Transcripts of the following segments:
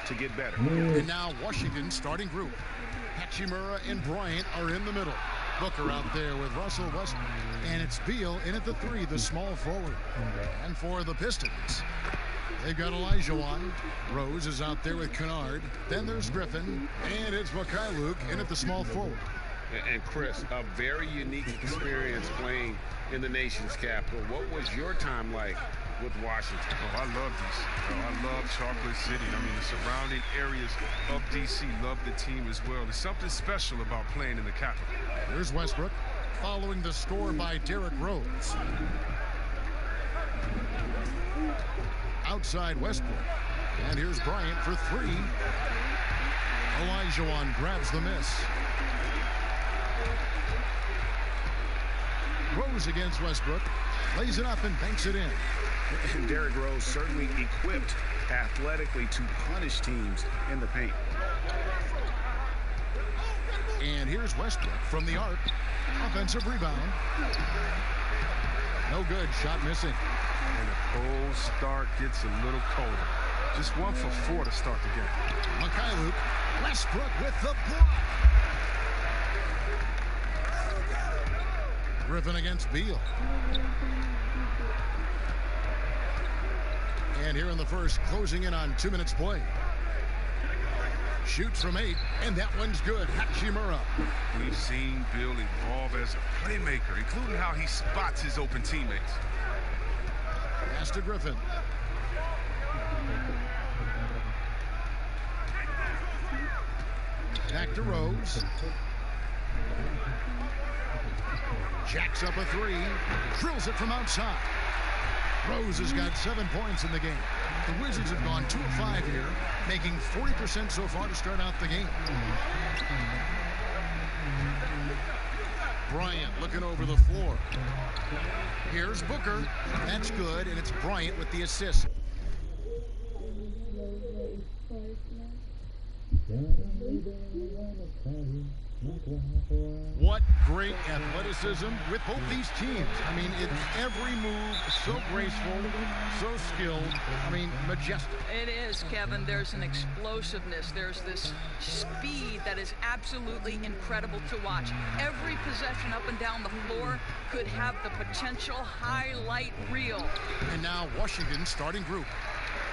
to get better. And now Washington's starting group. Hachimura and Bryant are in the middle. Booker out there with Russell Westbrook. And it's Beal in at the 3, the small forward. And for the Pistons, they've got Olajuwon. Rose is out there with Kennard. Then there's Griffin. And it's Luke in at the small forward. And Chris, a very unique experience playing in the nation's capital. What was your time like with Washington? Oh, I love DC. Oh, I love Chocolate City. I mean, the surrounding areas of DC love the team as well. There's something special about playing in the capital. Here's Westbrook following the score by Derrick Rose. Outside Westbrook. And here's Bryant for 3. Olajuwon grabs the miss. Rose against Westbrook. Lays it up and banks it in. And Derrick Rose certainly equipped athletically to punish teams in the paint. And here's Westbrook from the arc. Offensive rebound. No good. Shot missing. And the cold start gets a little colder. Just 1 for 4 to start the game. Luke. Westbrook with the block. Griffin against Beal. And here in the first, closing in on 2 minutes play. Shoots from 8, and that one's good. Hachimura. We've seen Bill evolve as a playmaker, including how he spots his open teammates. Pass to Griffin. Back to Rose. Jacks up a 3. Drills it from outside. Rose has got 7 points in the game. The Wizards have gone 2 of 5 here, making 40% so far to start out the game. Bryant looking over the floor. Here's Booker. That's good, and it's Bryant with the assist. What great athleticism with both these teams. I mean, it's every move so graceful, so skilled. I mean, majestic. It is, Kevin. There's an explosiveness. There's this speed that is absolutely incredible to watch. Every possession up and down the floor could have the potential highlight reel. And now Washington's starting group.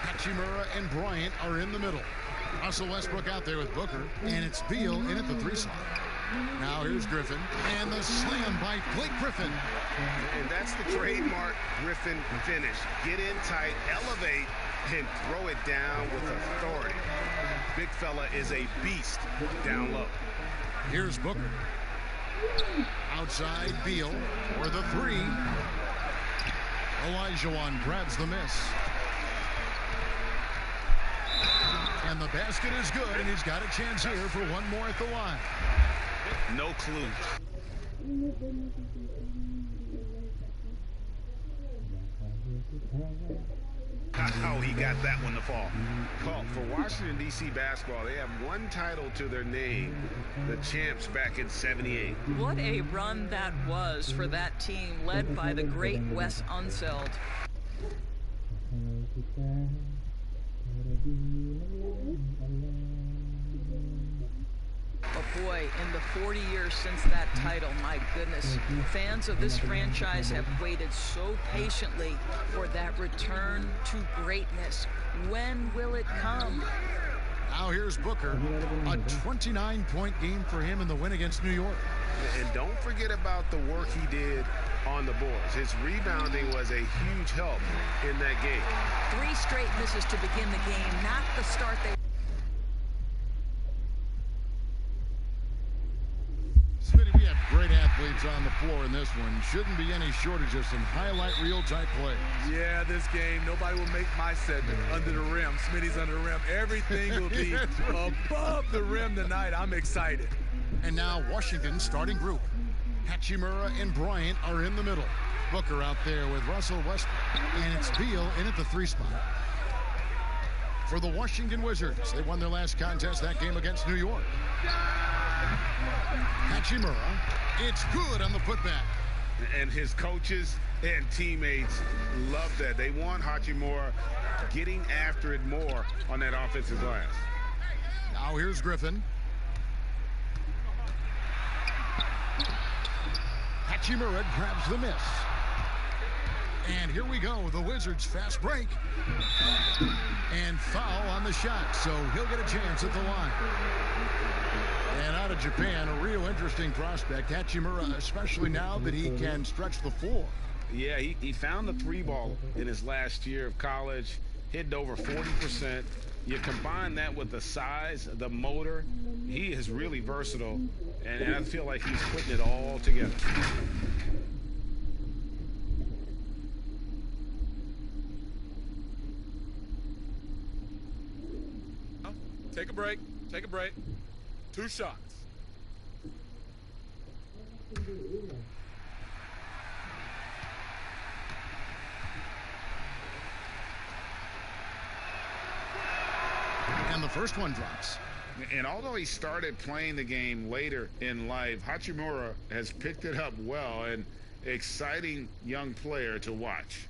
Hachimura and Bryant are in the middle. Russell Westbrook out there with Booker, and it's Beal in at the 3 slot. Now here's Griffin, and the slam by Blake Griffin. And that's the trademark Griffin finish. Get in tight, elevate, and throw it down with authority. Big fella is a beast down low. Here's Booker. Outside Beal for the 3. Olajuwon grabs the miss. And the basket is good, and he's got a chance here for one more at the line. No clue. How he got that one to fall. Call for Washington, D.C. basketball. They have 1 title to their name, the champs back in '78. What a run that was for that team, led by the great Wes Unseld. But boy, in the 40 years since that title, my goodness, fans of this franchise have waited so patiently for that return to greatness. When will it come? Now here's Booker, a 29-point game for him in the win against New York. And don't forget about the work he did on the boards. His rebounding was a huge help in that game. 3 straight misses to begin the game, not the start they... Smitty, we have great athletes on the floor in this one. Shouldn't be any shortage of some highlight reel type plays. Yeah, this game, nobody will make my segment under the rim. Smitty's under the rim. Everything will be above the rim tonight. I'm excited. And now Washington's starting group. Hachimura and Bryant are in the middle. Booker out there with Russell Westbrook. And it's Beal in at the 3 spot. For the Washington Wizards, they won their last contest, that game against New York. Hachimura, it's good on the putback. And his coaches and teammates love that. They want Hachimura getting after it more on that offensive glass. Now here's Griffin. Hachimura grabs the miss. And here we go, the Wizards fast break. And foul on the shot, so he'll get a chance at the line. And out of Japan, a real interesting prospect, Hachimura, especially now that he can stretch the floor. Yeah, he found the three ball in his last year of college, hitting over 40%. You combine that with the size, the motor, he is really versatile, and I feel like he's putting it all together. Take a break. Take a break. 2 shots. And the first one drops. And although he started playing the game later in life, Hachimura has picked it up well, and exciting young player to watch.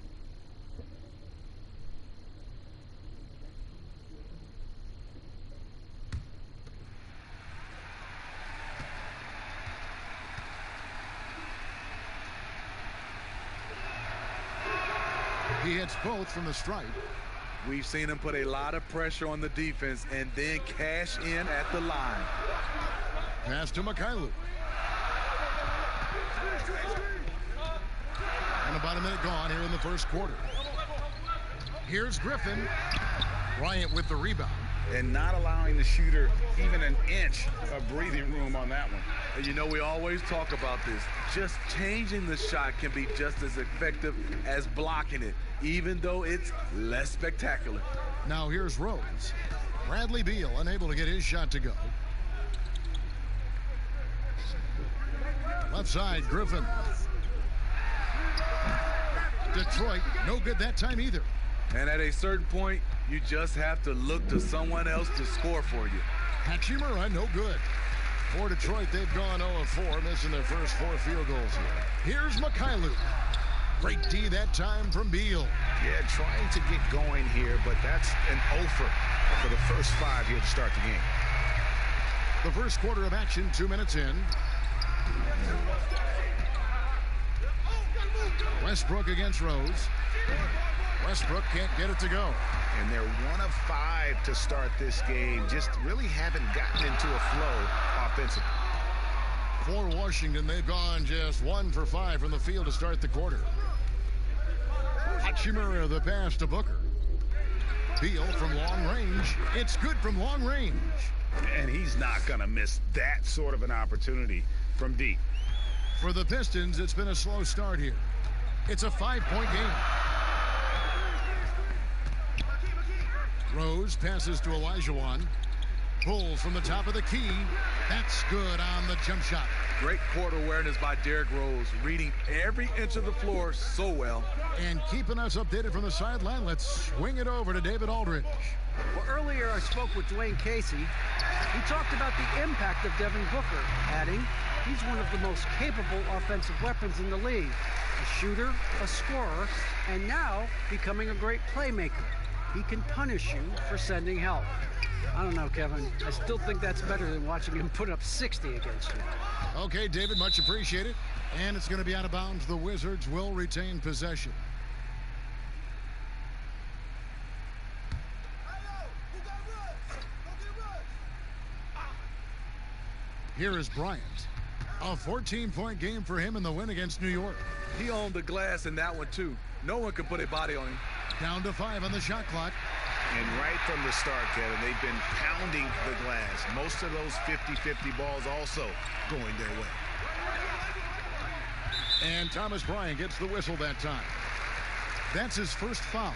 He hits both from the stripe. We've seen him put a lot of pressure on the defense and then cash in at the line. Pass to Mikhailuk. And about a minute gone here in the first quarter. Here's Griffin. Bryant with the rebound. And not allowing the shooter even an inch of breathing room on that one. And you know, we always talk about this. Just changing the shot can be just as effective as blocking it, even though it's less spectacular. Now here's Rose. Bradley Beal unable to get his shot to go. Left side, Griffin. Detroit, no good that time either. And at a certain point, you just have to look to someone else to score for you. Hachimura, no good. For Detroit, they've gone 0-4, missing their first 4 field goals here. Here's Mikhailuk. Great D that time from Beal. Yeah, trying to get going here, but that's an offer for the first 5 here to start the game. The first quarter of action, 2 minutes in. Westbrook against Rose. Westbrook can't get it to go. And they're 1 of 5 to start this game. Just really haven't gotten into a flow offensively. For Washington, they've gone just 1 for 5 from the field to start the quarter. Hachimura, the pass to Booker. Beal from long range. It's good from long range. And he's not going to miss that sort of an opportunity from deep. For the Pistons, it's been a slow start here. It's a 5-point game. Rose passes to Olajuwon. Pulls from the top of the key. That's good on the jump shot. Great court awareness by Derrick Rose, reading every inch of the floor so well. And keeping us updated from the sideline, let's swing it over to David Aldridge. Well, earlier I spoke with Dwayne Casey. He talked about the impact of Devin Booker, adding, he's one of the most capable offensive weapons in the league. A shooter, a scorer, and now becoming a great playmaker. He can punish you for sending help. I don't know, Kevin. I still think that's better than watching him put up 60 against you. Okay, David, much appreciated. And it's going to be out of bounds. The Wizards will retain possession. Here is Bryant. A 14-point game for him in the win against New York. He owned the glass in that one, too. No one could put a body on him. Down to 5 on the shot clock. And right from the start, Kevin, they've been pounding the glass. Most of those 50-50 balls also going their way. And Thomas Bryant gets the whistle that time. That's his first foul.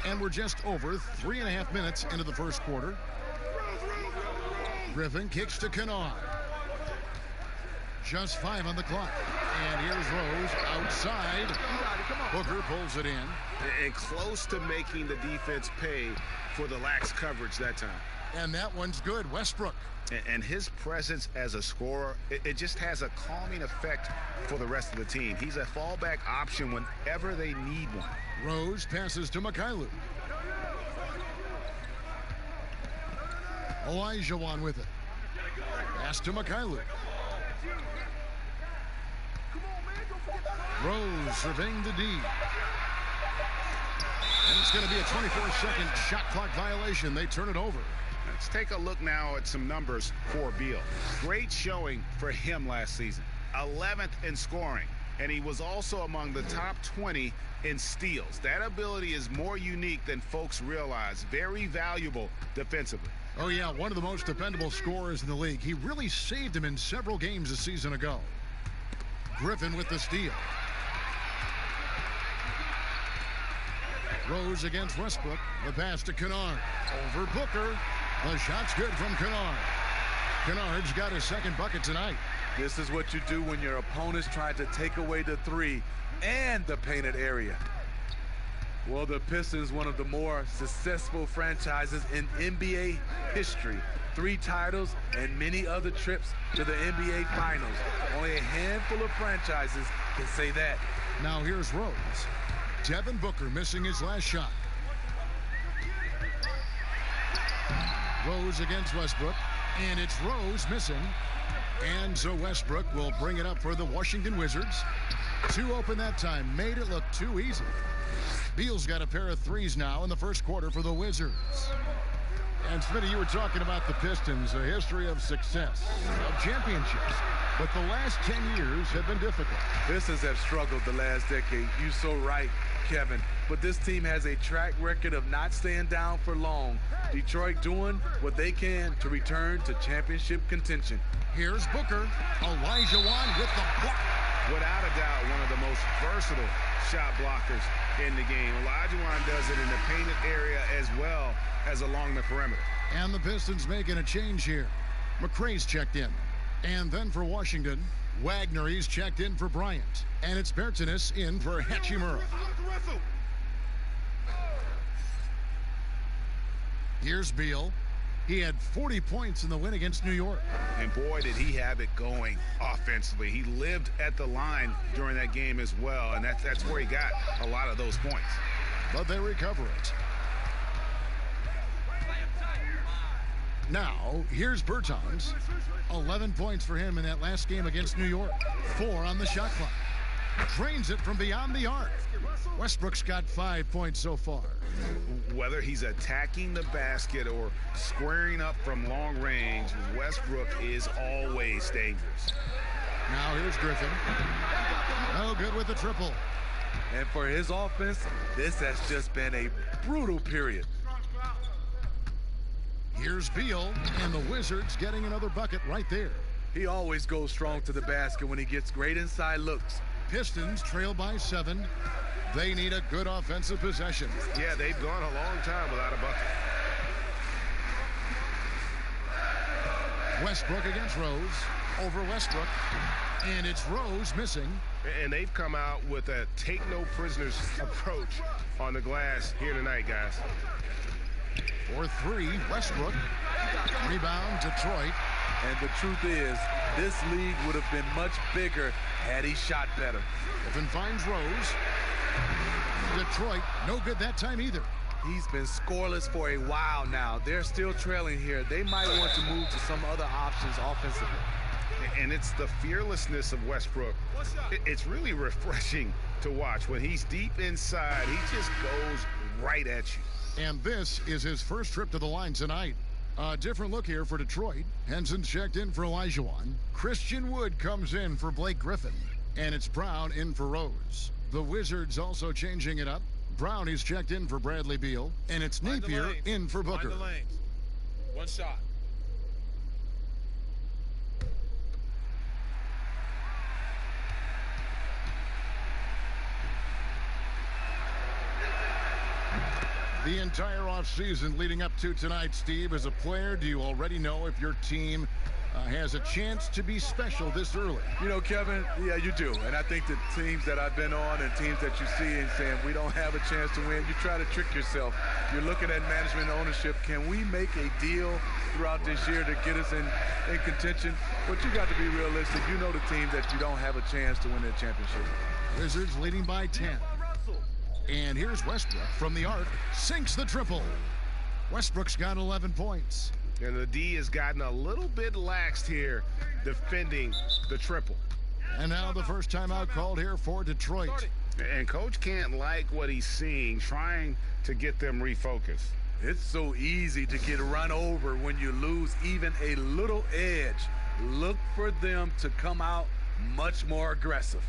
And we're just over 3.5 minutes into the first quarter. Griffin kicks to Kennard. Just 5 on the clock. And here's Rose outside. Booker pulls it in. And close to making the defense pay for the lax coverage that time. And that one's good. Westbrook. And his presence as a scorer, it just has a calming effect for the rest of the team. He's a fallback option whenever they need one. Rose passes to Mikhailuk. Olajuwon with it. Pass to Mikhailuk. Rose surveying the D. And it's going to be a 24-second shot clock violation. They turn it over. Let's take a look now at some numbers for Beal. Great showing for him last season. 11th in scoring, and he was also among the top 20 in steals. That ability is more unique than folks realize. Very valuable defensively. Oh, yeah, one of the most dependable scorers in the league. He really saved him in several games a season ago. Griffin with the steal. Rose against Westbrook. The pass to Kennard. Over Booker. The shot's good from Kennard. Kennard's got his second bucket tonight. This is what you do when your opponents try to take away the three and the painted area. Well, the Pistons, one of the more successful franchises in NBA history. 3 titles and many other trips to the NBA Finals. Only a handful of franchises can say that. Now here's Rose. Devin Booker missing his last shot. Rose against Westbrook, and it's Rose missing. And so Westbrook will bring it up for the Washington Wizards. 2 open that time, made it look too easy. Beal's got a pair of threes now in the first quarter for the Wizards. And Smitty, you were talking about the Pistons, a history of success, of championships. But the last 10 years have been difficult. Pistons have struggled the last decade. You're so right, Kevin. But this team has a track record of not staying down for long. Detroit doing what they can to return to championship contention. Here's Booker. Olajuwon with the block. Without a doubt, one of the most versatile shot blockers in the game. Olajuwon does it in the painted area as well as along the perimeter. And the Pistons making a change here. McRae's checked in. And then for Washington, Wagner, he's checked in for Bryant. And it's Bertanis in for Hachimura. Here's Beal. He had 40 points in the win against New York. And boy, did he have it going offensively. He lived at the line during that game as well, and that's where he got a lot of those points. But they recover it. Now, here's Bertans. 11 points for him in that last game against New York. 4 on the shot clock. Drains it from beyond the arc. Westbrook's got 5 points so far. Whether he's attacking the basket or squaring up from long range, Westbrook is always dangerous. Now here's Griffin. No good with the triple. And for his offense, this has just been a brutal period. Here's Beal, and the Wizards getting another bucket right there. He always goes strong to the basket when he gets great inside looks. Pistons trail by 7. They need a good offensive possession. Yeah, they've gone a long time without a bucket. Westbrook against Rose. Over Westbrook. And it's Rose missing. And they've come out with a take-no-prisoners approach on the glass here tonight, guys. For 3, Westbrook. Rebound, Detroit. And the truth is, this league would have been much bigger had he shot better. Griffin finds Rose. Detroit, no good that time either. He's been scoreless for a while now. They're still trailing here. They might want to move to some other options offensively. And it's the fearlessness of Westbrook. It's really refreshing to watch. When he's deep inside, he just goes right at you. And this is his first trip to the line tonight. A different look here for Detroit. Henson's checked in for Olajuwon. Christian Wood comes in for Blake Griffin. And it's Brown in for Rose. The Wizards also changing it up. Brown is checked in for Bradley Beal. And it's Napier in for Booker. One shot. The entire offseason leading up to tonight, Steve, as a player, do you already know if your team has a chance to be special this early. You know, Kevin, yeah, you do. And I think the teams that I've been on and teams that you see and saying we don't have a chance to win, you try to trick yourself. You're looking at management and ownership. Can we make a deal throughout this year to get us in contention? But you got to be realistic. You know the teams that you don't have a chance to win their championship. Wizards leading by 10. And here's Westbrook from the arc. Sinks the triple. Westbrook's got 11 points. And the D has gotten a little bit laxed here defending the triple. And now the first timeout called here for Detroit. And Coach can't like what he's seeing, trying to get them refocused. It's so easy to get run over when you lose even a little edge. Look for them to come out much more aggressive.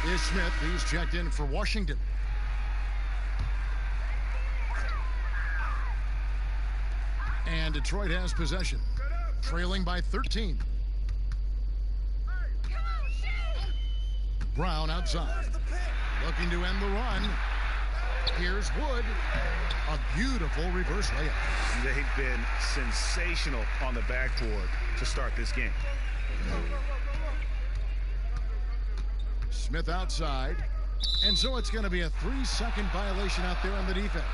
Is Smith. He's checked in for Washington. And Detroit has possession, trailing by 13. Brown outside, looking to end the run. Here's Wood. A beautiful reverse layup. They've been sensational on the backboard to start this game. Smith outside. And so it's going to be a 3-second violation out there on the defense.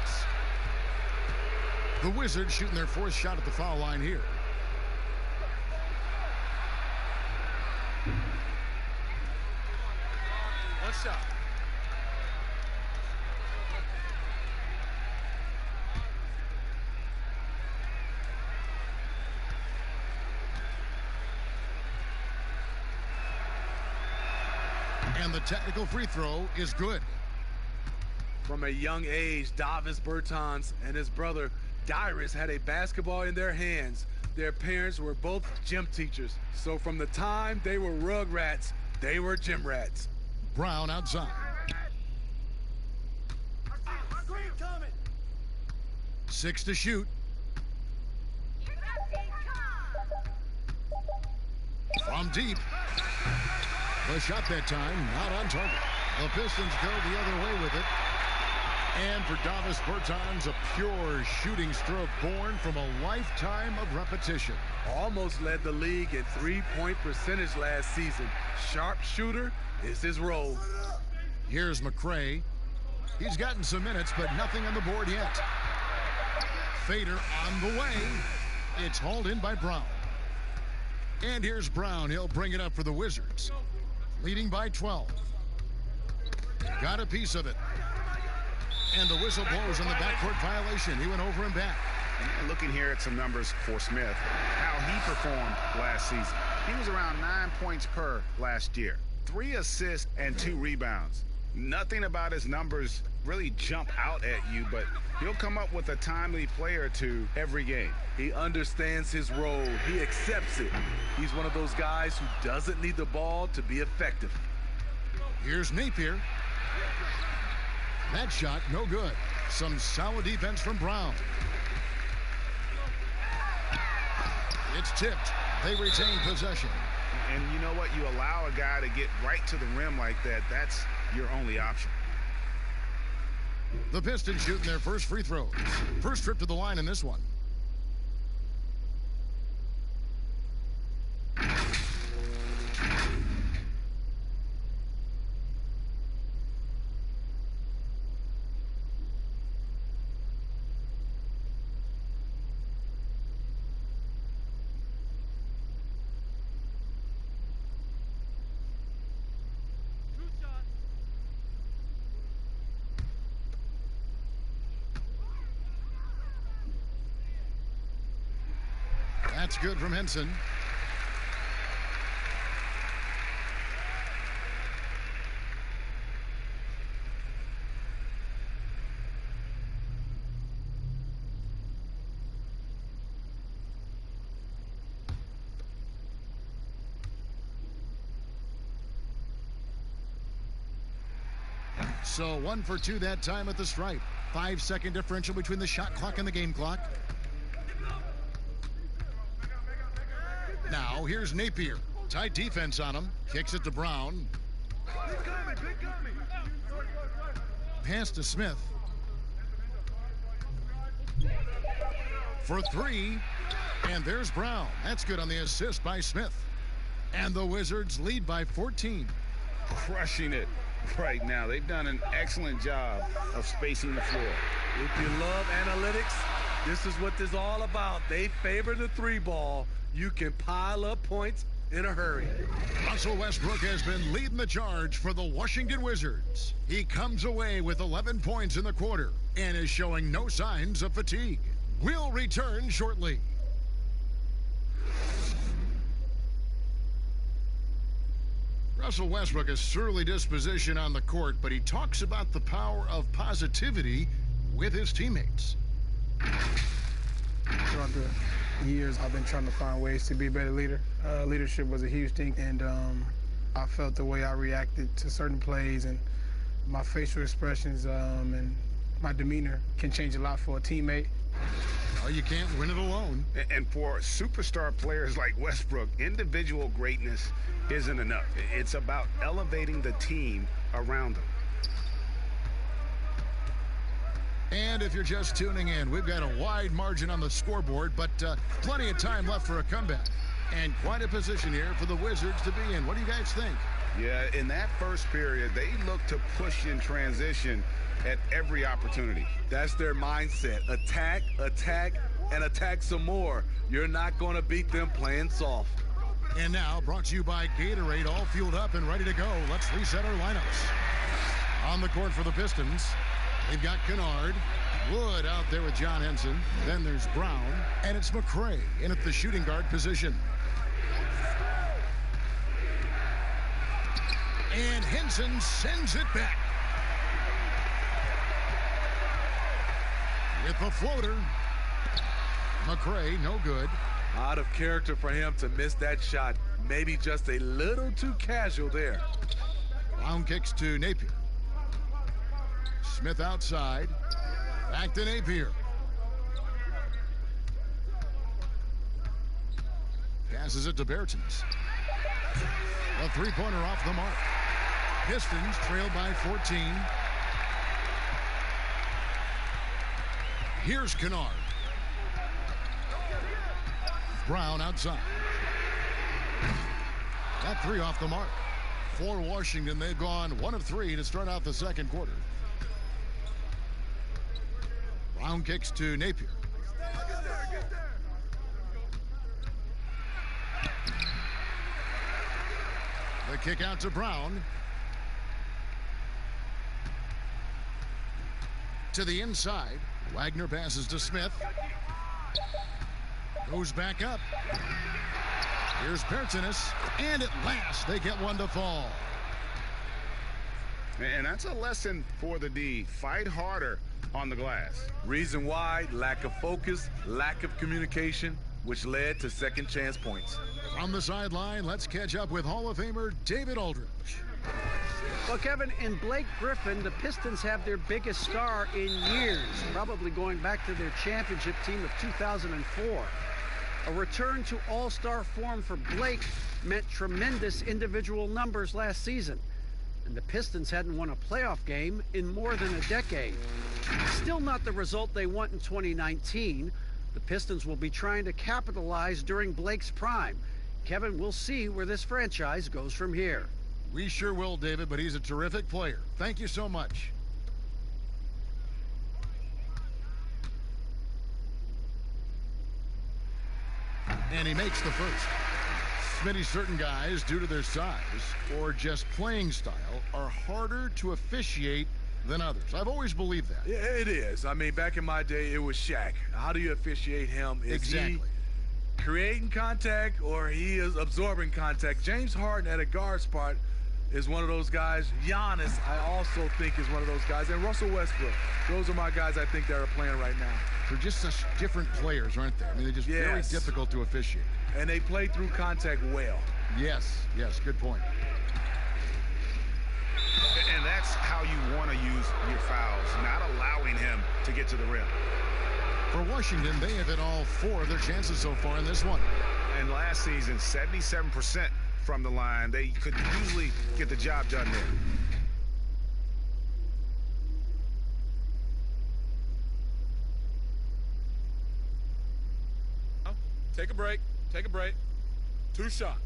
The Wizards shooting their fourth shot at the foul line here. One shot. And the technical free throw is good. From a young age, Davis Bertans and his brother Dyrus had a basketball in their hands. Their parents were both gym teachers. So from the time they were rug rats, they were gym rats. Brown outside. 6 to shoot. From deep. The shot that time, not on target. The Pistons go the other way with it. And for Davis Bertans, a pure shooting stroke born from a lifetime of repetition. Almost led the league in three-point percentage last season. Sharp shooter is his role. Here's McRae. He's gotten some minutes, but nothing on the board yet. Fader on the way. It's hauled in by Brown. And here's Brown. He'll bring it up for the Wizards. Leading by 12. Got a piece of it. And the whistle blows on the backcourt violation. He went over and back. And looking here at some numbers for Smith, how he performed last season. He was around 9 points per last year. 3 assists and 2 rebounds. Nothing about his numbers really jump out at you, but he'll come up with a timely play or two every game. He understands his role. He accepts it. He's one of those guys who doesn't need the ball to be effective. Here's Napier. That shot, no good. Some solid defense from Brown. It's tipped. They retain possession. And you know what? You allow a guy to get right to the rim like that. That's your only option. The Pistons shooting their first free throws. First trip to the line in this one. That's good from Henson. So 1 for 2 that time at the stripe. 5-second differential between the shot clock and the game clock. Now here's Napier. Tight defense on him. Kicks it to Brown. Pass to Smith. For 3. And there's Brown. That's good on the assist by Smith. And the Wizards lead by 14. Crushing it right now. They've done an excellent job of spacing the floor. If you love analytics, this is what this is all about. They favor the 3 ball. You can pile up points in a hurry. Russell Westbrook has been leading the charge for the Washington Wizards. He comes away with 11 points in the quarter and is showing no signs of fatigue. We'll return shortly. Russell Westbrook is surly disposition on the court, but he talks about the power of positivity with his teammates. Throughout the years, I've been trying to find ways to be a better leader. Leadership was a huge thing, and I felt the way I reacted to certain plays and my facial expressions and my demeanor can change a lot for a teammate. Oh, you can't win it alone. And for superstar players like Westbrook, individual greatness isn't enough. It's about elevating the team around them. And if you're just tuning in, we've got a wide margin on the scoreboard, but plenty of time left for a comeback. And quite a position here for the Wizards to be in. What do you guys think? Yeah, in that first period, they looked to push in transition at every opportunity. That's their mindset. Attack, attack, and attack some more. You're not going to beat them playing soft. And now, brought to you by Gatorade, all fueled up and ready to go. Let's reset our lineups. On the court for the Pistons, they've got Kennard, Wood out there with John Henson. Then there's Brown, and it's McRae in at the shooting guard position. And Henson sends it back. With the floater, McRae, no good. Out of character for him to miss that shot. Maybe just a little too casual there. Brown kicks to Napier. Smith outside. Back to Napier. Passes it to Bertens. A three-pointer off the mark. Pistons trail by 14. Here's Kennard. Brown outside. That 3 off the mark. For Washington, they've gone 1 of 3 to start out the second quarter. Brown kicks to Napier. The kick out to Brown. To the inside. Wagner passes to Smith. Goes back up. Here's Bertens. And at last, they get one to fall. And that's a lesson for the D. Fight harder on the glass. Reason why? Lack of focus, lack of communication, which led to second chance points. On the sideline, let's catch up with Hall of Famer David Aldridge. Well, Kevin, in Blake Griffin, the Pistons have their biggest star in years, probably going back to their championship team of 2004. A return to all-star form for Blake meant tremendous individual numbers last season. And the Pistons hadn't won a playoff game in more than a decade. Still not the result they want in 2019. The Pistons will be trying to capitalize during Blake's prime. Kevin, we'll see where this franchise goes from here. We sure will, David, but he's a terrific player. Thank you so much. And he makes the first. Smitty, certain guys, due to their size or just playing style, are harder to officiate than others. I've always believed that. Yeah, it is. I mean, back in my day, it was Shaq. How do you officiate him? Exactly. creating contact or he is absorbing contact. James Harden at a guard spot is one of those guys. Giannis, I also think, is one of those guys. And Russell Westbrook. Those are my guys I think that are playing right now. They're just such different players, aren't they? I mean, they're just very difficult to officiate. And they play through contact well. Yes, good point. And that's how you want to use your fouls, not allowing him to get to the rim. For Washington, they have hit all 4 of their chances so far in this one. And last season, 77% from the line. They could usually get the job done there. Take a break. Take a break. 2 shots.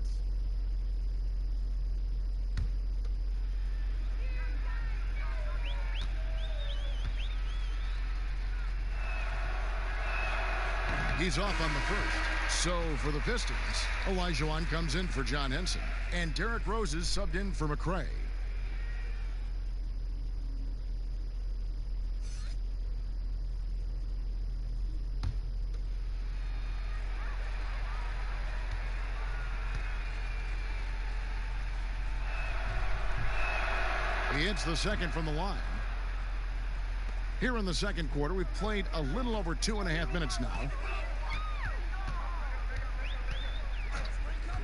He's off on the first. So for the Pistons, Olajuwon comes in for John Henson. And Derrick Rose is subbed in for McRae. He hits the second from the line. Here in the second quarter, we've played a little over 2.5 minutes now.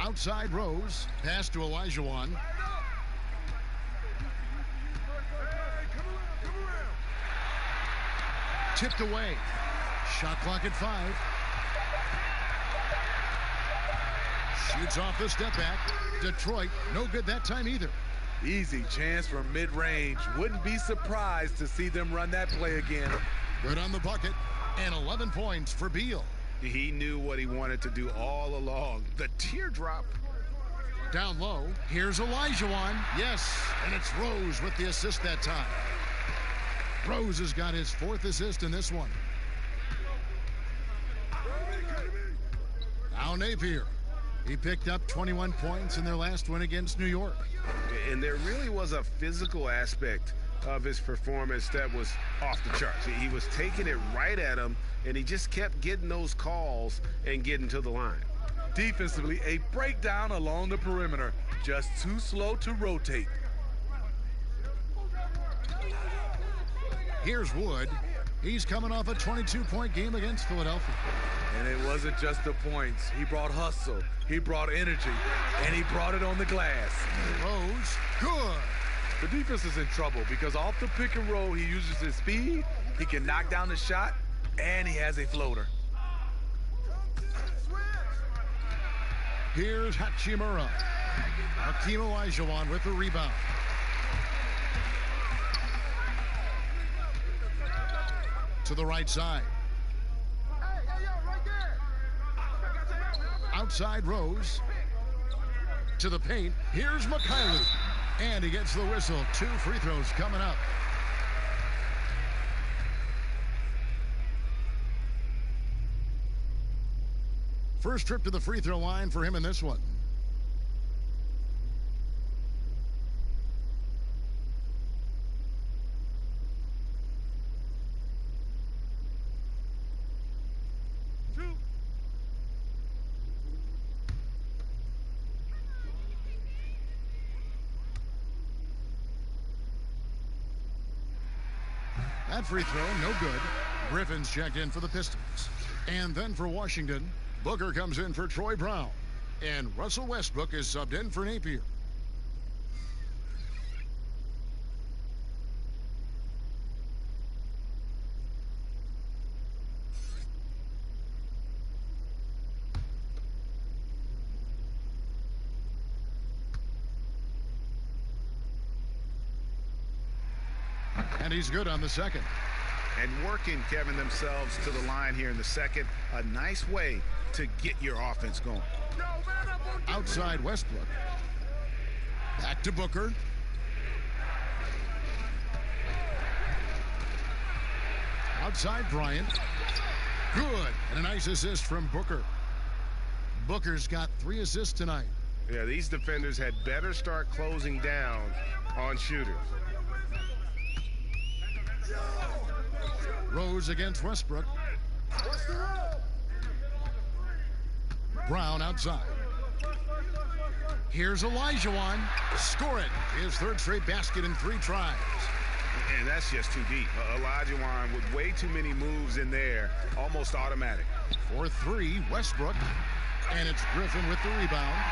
Outside Rose, pass to Olajuwon. Tipped away. Shot clock at 5. Shoots off the step back. Detroit, no good that time either. Easy chance from mid-range. Wouldn't be surprised to see them run that play again. Good on the bucket. And 11 points for Beal. He knew what he wanted to do all along. The teardrop. Down low, here's Olajuwon. Yes, and it's Rose with the assist that time. Rose has got his 4th assist in this one. Now Napier. He picked up 21 points in their last win against New York. And there really was a physical aspect of his performance that was off the charts. He was taking it right at him, and he just kept getting those calls and getting to the line. Defensively, a breakdown along the perimeter. Just too slow to rotate. Here's Wood. He's coming off a 22-point game against Philadelphia. And it wasn't just the points. He brought hustle, he brought energy, and he brought it on the glass. Rose, good. The defense is in trouble because off the pick and roll, he uses his speed, he can knock down the shot, and he has a floater. Here's Hachimura. Hakeem Olajuwon with the rebound. To the right side. Outside Rose. To the paint. Here's Mikhailuk. And he gets the whistle. 2 free throws coming up. First trip to the free throw line for him in this one. That free throw, no good. Griffin's checked in for the Pistons. And then for Washington, Booker comes in for Troy Brown. And Russell Westbrook is subbed in for Napier. And he's good on the second. And working, Kevin, themselves to the line here in the second. A nice way to get your offense going. Outside Westbrook. Back to Booker. Outside Bryant. Good. And a nice assist from Booker. Booker's got 3 assists tonight. Yeah, these defenders had better start closing down on shooters. Rose against Westbrook. Brown outside. Here's Olajuwon. Score it. His third straight basket in 3 tries. And that's just too deep. Olajuwon with way too many moves in there, almost automatic. For 3, Westbrook. And it's Griffin with the rebound.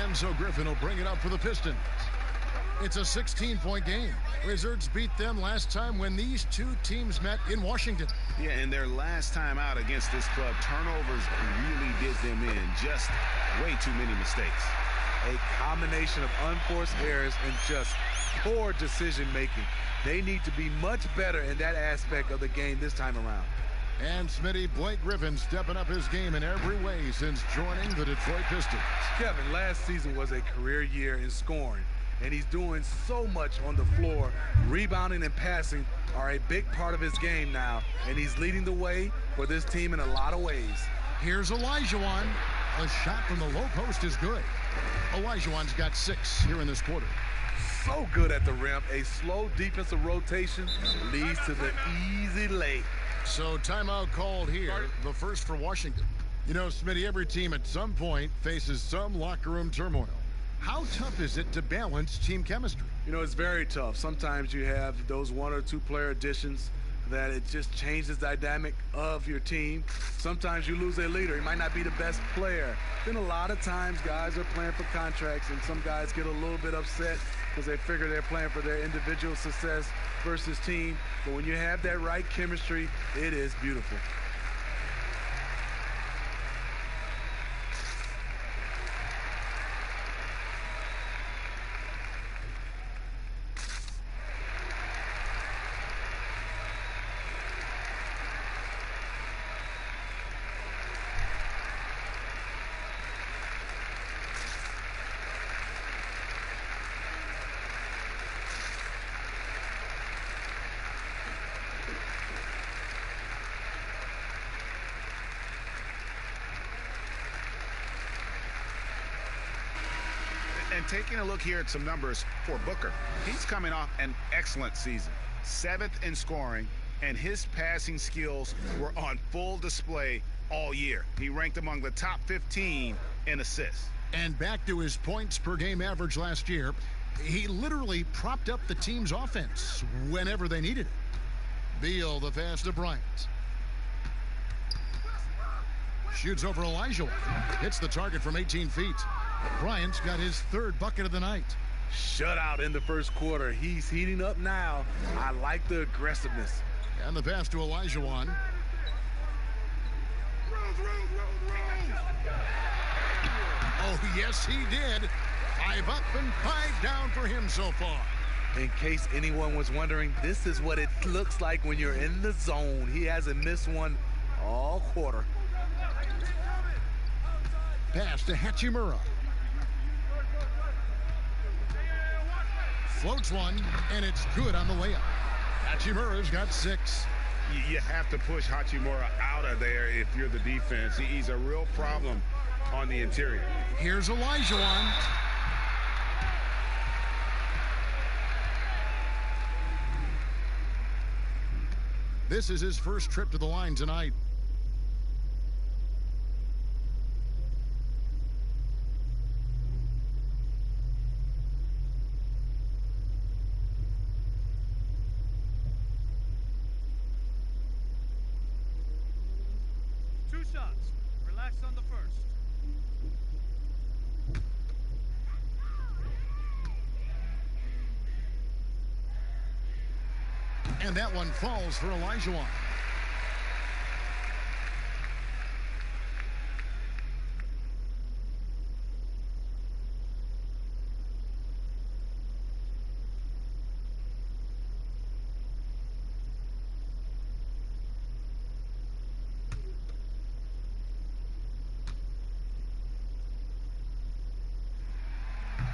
And so Griffin will bring it up for the Pistons. It's a 16-point game. Wizards beat them last time when these two teams met in Washington. Yeah, and their last time out against this club, turnovers really did them in. Just way too many mistakes. A combination of unforced errors and just poor decision-making. They need to be much better in that aspect of the game this time around. And Smitty, Blake Griffin stepping up his game in every way since joining the Detroit Pistons. Kevin, last season was a career year in scoring, and he's doing so much on the floor. Rebounding and passing are a big part of his game now, and he's leading the way for this team in a lot of ways. Here's Olajuwon. A shot from the low post is good. Olajuwon's got 6 here in this quarter. So good at the rim. A slow defensive rotation leads to the easy lay. So timeout called here, the first for Washington. You know, Smitty, every team at some point faces some locker room turmoil. How tough is it to balance team chemistry? You know, it's very tough. Sometimes you have those 1 or 2 player additions that it just changes the dynamic of your team. Sometimes you lose a leader. He might not be the best player. Then a lot of times guys are playing for contracts, and some guys get a little bit upset because they figure they're playing for their individual success versus team. But when you have that right chemistry, it is beautiful. And taking a look here at some numbers for Booker, he's coming off an excellent season. 7th in scoring, and his passing skills were on full display all year. He ranked among the top 15 in assists. And back to his points per game average last year, he literally propped up the team's offense whenever they needed it. Beal, the pass to Bryant. Shoots over Olajuwon. Hits the target from 18 feet. Bryant's got his 3rd bucket of the night. Shutout in the first quarter. He's heating up now. I like the aggressiveness. And the pass to Olajuwon. Oh, yes, he did. 5 up and 5 down for him so far. In case anyone was wondering, this is what it looks like when you're in the zone. He hasn't missed one all quarter. Pass to Hachimura. Floats one, and it's good on the layup. Hachimura's got 6. You have to push Hachimura out of there if you're the defense. He's a real problem on the interior. Here's Olajuwon. This is his first trip to the line tonight. And that one falls for Olajuwon.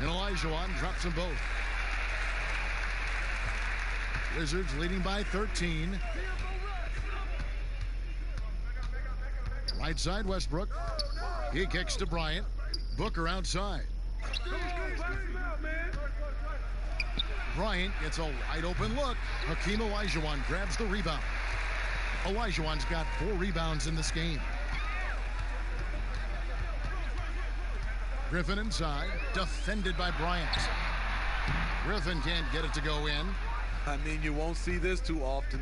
And Olajuwon drops them both. Wizards leading by 13. Right side, Westbrook. He kicks to Bryant. Booker outside. Bryant gets a wide open look. Hakeem Olajuwon grabs the rebound. Olajuwon's got 4 rebounds in this game. Griffin inside, defended by Bryant. Griffin can't get it to go in. I mean, you won't see this too often.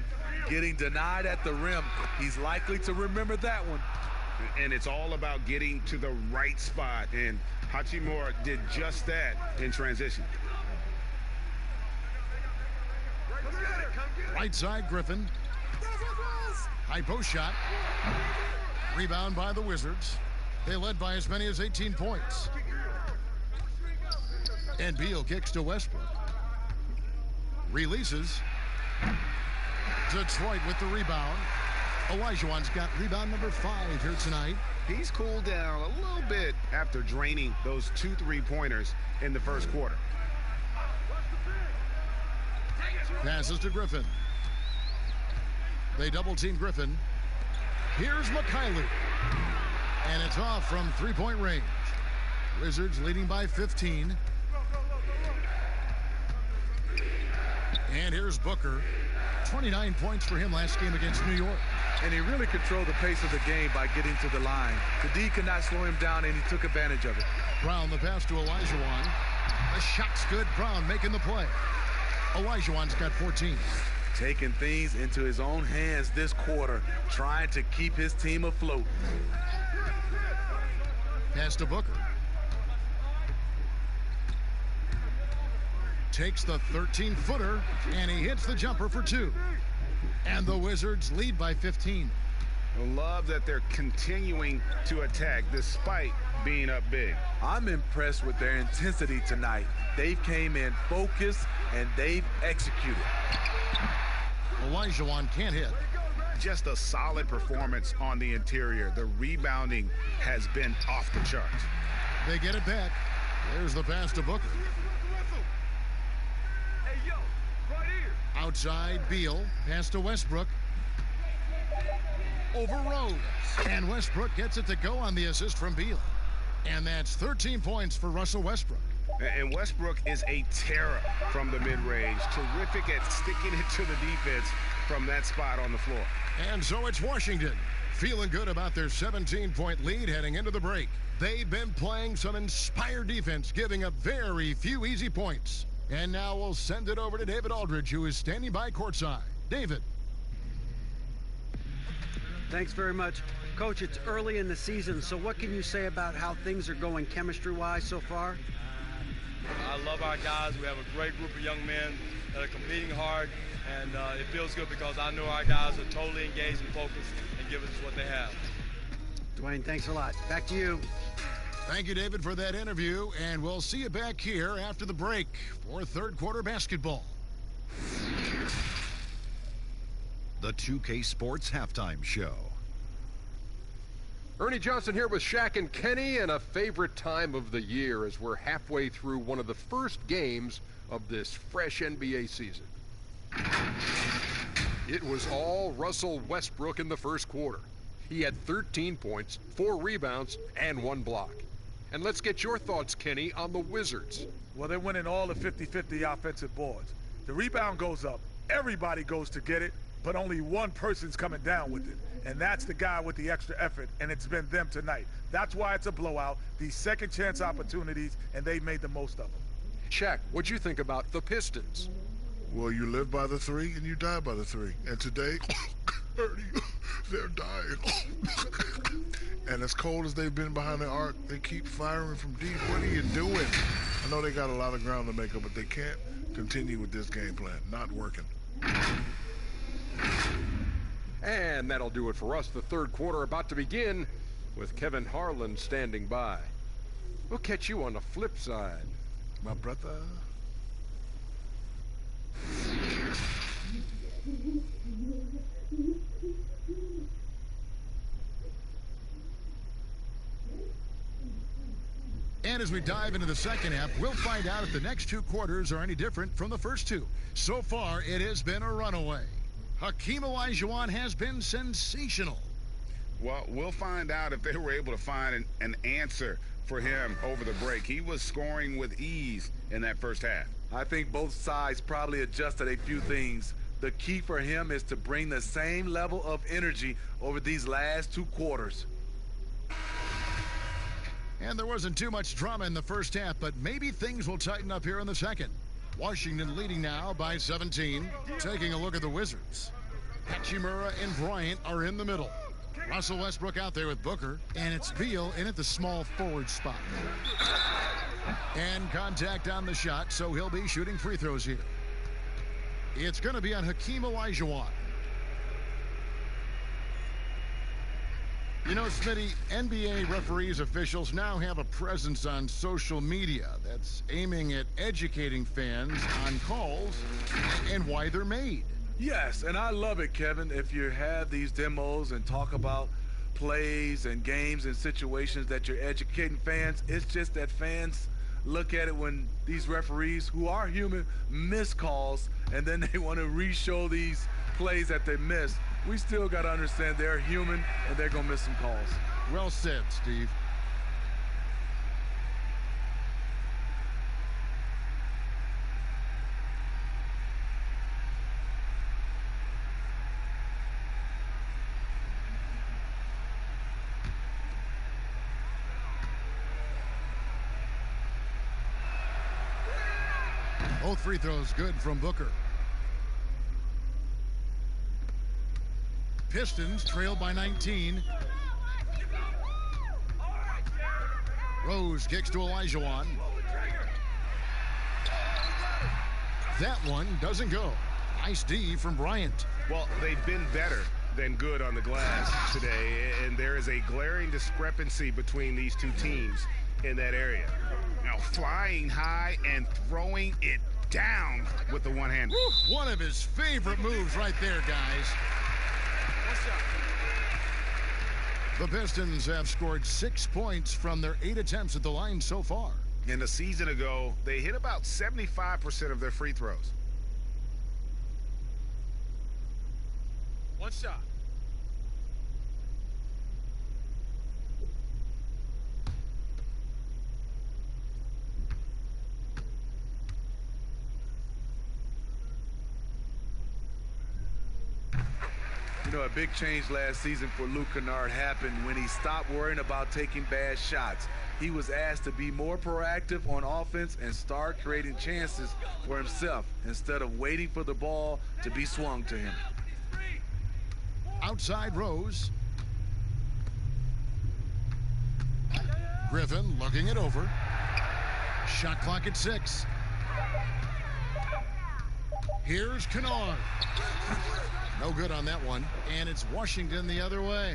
Getting denied at the rim. He's likely to remember that one. And it's all about getting to the right spot, and Hachimura did just that in transition. Right side, Griffin. High post shot. Rebound by the Wizards. They led by as many as 18 points. And Beal kicks to Westbrook. Releases. Detroit with the rebound. Olajuwon's got rebound number 5 here tonight. He's cooled down a little bit after draining those 2 3-pointers in the first quarter. Passes to Griffin. They double-team Griffin. Here's Mikhaili. And it's off from 3-point range. Wizards leading by 15. And here's Booker. 29 points for him last game against New York. And he really controlled the pace of the game by getting to the line. The D could not slow him down, and he took advantage of it. Brown the pass to Olajuwon. The shot's good. Brown making the play. Olajuwon's got 14. Taking things into his own hands this quarter, trying to keep his team afloat. Pass to Booker. Takes the 13-footer, and he hits the jumper for 2. And the Wizards lead by 15. I love that they're continuing to attack despite being up big. I'm impressed with their intensity tonight. They came in focused, and they've executed. Olajuwon can't hit. Just a solid performance on the interior. The rebounding has been off the charts. They get it back. There's the pass to Booker. Outside, Beal. Pass to Westbrook. Over Rose. And Westbrook gets it to go on the assist from Beal. And that's 13 points for Russell Westbrook. And Westbrook is a terror from the mid-range. Terrific at sticking it to the defense from that spot on the floor. And so it's Washington, feeling good about their 17-point lead heading into the break. They've been playing some inspired defense, giving up very few easy points. And now we'll send it over to David Aldridge, who is standing by courtside. David. Thanks very much. Coach, it's early in the season, so what can you say about how things are going chemistry-wise so far? I love our guys. We have a great group of young men that are competing hard, and it feels good because I know our guys are totally engaged and focused and giving us what they have. Dwayne, thanks a lot. Back to you. Thank you, David, for that interview, and we'll see you back here after the break for third quarter basketball. The 2K Sports Halftime Show. Ernie Johnson here with Shaq and Kenny, and a favorite time of the year as we're halfway through one of the first games of this fresh NBA season. It was all Russell Westbrook in the first quarter. He had 13 points, 4 rebounds, and 1 block. And let's get your thoughts, Kenny, on the Wizards. Well, they're winning all the 50-50 offensive boards. The rebound goes up. Everybody goes to get it, but only one person's coming down with it. And that's the guy with the extra effort, and it's been them tonight. That's why it's a blowout. These second chance opportunities, and they made the most of them. Shaq, what'd you think about the Pistons? Well, you live by the 3 and you die by the 3. And today, they're dying. And as cold as they've been behind the arc, they keep firing from deep. What are you doing? I know they got a lot of ground to make up, but they can't continue with this game plan. Not working. And that'll do it for us. The third quarter about to begin with Kevin Harlan standing by. We'll catch you on the flip side. My brother. And as we dive into the second half, we'll find out if the next 2 quarters are any different from the first 2. So far, it has been a runaway. Hakeem Olajuwon has been sensational. Well, we'll find out if they were able to find an answer for him over the break. He was scoring with ease in that first half. I think both sides probably adjusted a few things. The key for him is to bring the same level of energy over these last 2 quarters. And there wasn't too much drama in the first half, but maybe things will tighten up here in the second. Washington leading now by 17. Taking a look at the Wizards. Hachimura and Bryant are in the middle. Russell Westbrook out there with Booker, and it's Beal in at the small forward spot. And contact on the shot, so he'll be shooting free throws here. It's going to be on Hakeem Olajuwon. You know, Smitty, NBA referees, officials now have a presence on social media that's aiming at educating fans on calls and why they're made. Yes, and I love it, Kevin. If you have these demos and talk about plays and games and situations that you're educating fans, it's just that fans look at it when these referees, who are human, miss calls, and then they want to re-show these plays that they missed. We still got to understand they're human and they're going to miss some calls. Well said, Steve. Both free throws good from Booker. Pistons trail by 19. Rose kicks to Olajuwon. That one doesn't go. Nice D from Bryant. Well, they've been better than good on the glass today, and there is a glaring discrepancy between these two teams in that area. Now, flying high and throwing it down with the one-hand. One of his favorite moves right there, guys. The Pistons have scored 6 points from their 8 attempts at the line so far. And a season ago, they hit about 75% of their free throws. One shot. You know, a big change last season for Luke Kennard happened when he stopped worrying about taking bad shots. He was asked to be more proactive on offense and start creating chances for himself instead of waiting for the ball to be swung to him. Outside Rose. Griffin looking it over. Shot clock at 6. Here's Kennard. No good on that one. And it's Washington the other way.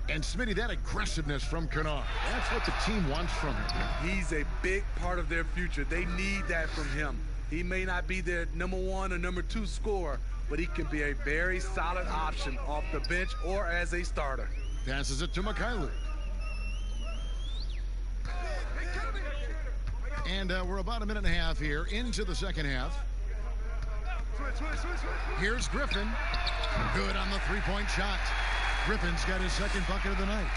And Smitty, that aggressiveness from Kennard, that's what the team wants from him. He's a big part of their future. They need that from him. He may not be their #1 or #2 scorer, but he can be a very solid option off the bench or as a starter. Passes it to Mikhailuk. And we're about a minute and a half here into the second half. Here's Griffin. Good on the three-point shot. Griffin's got his second bucket of the night.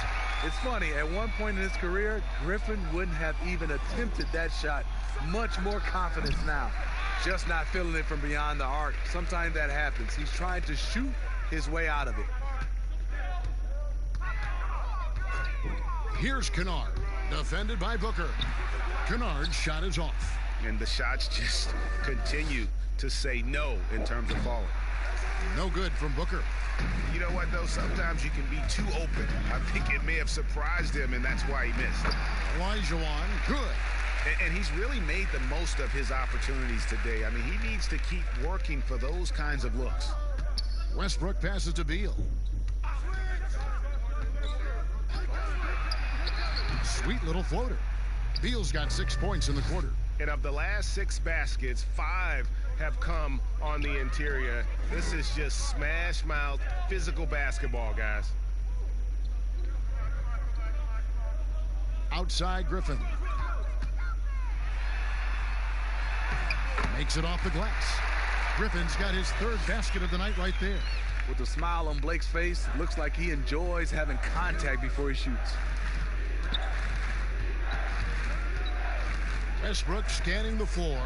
It's funny, at one point in his career, Griffin wouldn't have even attempted that shot. Much more confidence now. Just not feeling it from beyond the arc. Sometimes that happens. He's trying to shoot his way out of it. Here's Kennard, defended by Booker. Kennard's shot is off. And the shots just continue to say no in terms of falling. No good from Booker. You know what, though? Sometimes you can be too open. I think it may have surprised him, and that's why he missed. Olajuwon, good. And he's really made the most of his opportunities today. I mean, he needs to keep working for those kinds of looks. Westbrook passes to Beal. Sweet little floater. Beal's got 6 points in the quarter. And of the last 6 baskets, 5 have come on the interior. This is just smash mouth, physical basketball, guys. Outside Griffin. Makes it off the glass. Griffin's got his 3rd basket of the night right there. With a smile on Blake's face, looks like he enjoys having contact before he shoots. Westbrook scanning the floor.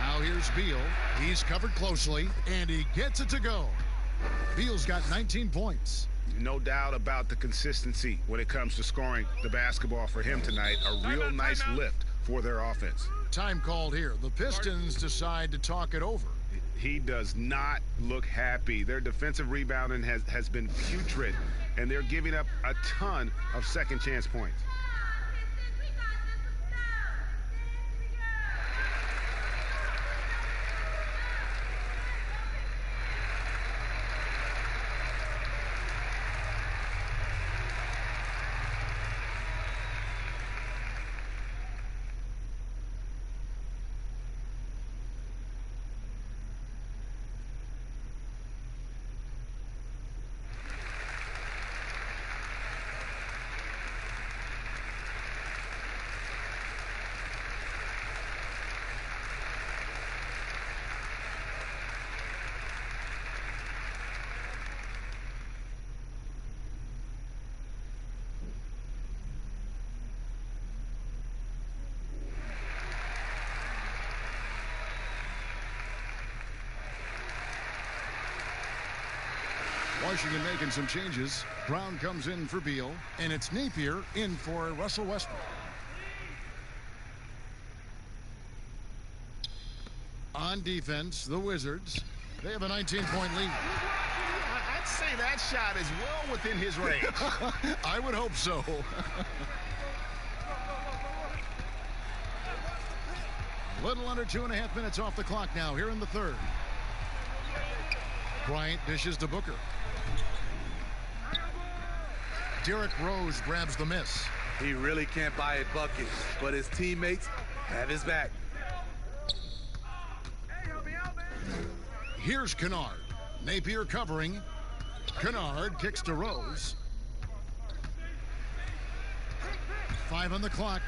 Now here's Beal. He's covered closely, and he gets it to go. Beal's got 19 points. No doubt about the consistency when it comes to scoring the basketball for him tonight. A real nice lift for their offense. Time called here. The Pistons decide to talk it over. He does not look happy. Their defensive rebounding has been putrid, and they're giving up a ton of second chance points. Washington making some changes. Brown comes in for Beal, and it's Napier in for Russell Westbrook. On defense, the Wizards, they have a 19-point lead. I'd say that shot is well within his range. I would hope so. A little under 2.5 minutes off the clock now here in the third. Bryant dishes to Booker. Derrick Rose grabs the miss. He really can't buy a bucket, but his teammates have his back. Here's Kennard. Napier covering. Kennard kicks to Rose. 5 on the clock.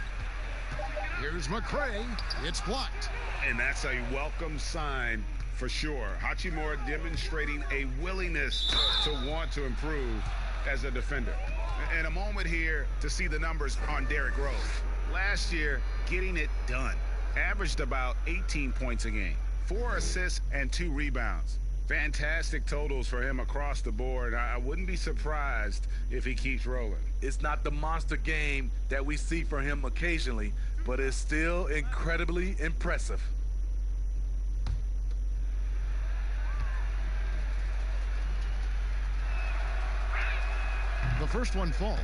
Here's McCray. It's blocked. And that's a welcome sign for sure. Hachimura demonstrating a willingness to want to improve as a defender. And a moment here to see the numbers on Derrick Rose. Last year, getting it done. Averaged about 18 points a game, 4 assists and 2 rebounds. Fantastic totals for him across the board. I wouldn't be surprised if he keeps rolling. It's not the monster game that we see from him occasionally, but it's still incredibly impressive. The first one falls.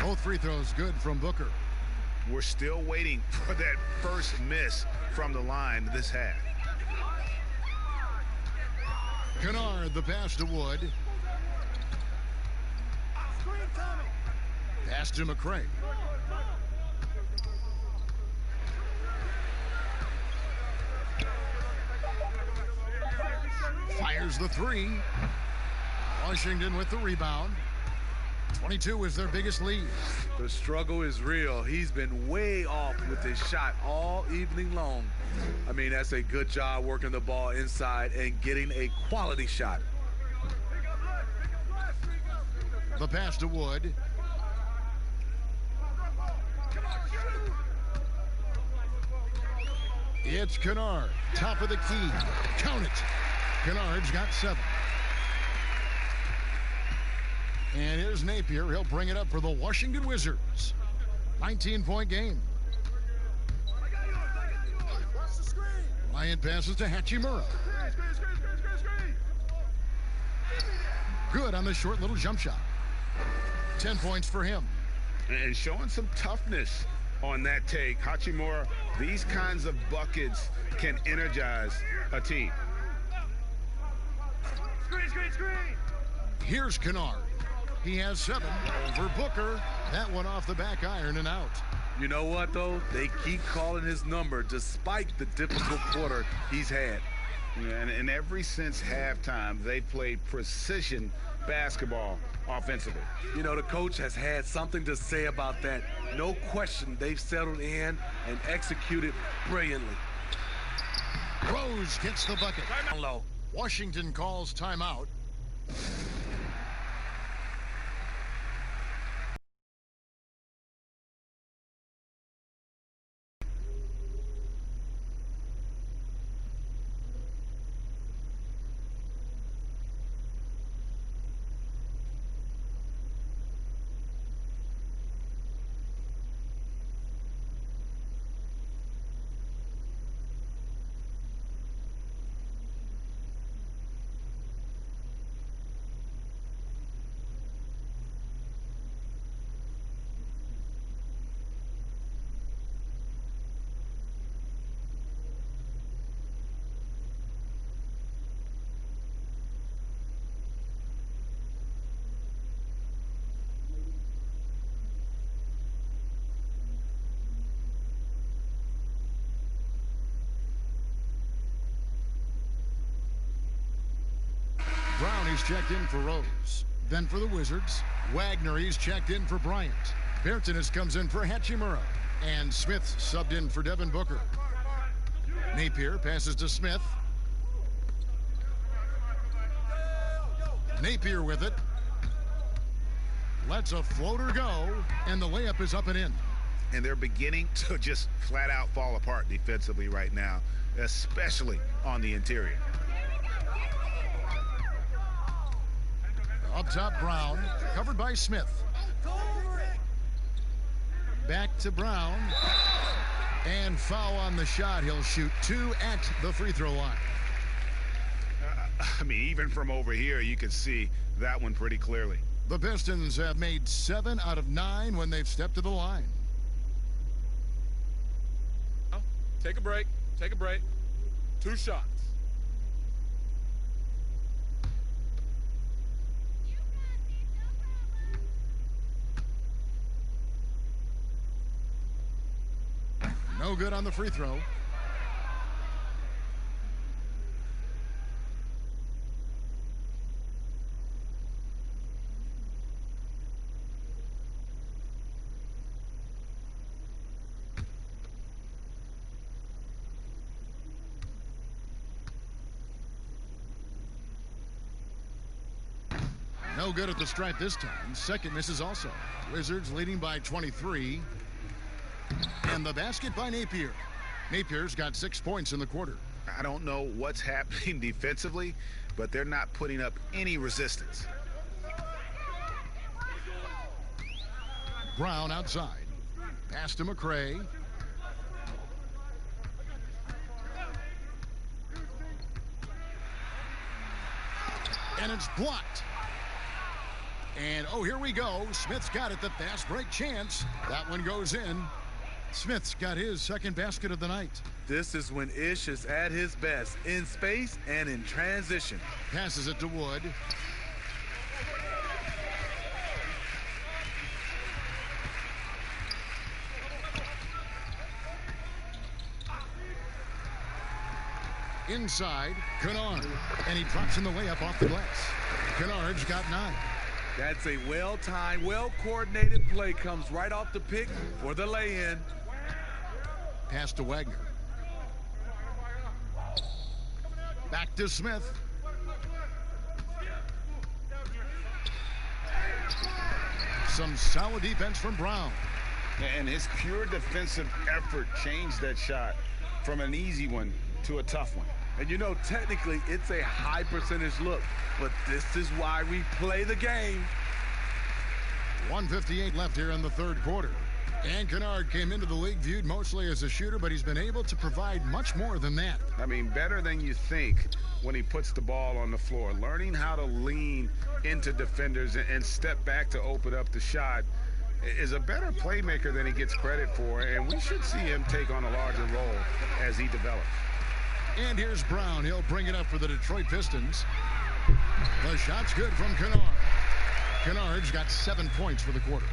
Both free throws good from Booker. We're still waiting for that first miss from the line this half. Kennard, the pass to Wood. Pass to McCray. Fires the three. Washington with the rebound. 22 is their biggest lead. The struggle is real. He's been way off with his shot all evening long. I mean, that's a good job working the ball inside and getting a quality shot. The pass to Wood. It's Kennard, top of the key. Count it. Kennard's got 7. And here's Napier. He'll bring it up for the Washington Wizards. 19-point game. Bryant passes to Hachimura. Good on the short little jump shot. 10 points for him. And showing some toughness on that take. Hachimura, these kinds of buckets can energize a team. Here's Kennard. He has 7 over Booker. That one off the back iron and out. You know what, though? They keep calling his number despite the difficult quarter he's had. Yeah, and ever since halftime, they played precision basketball offensively. You know, the coach has had something to say about that. No question, they've settled in and executed brilliantly. Rose gets the bucket. Low. Washington calls timeout. Brown is checked in for Rose. Then for the Wizards, Wagner, he's checked in for Bryant. Bertanis comes in for Hachimura. And Smith subbed in for Devin Booker. Napier passes to Smith. Napier with it. Lets a floater go, and the layup is up and in. And they're beginning to just flat out fall apart defensively right now, especially on the interior. Up top, Brown, covered by Smith. Back to Brown. And foul on the shot. He'll shoot 2 at the free throw line. I mean, even from over here, you can see that one pretty clearly. The Pistons have made 7 out of 9 when they've stepped to the line. Take a break. Take a break. 2 shots. No good on the free throw. No good at the stripe this time. Second misses also. Wizards leading by 23. And the basket by Napier. Napier's got 6 points in the quarter. I don't know what's happening defensively, but they're not putting up any resistance. Brown outside. Pass to McRae. And it's blocked. And, oh, here we go. Smith's got it. The fast break chance. That one goes in. Smith's got his second basket of the night. This is when Ish is at his best, in space and in transition. Passes it to Wood. Inside, Kennard. And he drops in the layup off the glass. Kennard's got 9. That's a well-timed, well-coordinated play. Comes right off the pick for the lay-in. Pass to Wagner. Back to Smith. Some solid defense from Brown. And his pure defensive effort changed that shot from an easy one to a tough one. And you know, technically, it's a high percentage look, but this is why we play the game. 1:58 left here in the third quarter. And Kennard came into the league viewed mostly as a shooter, but he's been able to provide much more than that. I mean, better than you think when he puts the ball on the floor. Learning how to lean into defenders and step back to open up the shot is a better playmaker than he gets credit for, and we should see him take on a larger role as he develops. And here's Brown. He'll bring it up for the Detroit Pistons. The shot's good from Kennard. Kennard's got 7 points for the quarter.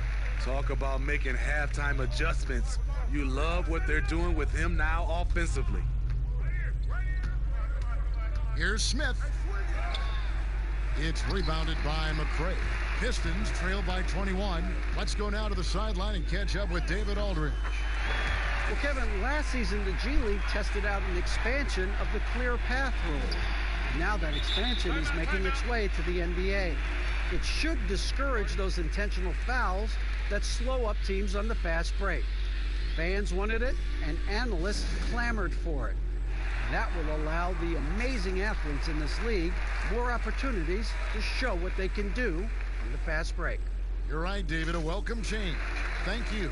Talk about making halftime adjustments. You love what they're doing with him now offensively. Here's Smith. It's rebounded by McRae. Pistons trail by 21. Let's go now to the sideline and catch up with David Aldridge. Well, Kevin, last season the G League tested out an expansion of the clear path rule. Now that expansion is making its way to the NBA. It should discourage those intentional fouls that slow up teams on the fast break. Fans wanted it, and analysts clamored for it. That will allow the amazing athletes in this league more opportunities to show what they can do on the fast break. You're right, David. A welcome change. Thank you.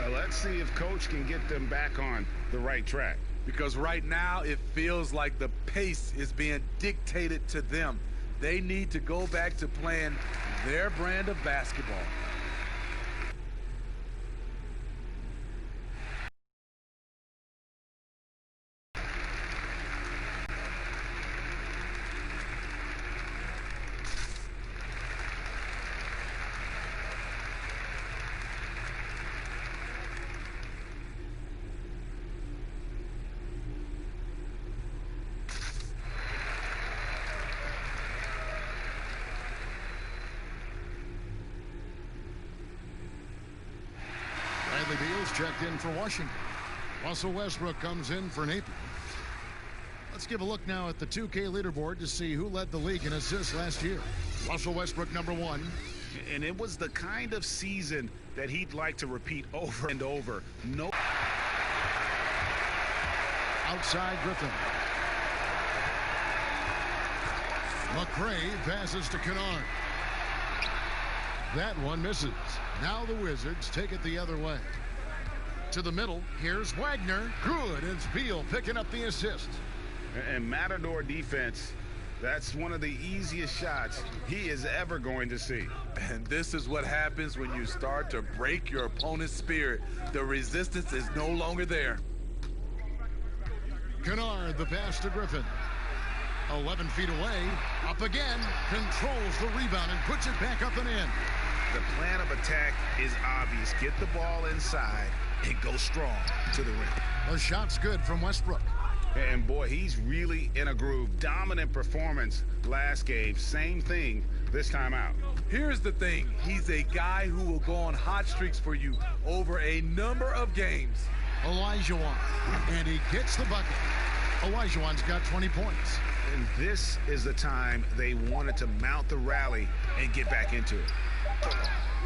Let's see if Coach can get them back on the right track. Because right now it feels like the pace is being dictated to them. They need to go back to playing their brand of basketball. Beals checked in for Washington. Russell Westbrook comes in for Napier. Let's give a look now at the 2K leaderboard to see who led the league in assists last year. Russell Westbrook, #1. And it was the kind of season that he'd like to repeat over and over. No. Outside Griffin. McRae passes to Kennard. That one misses. Now the Wizards take it the other way. To the middle, here's Wagner. Good, it's Beal picking up the assist. And Matador defense, that's one of the easiest shots he is ever going to see. And this is what happens when you start to break your opponent's spirit. The resistance is no longer there. Kennard, the pass to Griffin. 11 feet away, up again, controls the rebound and puts it back up and in. The plan of attack is obvious. Get the ball inside and go strong to the rim. The shot's good from Westbrook. And boy, he's really in a groove. Dominant performance last game. Same thing this time out. Here's the thing. He's a guy who will go on hot streaks for you over a number of games. Olajuwon, and he gets the bucket. Olajuwon's got 20 points. And this is the time they wanted to mount the rally and get back into it.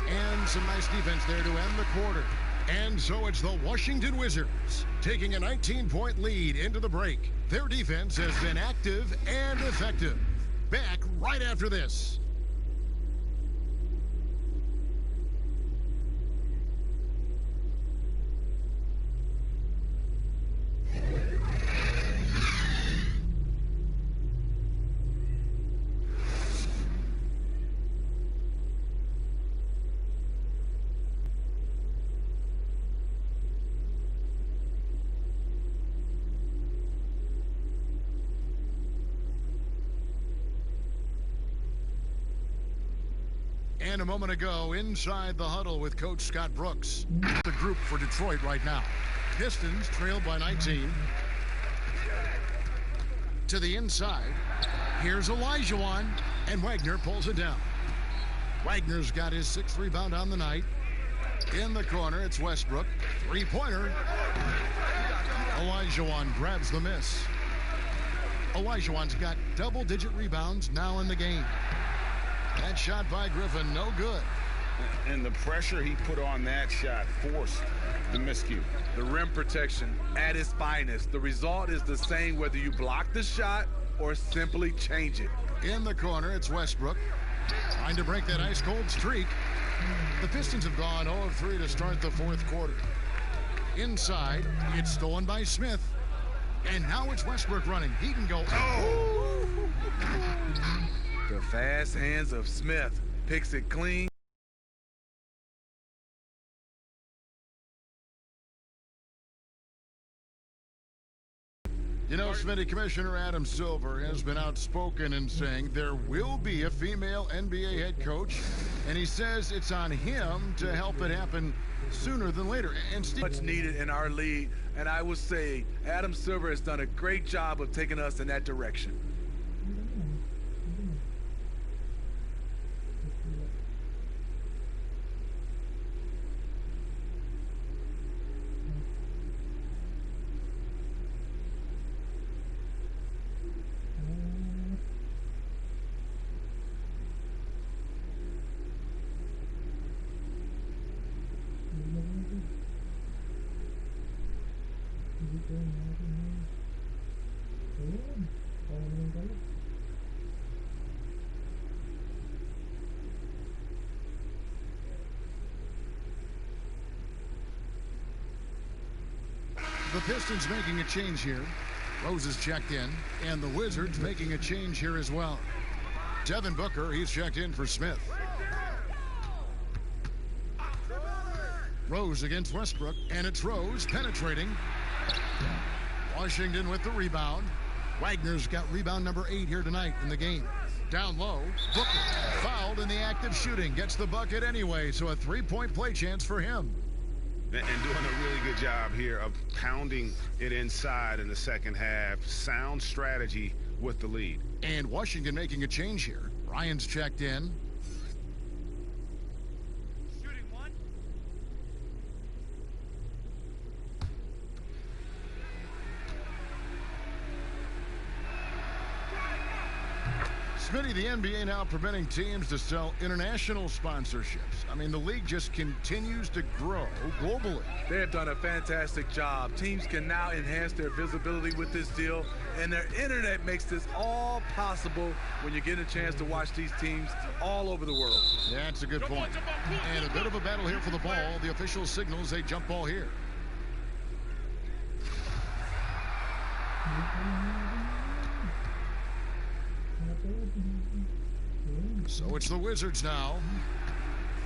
And some nice defense there to end the quarter. And so it's the Washington Wizards taking a 19-point lead into the break. Their defense has been active and effective. Back right after this. And a moment ago, inside the huddle with Coach Scott Brooks. The group for Detroit right now. Pistons trailed by 19. To the inside. Here's Olajuwon, and Wagner pulls it down. Wagner's got his 6th rebound on the night. In the corner, it's Westbrook. Three-pointer. Olajuwon grabs the miss. Olajuwon's got double-digit rebounds now in the game. That shot by Griffin, no good. And the pressure he put on that shot forced the miscue. The rim protection at its finest. The result is the same whether you block the shot or simply change it. In the corner, it's Westbrook. Trying to break that ice-cold streak. The Pistons have gone 0 of 3 to start the 4th quarter. Inside, it's stolen by Smith. And now it's Westbrook running. He can go. Oh! The fast hands of Smith picks it clean. You know, Smitty, Commissioner Adam Silver has been outspoken in saying there will be a female NBA head coach, and he says it's on him to help it happen sooner than later. And Steve, much needed in our league, and I will say Adam Silver has done a great job of taking us in that direction. The Pistons making a change here. Rose is checked in, and the Wizards making a change here as well. Devin Booker, he's checked in for Smith. Rose against Westbrook, and it's Rose penetrating. Washington with the rebound. Wagner's got rebound number 8 here tonight in the game. Down low, Booker fouled in the act of shooting. Gets the bucket anyway, so a three-point play chance for him. And doing a really good job here of pounding it inside in the second half. Sound strategy with the lead. And Washington making a change here. Ryan's checked in. Shooting one. Smitty, the NBA now permitting teams to sell international sponsorships. I mean, the league just continues to grow globally. They have done a fantastic job. Teams can now enhance their visibility with this deal, and their internet makes this all possible when you get a chance to watch these teams all over the world. That's a good point. And a bit of a battle here for the ball. The official signals a jump ball here. So it's the Wizards now.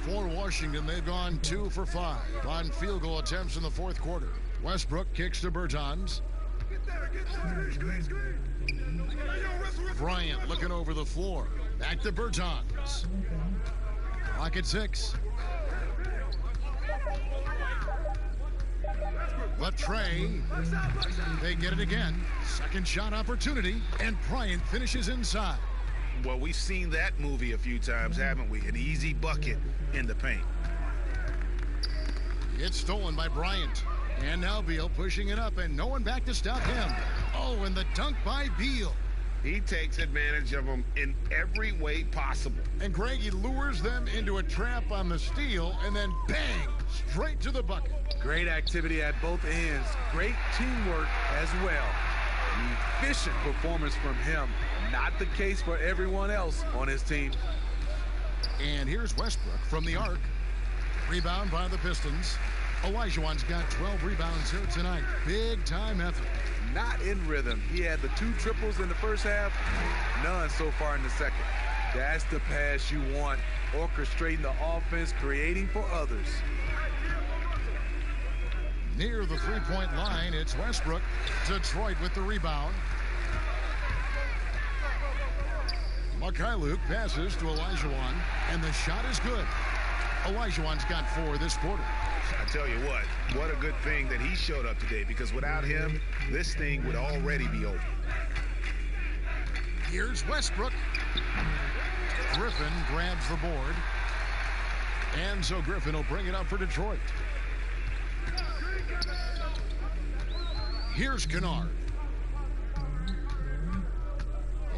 For Washington, they've gone 2 for 5 on field goal attempts in the fourth quarter. Westbrook kicks to Bertans. Bryant looking over the floor. Back to Bertans. Clock at 6. Latrey. They get it again. Second shot opportunity, and Bryant finishes inside. Well, we've seen that movie a few times, haven't we? An easy bucket in the paint. It's stolen by Bryant. And now Beal pushing it up, and no one back to stop him. Oh, and the dunk by Beal. He takes advantage of them in every way possible. And Greg, he lures them into a trap on the steal, and then bang, straight to the bucket. Great activity at both ends. Great teamwork as well. Efficient performance from him. Not the case for everyone else on his team. And here's Westbrook from the arc. Rebound by the Pistons. Olajuwon's got 12 rebounds here tonight. Big time effort. Not in rhythm. He had the 2 triples in the first half. None so far in the second. That's the pass you want. Orchestrating the offense, creating for others. Near the three-point line, it's Westbrook. Detroit with the rebound. Mikhailuk passes to Olajuwon, and the shot is good. Olajuwon's got 4 this quarter. I tell you what a good thing that he showed up today, because without him, this thing would already be over. Here's Westbrook. Griffin grabs the board. And so Griffin will bring it up for Detroit. Here's Kennard.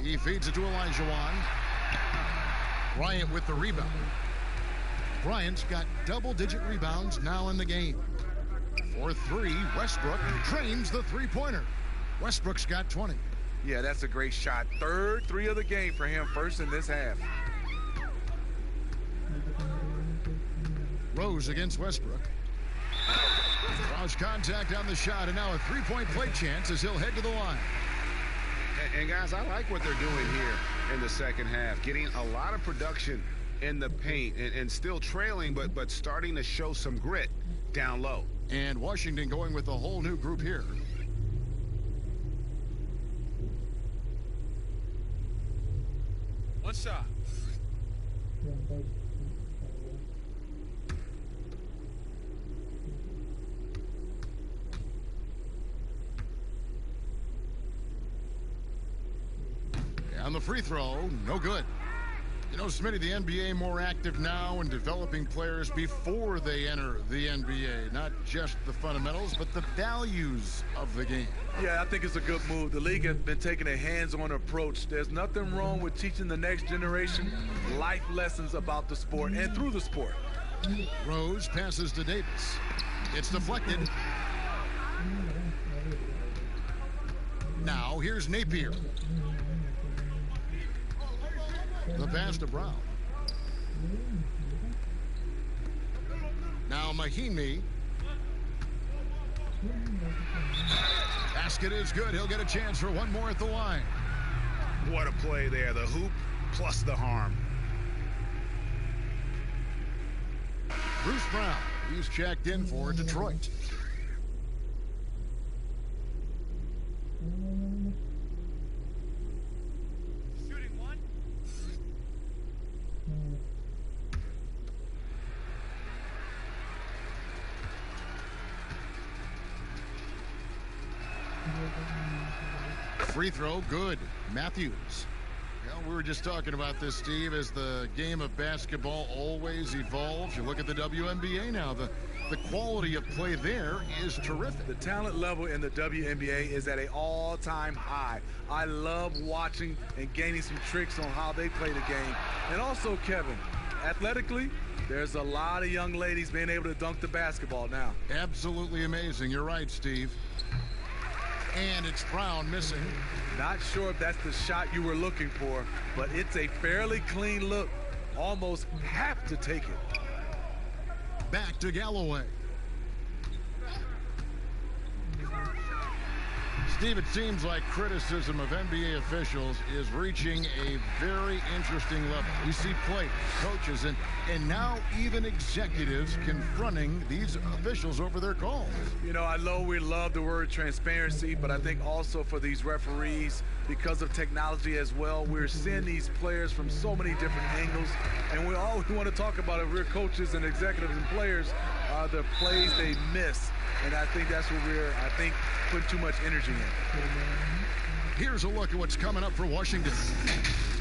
He feeds it to Olajuwon. Bryant with the rebound. Bryant's got double-digit rebounds now in the game. For 3, Westbrook trains the three-pointer. Westbrook's got 20. Yeah, that's a great shot. Third 3 of the game for him, first in this half. Rose against Westbrook. Draws contact on the shot, and now a three-point play chance as he'll head to the line. And guys, I like what they're doing here in the second half. Getting a lot of production in the paint and still trailing, but starting to show some grit down low. And Washington going with a whole new group here. One shot. On the free throw, no good. You know, Smitty, the NBA more active now in developing players before they enter the NBA. Not just the fundamentals, but the values of the game. Yeah, I think it's a good move. The league has been taking a hands-on approach. There's nothing wrong with teaching the next generation life lessons about the sport and through the sport. Rose passes to Davis. It's deflected. Now here's Napier. The pass to Brown. Now Mahimi. Basket is good. He'll get a chance for one more at the line. What a play there. The hoop plus the harm. Bruce Brown. He's checked in for Detroit. Shooting one. Free throw, good. Matthews. Well, we were just talking about this, Steve, as the game of basketball always evolves. You look at the WNBA now, the quality of play there is terrific. The talent level in the WNBA is at an all-time high. I love watching and gaining some tricks on how they play the game. And also, Kevin, athletically, there's a lot of young ladies being able to dunk the basketball now. Absolutely amazing. You're right, Steve. And it's Brown missing. Not sure if that's the shot you were looking for, but it's a fairly clean look. Almost have to take it. Back to Galloway. Steve, it seems like criticism of NBA officials is reaching a very interesting level. We see players, coaches, and now even executives confronting these officials over their calls. You know, I know we love the word transparency, but I think also for these referees, because of technology as well, we're seeing these players from so many different angles, and all we want to talk about if we're coaches and executives and players are the plays they miss. And I think that's what we're, putting too much energy in. Here's a look at what's coming up for Washington.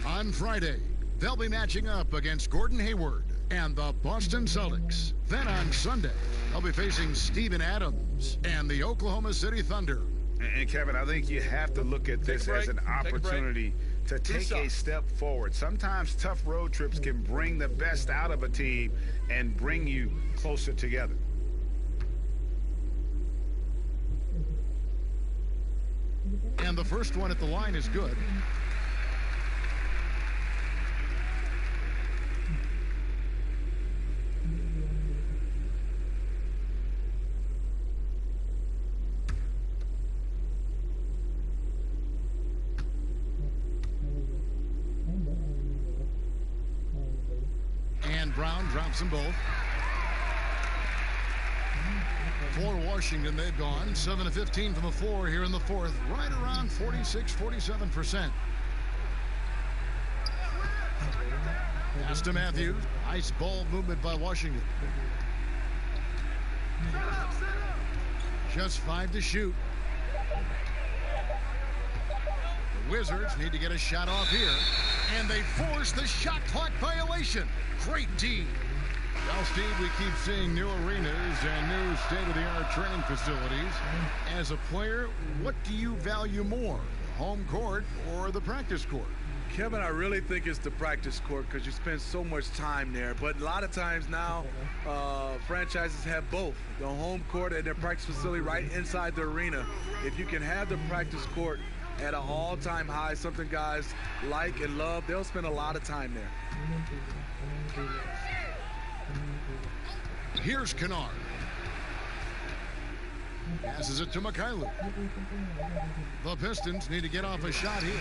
On Friday, they'll be matching up against Gordon Hayward and the Boston Celtics. Then on Sunday, they'll be facing Steven Adams and the Oklahoma City Thunder. And Kevin, I think you have to look at this as an opportunity to take a step forward. Sometimes tough road trips can bring the best out of a team and bring you closer together. And the first one at the line is good. And Brown drops them both. For Washington, they've gone 7 of 15 from the floor here in the fourth, right around 46-47%. Pass to Matthews. Nice ball movement by Washington. Just 5 to shoot. The Wizards need to get a shot off here, and they force the shot clock violation. Great D. Well, Steve, we keep seeing new arenas and new state-of-the-art training facilities. As a player, what do you value more, the home court or the practice court? Kevin, I really think it's the practice court because you spend so much time there. But a lot of times now, franchises have both, the home court and their practice facility right inside the arena. If you can have the practice court at an all-time high, something guys like and love, they'll spend a lot of time there. Here's Kennard. Passes it to Mikhailuk. The Pistons need to get off a shot here.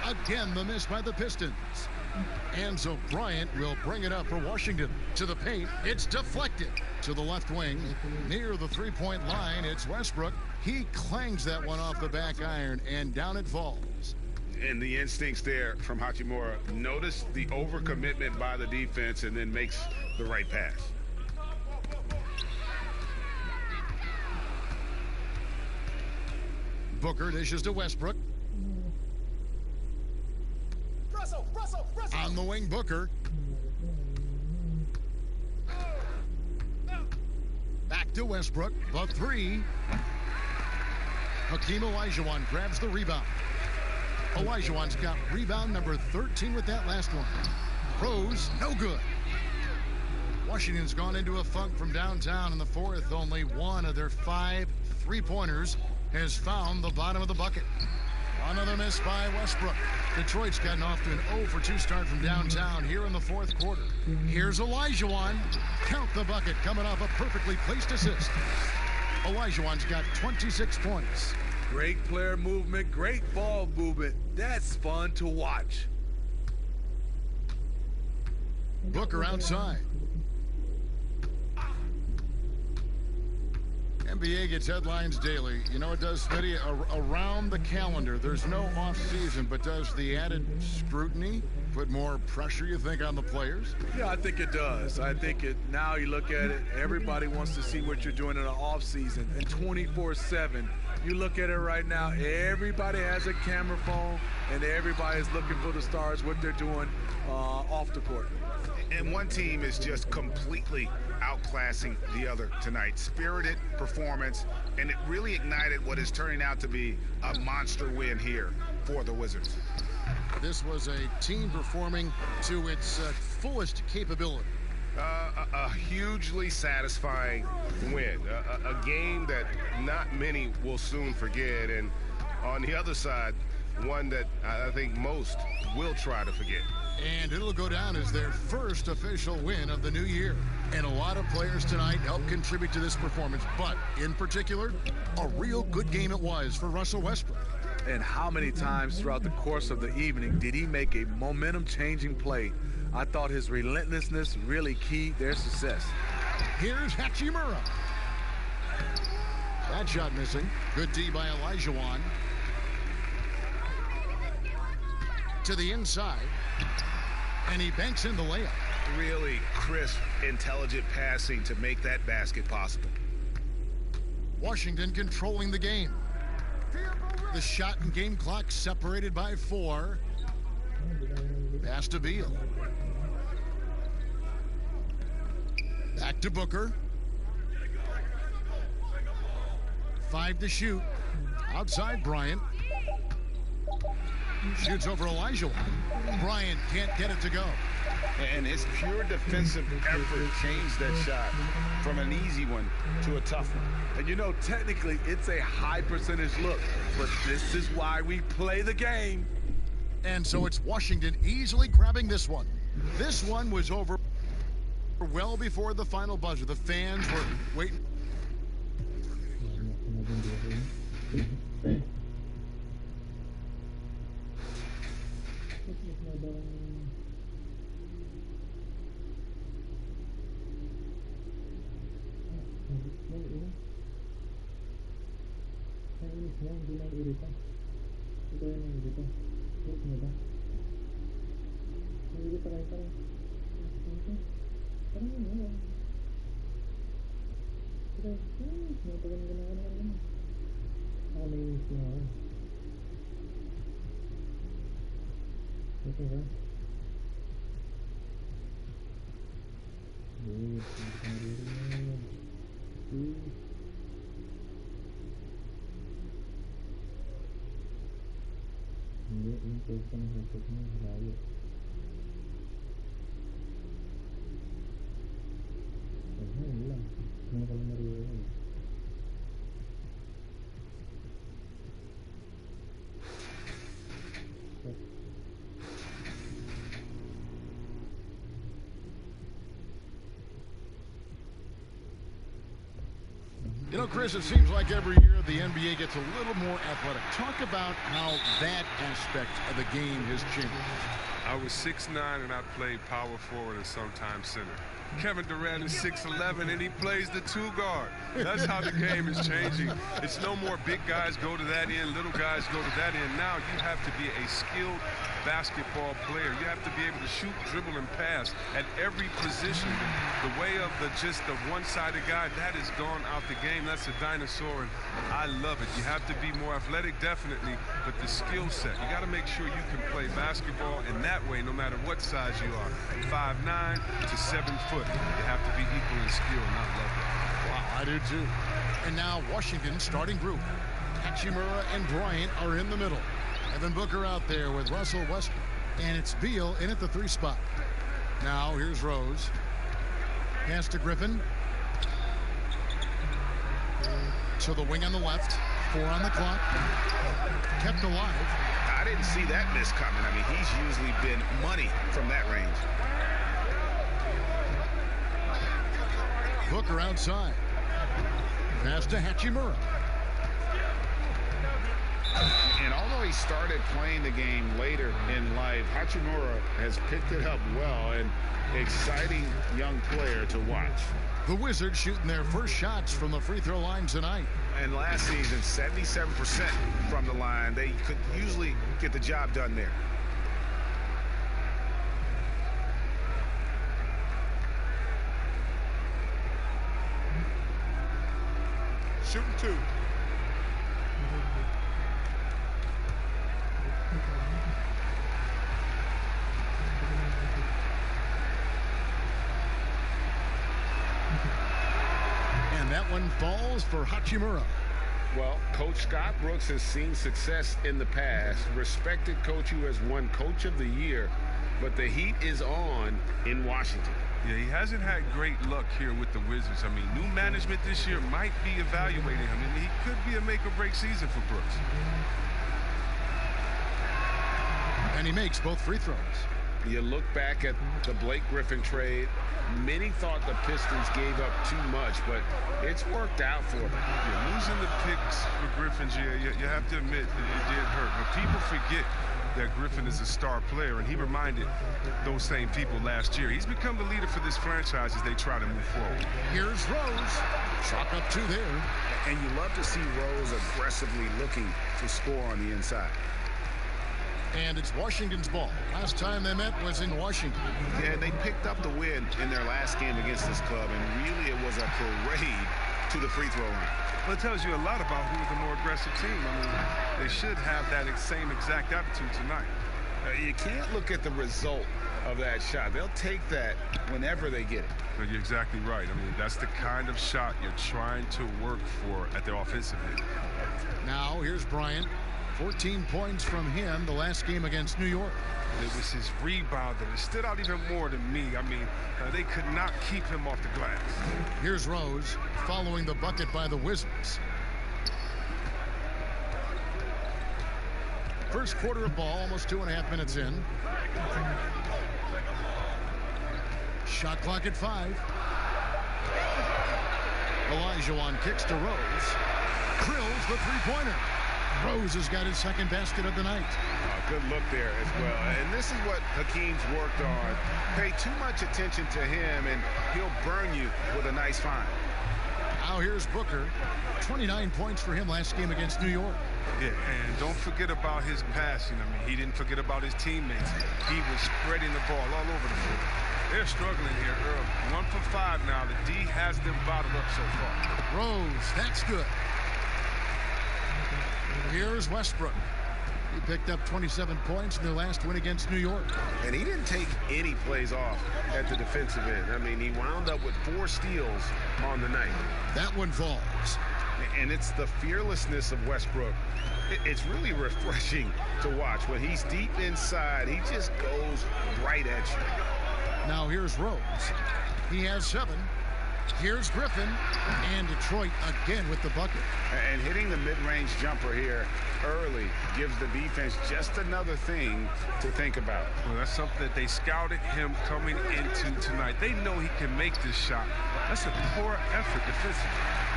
Again, the miss by the Pistons. And so Bryant will bring it up for Washington. To the paint, it's deflected. To the left wing, near the three-point line, it's Westbrook. He clangs that one off the back iron, and down it falls. And the instincts there from Hachimura. Notice the overcommitment by the defense and then makes the right pass. Booker dishes to Westbrook. Russell. On the wing, Booker. Back to Westbrook. The three. Hakeem Olajuwon grabs the rebound. Olajuwon's got rebound number 13 with that last one. Rose, no good. Washington's gone into a funk from downtown in the fourth. Only one of their 5 3-pointers has found the bottom of the bucket. Another miss by Westbrook. Detroit's gotten off to an 0-for-2 start from downtown here in the fourth quarter. Here's Olajuwon. Count the bucket coming off a perfectly placed assist. Olajuwon's got 26 points. Great player movement, great ball movement. That's fun to watch. Booker outside. NBA gets headlines daily. You know it does, Smitty, around the calendar. There's no off season, but does the added scrutiny put more pressure, you think, on the players? Yeah, I think it does. I think now you look at it, everybody wants to see what you're doing in the off season. And 24/7, you look at it right now, everybody has a camera phone, and everybody's looking for the stars, what they're doing off the court. And one team is just completely outclassing the other tonight. Spirited performance, and it really ignited what is turning out to be a monster win here for the Wizards. This was a team performing to its fullest capability. A hugely satisfying win. A game that not many will soon forget, and on the other side, one that I think most will try to forget. And it'll go down as their first official win of the new year. And a lot of players tonight helped contribute to this performance, but in particular, a real good game it was for Russell Westbrook. And how many times throughout the course of the evening did he make a momentum-changing play? I thought his relentlessness really keyed their success. Here's Hachimura. That shot missing. Good D by Olajuwon. To the inside. And he banks in the layup. Really crisp, intelligent passing to make that basket possible. Washington controlling the game. The shot and game clock separated by 4. Pass to Beal. Back to Booker. 5 to shoot. Outside Bryant. Shoots over Olajuwon. Bryant can't get it to go. And his pure defensive effort changed that shot from an easy one to a tough one. And you know, technically, it's a high percentage look, but this is why we play the game. And so it's Washington easily grabbing this one. This one was over well before the final buzzer. The fans were waiting. You know, Chris, it seems like every year the NBA gets a little more athletic. Talk about how that aspect of the game has changed. I was 6'9", and I played power forward and sometimes center. Kevin Durant is 6'11", and he plays the 2-guard. That's how the game is changing. It's no more big guys go to that end, little guys go to that end. Now you have to be a skilled basketball player. You have to be able to shoot, dribble, and pass at every position. The way of just the one-sided guy, that has gone out the game. That's a dinosaur, and I love it. You have to be more athletic, definitely, but the skill set. You got to make sure you can play basketball in that way, no matter what size you are, 5'9" to 7 foot. You have to be equal in skill, and I love that. Wow, I do too. And now Washington starting group. Hachimura and Bryant are in the middle. Devin Booker out there with Russell Westbrook. And it's Beal in at the 3 spot. Now here's Rose. Pass to Griffin. To the wing on the left. 4 on the clock. Kept alive. I didn't see that miss coming. I mean, he's usually been money from that range. Booker outside. Pass to Hachimura. And although he started playing the game later in life, Hachimura has picked it up well, and exciting young player to watch. The Wizards shooting their first shots from the free throw line tonight. And last season, 77% from the line. They could usually get the job done there. Shooting 2. And that one falls for Hachimura. Well, Coach Scott Brooks has seen success in the past. Respected coach who has won Coach of the Year. But the heat is on in Washington. Yeah, he hasn't had great luck here with the Wizards. I mean, new management this year might be evaluating him. I mean, he could be a make-or-break season for Brooks. And he makes both free throws. You look back at the Blake Griffin trade. Many thought the Pistons gave up too much, but it's worked out for them. Yeah, losing the picks for Griffin, you have to admit that it did hurt. But people forget that Griffin is a star player, and he reminded those same people last year. He's become the leader for this franchise as they try to move forward. Here's Rose. Chalk up 2 there. And you love to see Rose aggressively looking to score on the inside. And it's Washington's ball. Last time they met was in Washington. Yeah, they picked up the win in their last game against this club, and really it was a parade to the free throw line. Well, it tells you a lot about who's the more aggressive team. I mean, they should have that same exact attitude tonight. You can't look at the result of that shot. They'll take that whenever they get it. No, you're exactly right. I mean, that's the kind of shot you're trying to work for at the offensive end. Now, here's Bryant. 14 points from him the last game against New York. It was his rebound that stood out even more to me. I mean, they could not keep him off the glass. Here's Rose following the bucket by the Wizards. First quarter of ball, almost 2.5 minutes in. Shot clock at 5. Olajuwon kicks to Rose. Drills the three-pointer. Rose has got his second basket of the night. Good look there as well. And this is what Hakeem's worked on. Pay too much attention to him, and he'll burn you with a nice find. Now here's Booker. 29 points for him last game against New York. Yeah, and don't forget about his passing. I mean, he didn't forget about his teammates. He was spreading the ball all over the floor. They're struggling here early. 1 for 5 now. The D has them bottled up so far. Rose, that's good. Here's Westbrook. He picked up 27 points in their last win against New York. And he didn't take any plays off at the defensive end. I mean, he wound up with 4 steals on the night. That one falls. And it's the fearlessness of Westbrook. It's really refreshing to watch. When he's deep inside, he just goes right at you. Now here's Rose. He has 7. Here's Griffin, and Detroit again with the bucket. And hitting the mid-range jumper here early gives the defense just another thing to think about. Well, that's something that they scouted him coming into tonight. They know he can make this shot. That's a poor effort defensively.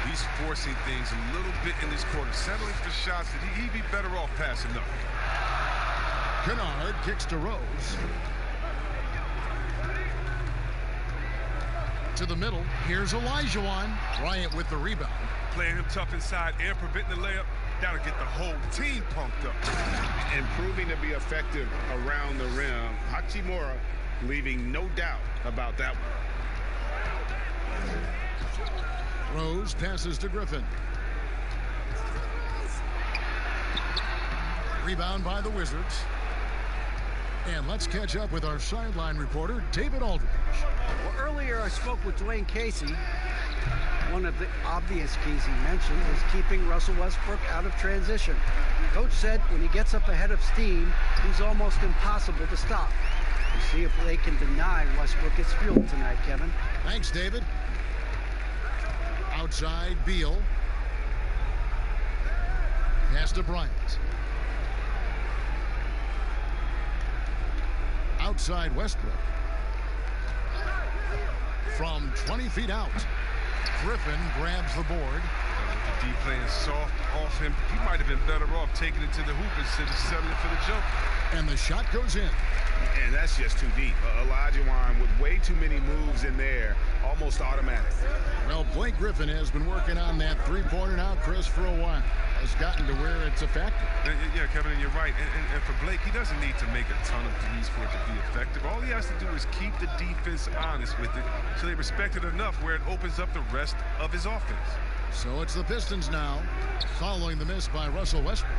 He's forcing things a little bit in this quarter, settling for shots that he'd be better off passing up. Kennard kicks to Rose. To the middle. Here's Olajuwon. Bryant with the rebound. Playing him tough inside and preventing the layup. That'll get the whole team pumped up. And proving to be effective around the rim. Hachimura leaving no doubt about that one. Rose passes to Griffin. Rebound by the Wizards. And let's catch up with our sideline reporter, David Aldridge. Well, earlier I spoke with Dwayne Casey. One of the obvious keys he mentioned is keeping Russell Westbrook out of transition. Coach said when he gets up ahead of steam, he's almost impossible to stop. We'll see if they can deny Westbrook his fuel tonight, Kevin. Thanks, David. Outside, Beal. Pass to Bryant. Outside Westbrook. From 20 feet out, Griffin grabs the board. With the D playing soft off him, he might have been better off taking it to the hoop instead of settling for the jump. And the shot goes in. And that's just too deep. Olajuwon with way too many moves in there, almost automatic. Well, Blake Griffin has been working on that three-pointer now, Chris, for a while. Has gotten to where it's a factor. Yeah, Kevin, and you're right. And for Blake, he doesn't need to make a ton of threes for it to be effective. All he has to do is keep the defense honest with it so they respect it enough where it opens up the rest of his offense. So it's the Pistons now, following the miss by Russell Westbrook.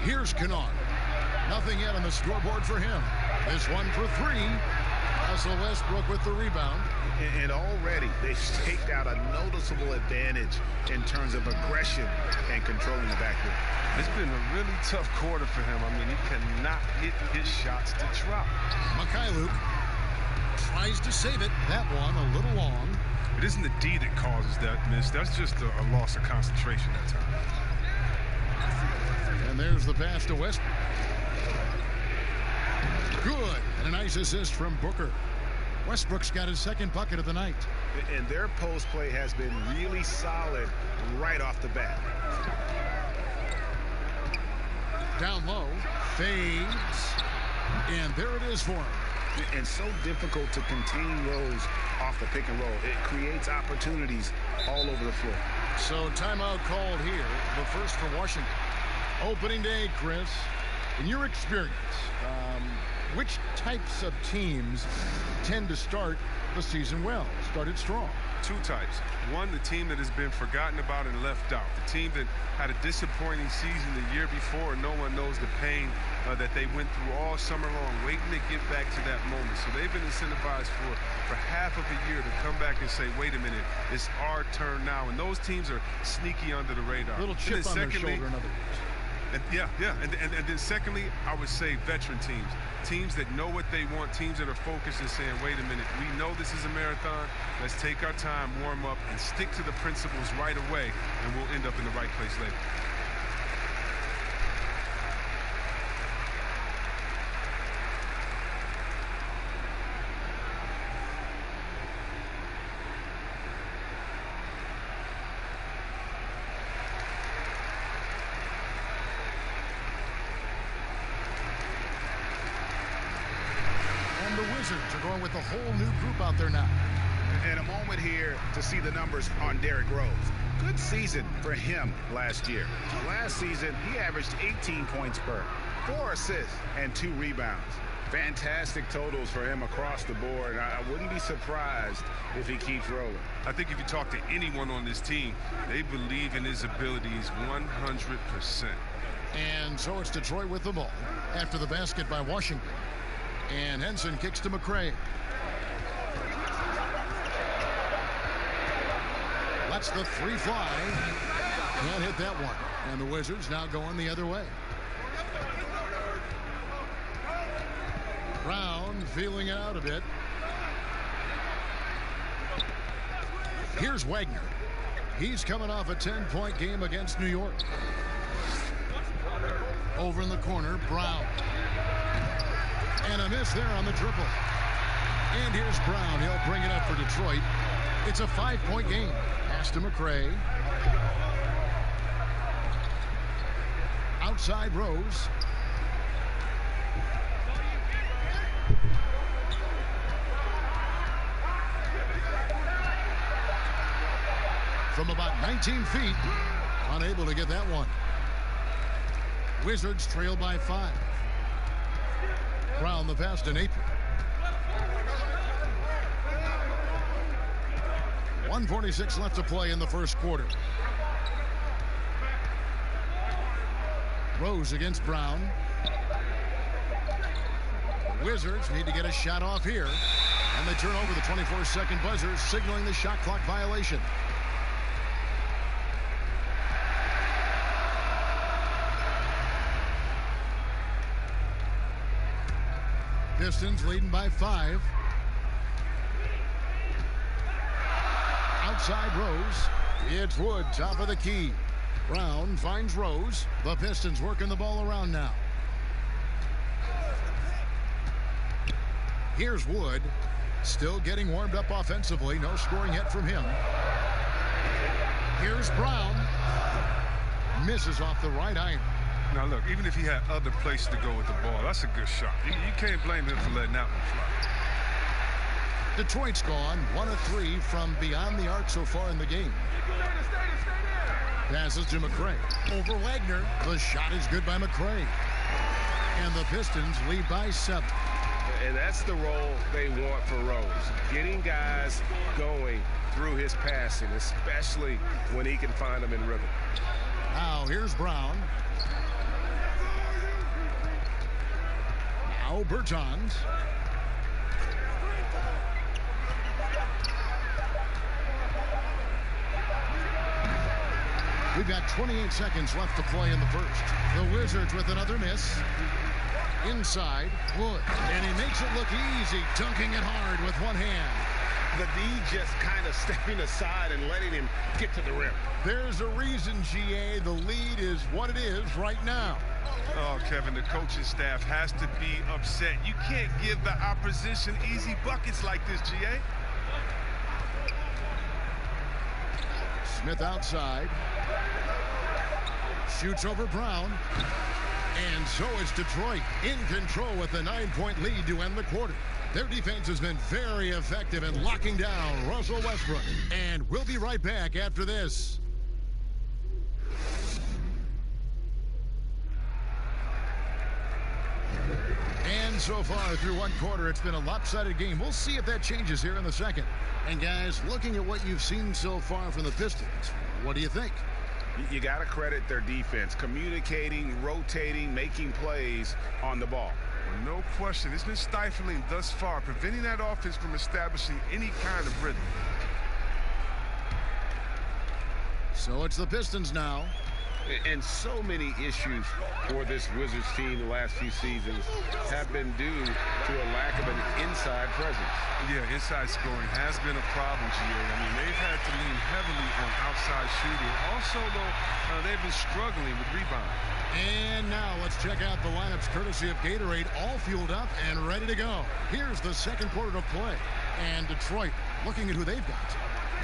Here's Kennard. Nothing yet on the scoreboard for him. This one for three. Russell Westbrook with the rebound. And already they've staked out a noticeable advantage in terms of aggression and controlling the backcourt. It's been a really tough quarter for him. I mean, he cannot hit his shots to drop. Mikhailuk tries to save it. That one a little long. It isn't the D that causes that miss. That's just a loss of concentration at times. And there's the pass to Westbrook. Good. And a nice assist from Booker. Westbrook's got his second bucket of the night. And their post play has been really solid right off the bat. Down low. Fades. And there it is for him. And so difficult to contain Rose off the pick and roll. It creates opportunities all over the floor. So timeout called here. The first for Washington. Opening day, Chris. In your experience, which types of teams tend to start the season well, started strong? Two types. One, the team that has been forgotten about and left out. The team that had a disappointing season the year before, and no one knows the pain that they went through all summer long, waiting to get back to that moment. So they've been incentivized for half of a year to come back and say, wait a minute, it's our turn now. And those teams are sneaky under the radar. Little chip on their shoulder, in other words. And then secondly, I would say veteran teams. Teams that know what they want, teams that are focused and saying, wait a minute, we know this is a marathon. Let's take our time, warm up, and stick to the principles right away, and we'll end up in the right place later. Are going with a whole new group out there now. And a moment here to see the numbers on Derrick Rose. Good season for him last year. Last season, he averaged 18 points per, 4 assists, and 2 rebounds. Fantastic totals for him across the board. I wouldn't be surprised if he keeps rolling. I think if you talk to anyone on this team, they believe in his abilities 100%. And so it's Detroit with the ball after the basket by Washington. And Henson kicks to McRae. Lets the three fly. Can't hit that one. And the Wizards now going the other way. Brown feeling it out a bit. Here's Wagner. He's coming off a 10-point game against New York. Over in the corner, Brown. And a miss there on the triple. And here's Brown. He'll bring it up for Detroit. It's a 5-point game. Pass to McRae. Outside Rose. From about 19 feet. Unable to get that one. Wizards trail by 5. Brown the pass to Napier. 1:46 left to play in the first quarter. Rose against Brown. Wizards need to get a shot off here. And they turn over the 24-second buzzer, signaling the shot clock violation. Pistons leading by 5. Outside Rose. It's Wood, top of the key. Brown finds Rose. The Pistons working the ball around now. Here's Wood. Still getting warmed up offensively. No scoring yet from him. Here's Brown. Misses off the right iron. Now, look, even if he had other places to go with the ball, that's a good shot. You can't blame him for letting that one fly. Detroit's gone 1 of 3 from beyond the arc so far in the game. Passes to McCray. Over Wagner. The shot is good by McCray. And the Pistons lead by 7. And that's the role they want for Rose. Getting guys going through his passing, especially when he can find them in rhythm. Now here's Brown. Now Bertans. We've got 28 seconds left to play in the first. The Wizards with another miss. Inside, Wood. And he makes it look easy, dunking it hard with one hand. The D just kind of stepping aside and letting him get to the rim. There's a reason, GA, the lead is what it is right now. Oh, Kevin, the coaching staff has to be upset. You can't give the opposition easy buckets like this, GA. Smith outside. Shoots over Brown. And so is Detroit in control with a 9-point lead to end the quarter. Their defense has been very effective in locking down Russell Westbrook. And we'll be right back after this. And so far through one quarter, it's been a lopsided game. We'll see if that changes here in the second. And guys, looking at what you've seen so far from the Pistons, what do you think? You got to credit their defense, communicating, rotating, making plays on the ball. Well, no question. It's been stifling thus far, preventing that offense from establishing any kind of rhythm. So it's the Pistons now. And so many issues for this Wizards team the last few seasons have been due to a lack of an inside presence. Yeah, inside scoring has been a problem, GA. I mean, they've had to lean heavily on outside shooting. Also, though, they've been struggling with rebounding. And now let's check out the lineups courtesy of Gatorade, all fueled up and ready to go. Here's the second quarter to play. And Detroit looking at who they've got.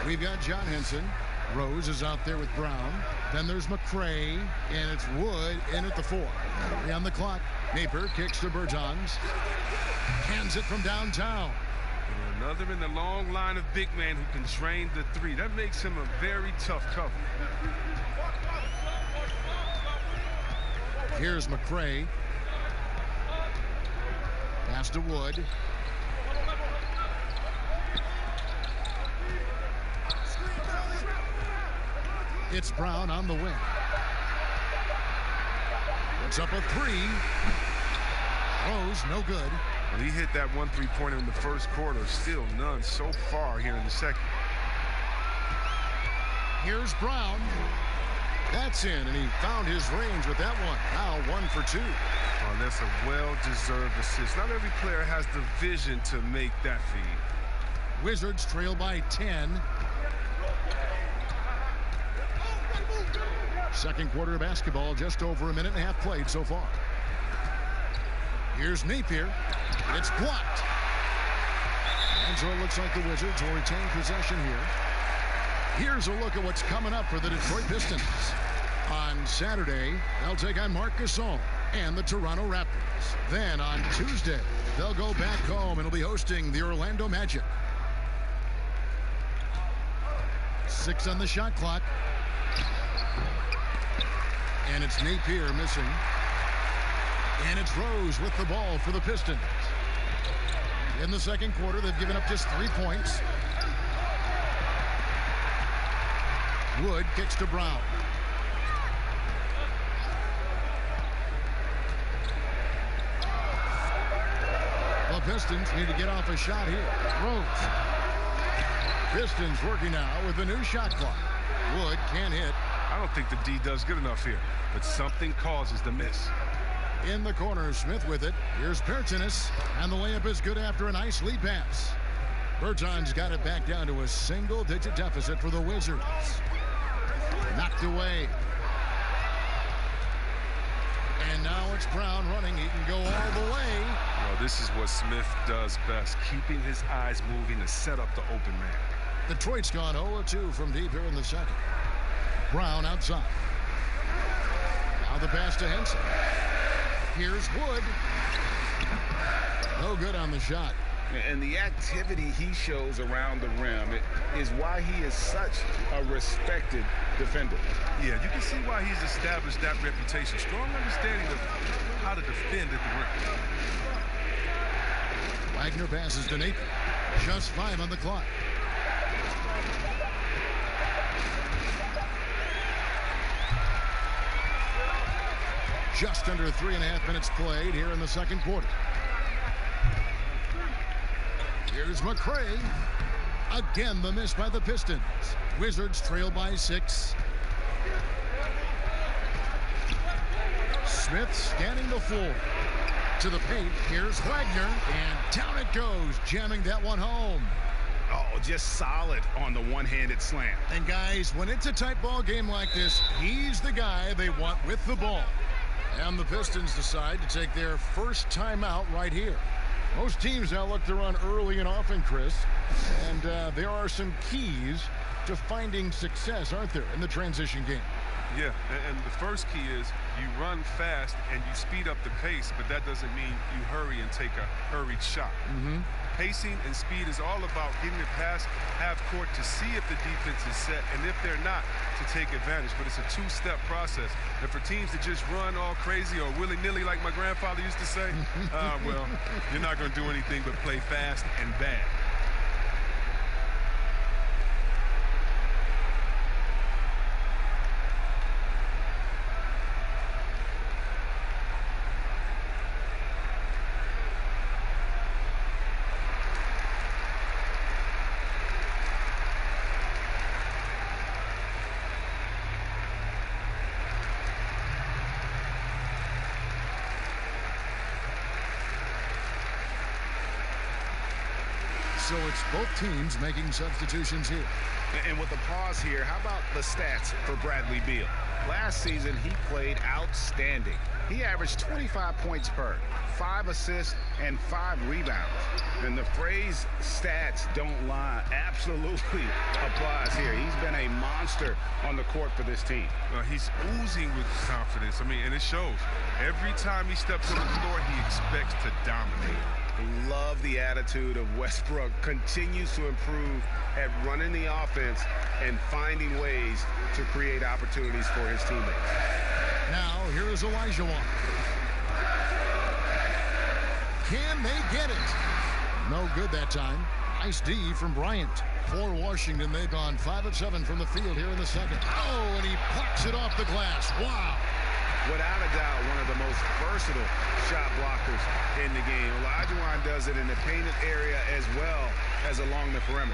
We've got John Henson. Rose is out there with Brown. Then there's McCray, and it's Wood in at the 4. On the clock, Napier kicks to Bertans. Hands it from downtown. And another in the long line of big man who can drain the 3. That makes him a very tough cover. Here's McCray. Pass to Wood. It's Brown on the wing. It's up a 3. Rose, no good. Well, he hit that 1 3-pointer in the first quarter. Still none so far here in the second. Here's Brown. That's in, and he found his range with that one. Now 1 for 2. Oh, that's a well-deserved assist. Not every player has the vision to make that feed. Wizards trail by 10. Second quarter of basketball, just over a minute and a half played so far. Here's Napier. It's blocked. And so it looks like the Wizards will retain possession here. Here's a look at what's coming up for the Detroit Pistons. On Saturday, they'll take on Marc Gasol and the Toronto Raptors. Then on Tuesday, they'll go back home and will be hosting the Orlando Magic. 6 on the shot clock. And it's Napier missing. And it's Rose with the ball for the Pistons. In the second quarter, they've given up just 3 points. Wood kicks to Brown. The Pistons need to get off a shot here. Rose. Pistons working now with the new shot clock. Wood can't hit. I don't think the D does good enough here, but something causes the miss. In the corner, Smith with it. Here's Bertans, and the layup is good after a nice lead pass. Bertans got it back down to a single-digit deficit for the Wizards. Knocked away. And now it's Brown running. He can go all the way. Well, this is what Smith does best, keeping his eyes moving to set up the open man. Detroit's gone 0-2 from deep here in the second. Brown outside. Now the pass to Henson. Here's Wood. No good on the shot. And the activity he shows around the rim is why he is such a respected defender. Yeah, you can see why he's established that reputation. Strong understanding of how to defend at the rim. Wagner passes to Nathan. Just 5 on the clock. Just under 3.5 minutes played here in the second quarter. Here's McCray. Again, the miss by the Pistons. Wizards trail by 6. Smith scanning the floor. To the paint. Here's Wagner. And down it goes, jamming that one home. Oh, just solid on the one-handed slam. And guys, when it's a tight ball game like this, he's the guy they want with the ball. And the Pistons decide to take their first timeout right here. Most teams now look to run early and often, Chris. And there are some keys to finding success, aren't there, in the transition game? Yeah, and the first key is you run fast and you speed up the pace, but that doesn't mean you hurry and take a hurried shot. Pacing and speed is all about getting it past half court to see if the defense is set, and if they're not, to take advantage. But it's a two-step process. And for teams to just run all crazy or willy-nilly like my grandfather used to say, well, you're not going to do anything but play fast and bad. So it's both teams making substitutions here. And with the pause here, how about the stats for Bradley Beal? Last season, he played outstanding. He averaged 25 points per, 5 assists, and 5 rebounds. And the phrase stats don't lie absolutely applies here. He's been a monster on the court for this team. He's oozing with confidence. I mean, and it shows. Every time he steps on the floor, he expects to dominate. Love the attitude of Westbrook. Continues to improve at running the offense and finding ways to create opportunities for his teammates. Now, here is Olajuwon. Can they get it? No good that time. Nice D from Bryant. For Washington, they've gone 5 of 7 from the field here in the second. Oh, and he plucks it off the glass. Wow. Without a doubt, one of the most versatile shot blockers in the game. Olajuwon does it in the painted area as well as along the perimeter.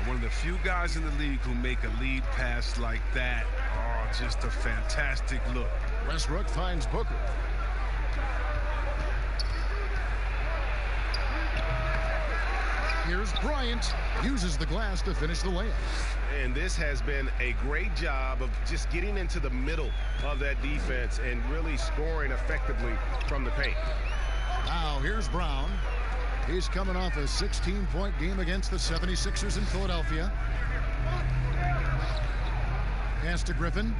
One of the few guys in the league who make a lead pass like that. Oh, just a fantastic look. Westbrook finds Booker. Here's Bryant. Uses the glass to finish the layup. And this has been a great job of just getting into the middle of that defense and really scoring effectively from the paint. Now here's Brown. He's coming off a 16-point game against the 76ers in Philadelphia. Pass to Griffin.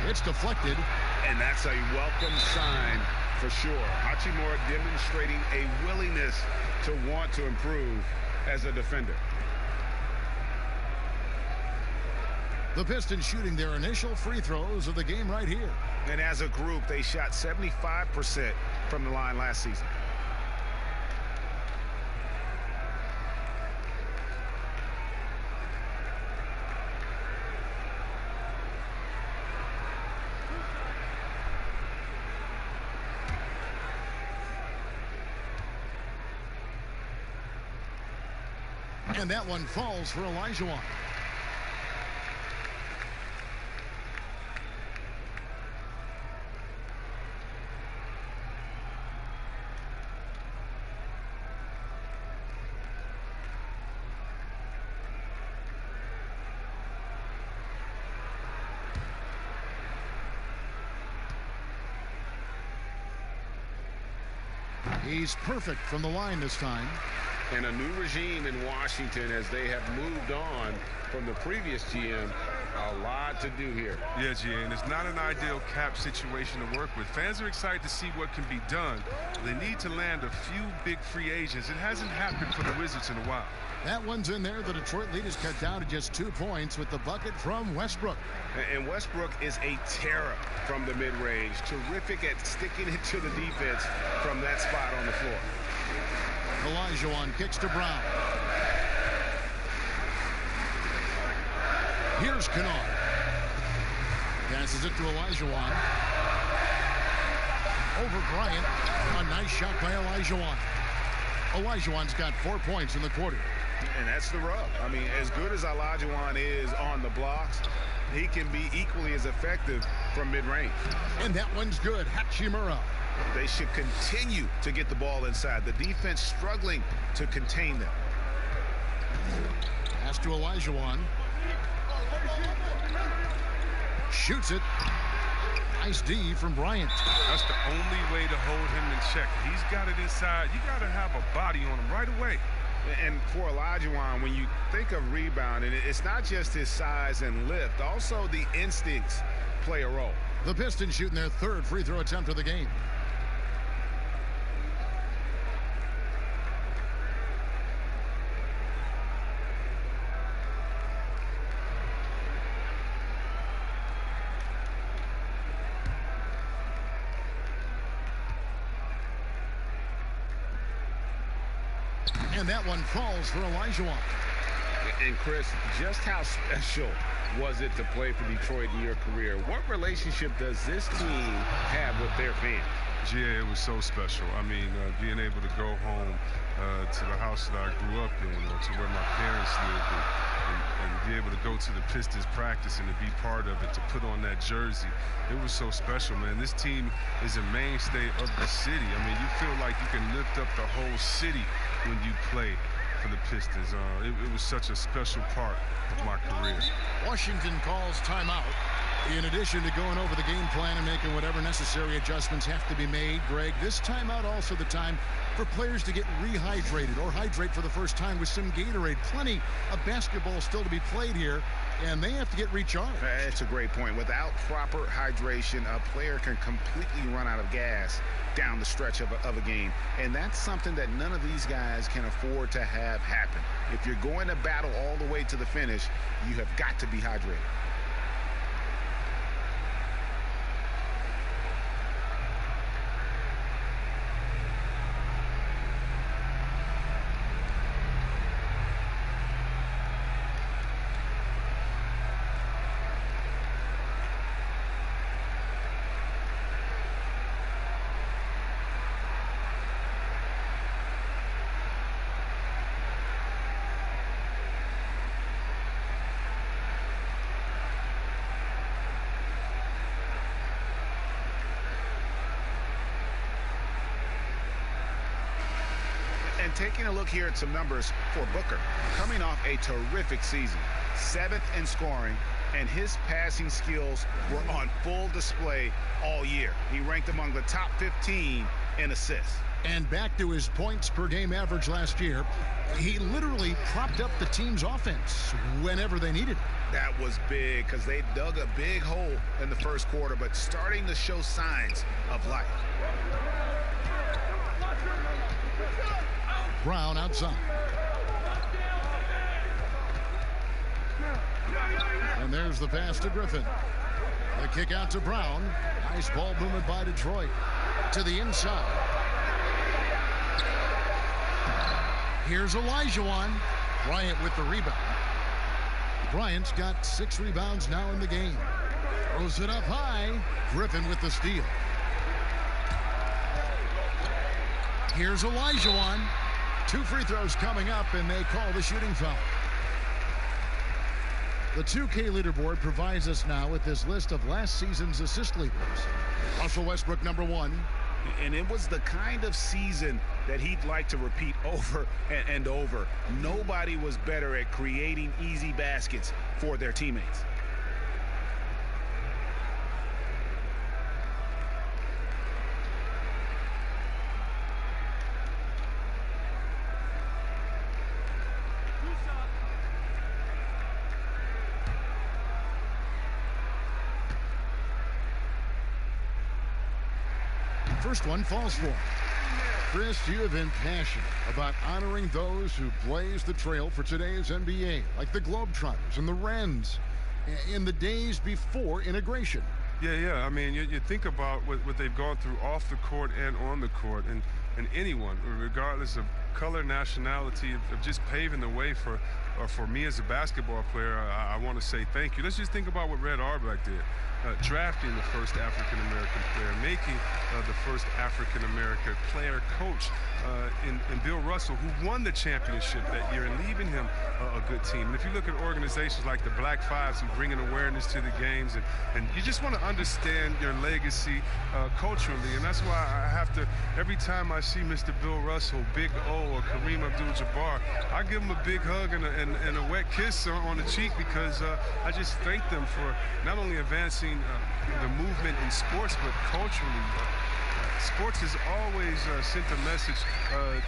It's deflected. And that's a welcome sign for sure. Hachimura demonstrating a willingness to want to improve as a defender. The Pistons shooting their initial free throws of the game right here. And as a group, they shot 75% from the line last season. And that one falls for Olajuwon. He's perfect from the line this time. And a new regime in Washington as they have moved on from the previous GM. A lot to do here. Yeah, GA, and it's not an ideal cap situation to work with. Fans are excited to see what can be done. They need to land a few big free agents. It hasn't happened for the Wizards in a while. That one's in there. The Detroit lead is cut down to just 2 points with the bucket from Westbrook. And Westbrook is a terror from the mid-range. Terrific at sticking it to the defense from that spot on the floor. Olajuwon kicks to Brown. Here's Kennard. Passes it to Olajuwon. Over Bryant. A nice shot by Olajuwon. Olajuwon's got 4 points in the quarter. And that's the rub. I mean, as good as Olajuwon is on the blocks, he can be equally as effective from mid-range. And that one's good. Hachimura. They should continue to get the ball inside. The defense struggling to contain them. Pass to Olajuwon. Shoots it. Nice D from Bryant. That's the only way to hold him in check. He's got it inside. You got to have a body on him right away. And for Olajuwon, when you think of rebounding, it's not just his size and lift. Also, the instincts play a role. The Pistons shooting their 3rd free throw attempt of the game. And that one falls for Olajuwon. And Chris, just how special was it to play for Detroit in your career? What relationship does this team have with their fans? Yeah, it was so special. I mean, being able to go home to the house that I grew up in, or to where my parents lived, and be able to go to the Pistons practice and to be part of it, to put on that jersey. It was so special, man. This team is a mainstay of the city. I mean, you feel like you can lift up the whole city when you play for the Pistons. It was such a special part of my career. Washington calls timeout. In addition to going over the game plan and making whatever necessary adjustments have to be made, Greg, this timeout also the time for players to get rehydrated or hydrate for the first time with some Gatorade. Plenty of basketball still to be played here, and they have to get recharged. That's a great point. Without proper hydration, a player can completely run out of gas down the stretch of a game. And that's something that none of these guys can afford to have happen. If you're going to battle all the way to the finish, you have got to be hydrated. And taking a look here at some numbers for Booker, coming off a terrific season, 7th in scoring, and his passing skills were on full display all year. He ranked among the top 15 in assists. And back to his points per game average last year, he literally propped up the team's offense whenever they needed it. That was big because they dug a big hole in the first quarter, but starting to show signs of life. Brown outside. And there's the pass to Griffin. The kick out to Brown. Nice ball movement by Detroit. To the inside. Here's Olajuwon. Bryant with the rebound. Bryant's got 6 rebounds now in the game. Throws it up high. Griffin with the steal. Here's Olajuwon. 2 free throws coming up, and they call the shooting foul. The 2K leaderboard provides us now with this list of last season's assist leaders. Russell Westbrook, #1. And it was the kind of season that he'd like to repeat over and over. Nobody was better at creating easy baskets for their teammates. first one falls for him. Chris, you have been passionate about honoring those who blazed the trail for today's NBA, like the Globetrotters and the Wrens, in the days before integration. Yeah. I mean, you think about what they've gone through off the court and on the court, and anyone, regardless of color, nationality, of just paving the way for me as a basketball player. I want to say thank you. Let's just think about what Red Auerbach did. Drafting the first African-American player, making the first African-American player coach in Bill Russell, who won the championship that year, and leaving him a good team. And if you look at organizations like the Black Fives, who bring an awareness to the games, and you just want to understand your legacy culturally, and that's why I have to, every time I see Mr. Bill Russell, Big O, or Kareem Abdul-Jabbar, I give him a big hug and a wet kiss on the cheek, because I just thank them for not only advancing the movement in sports, but culturally. Sports has always sent a message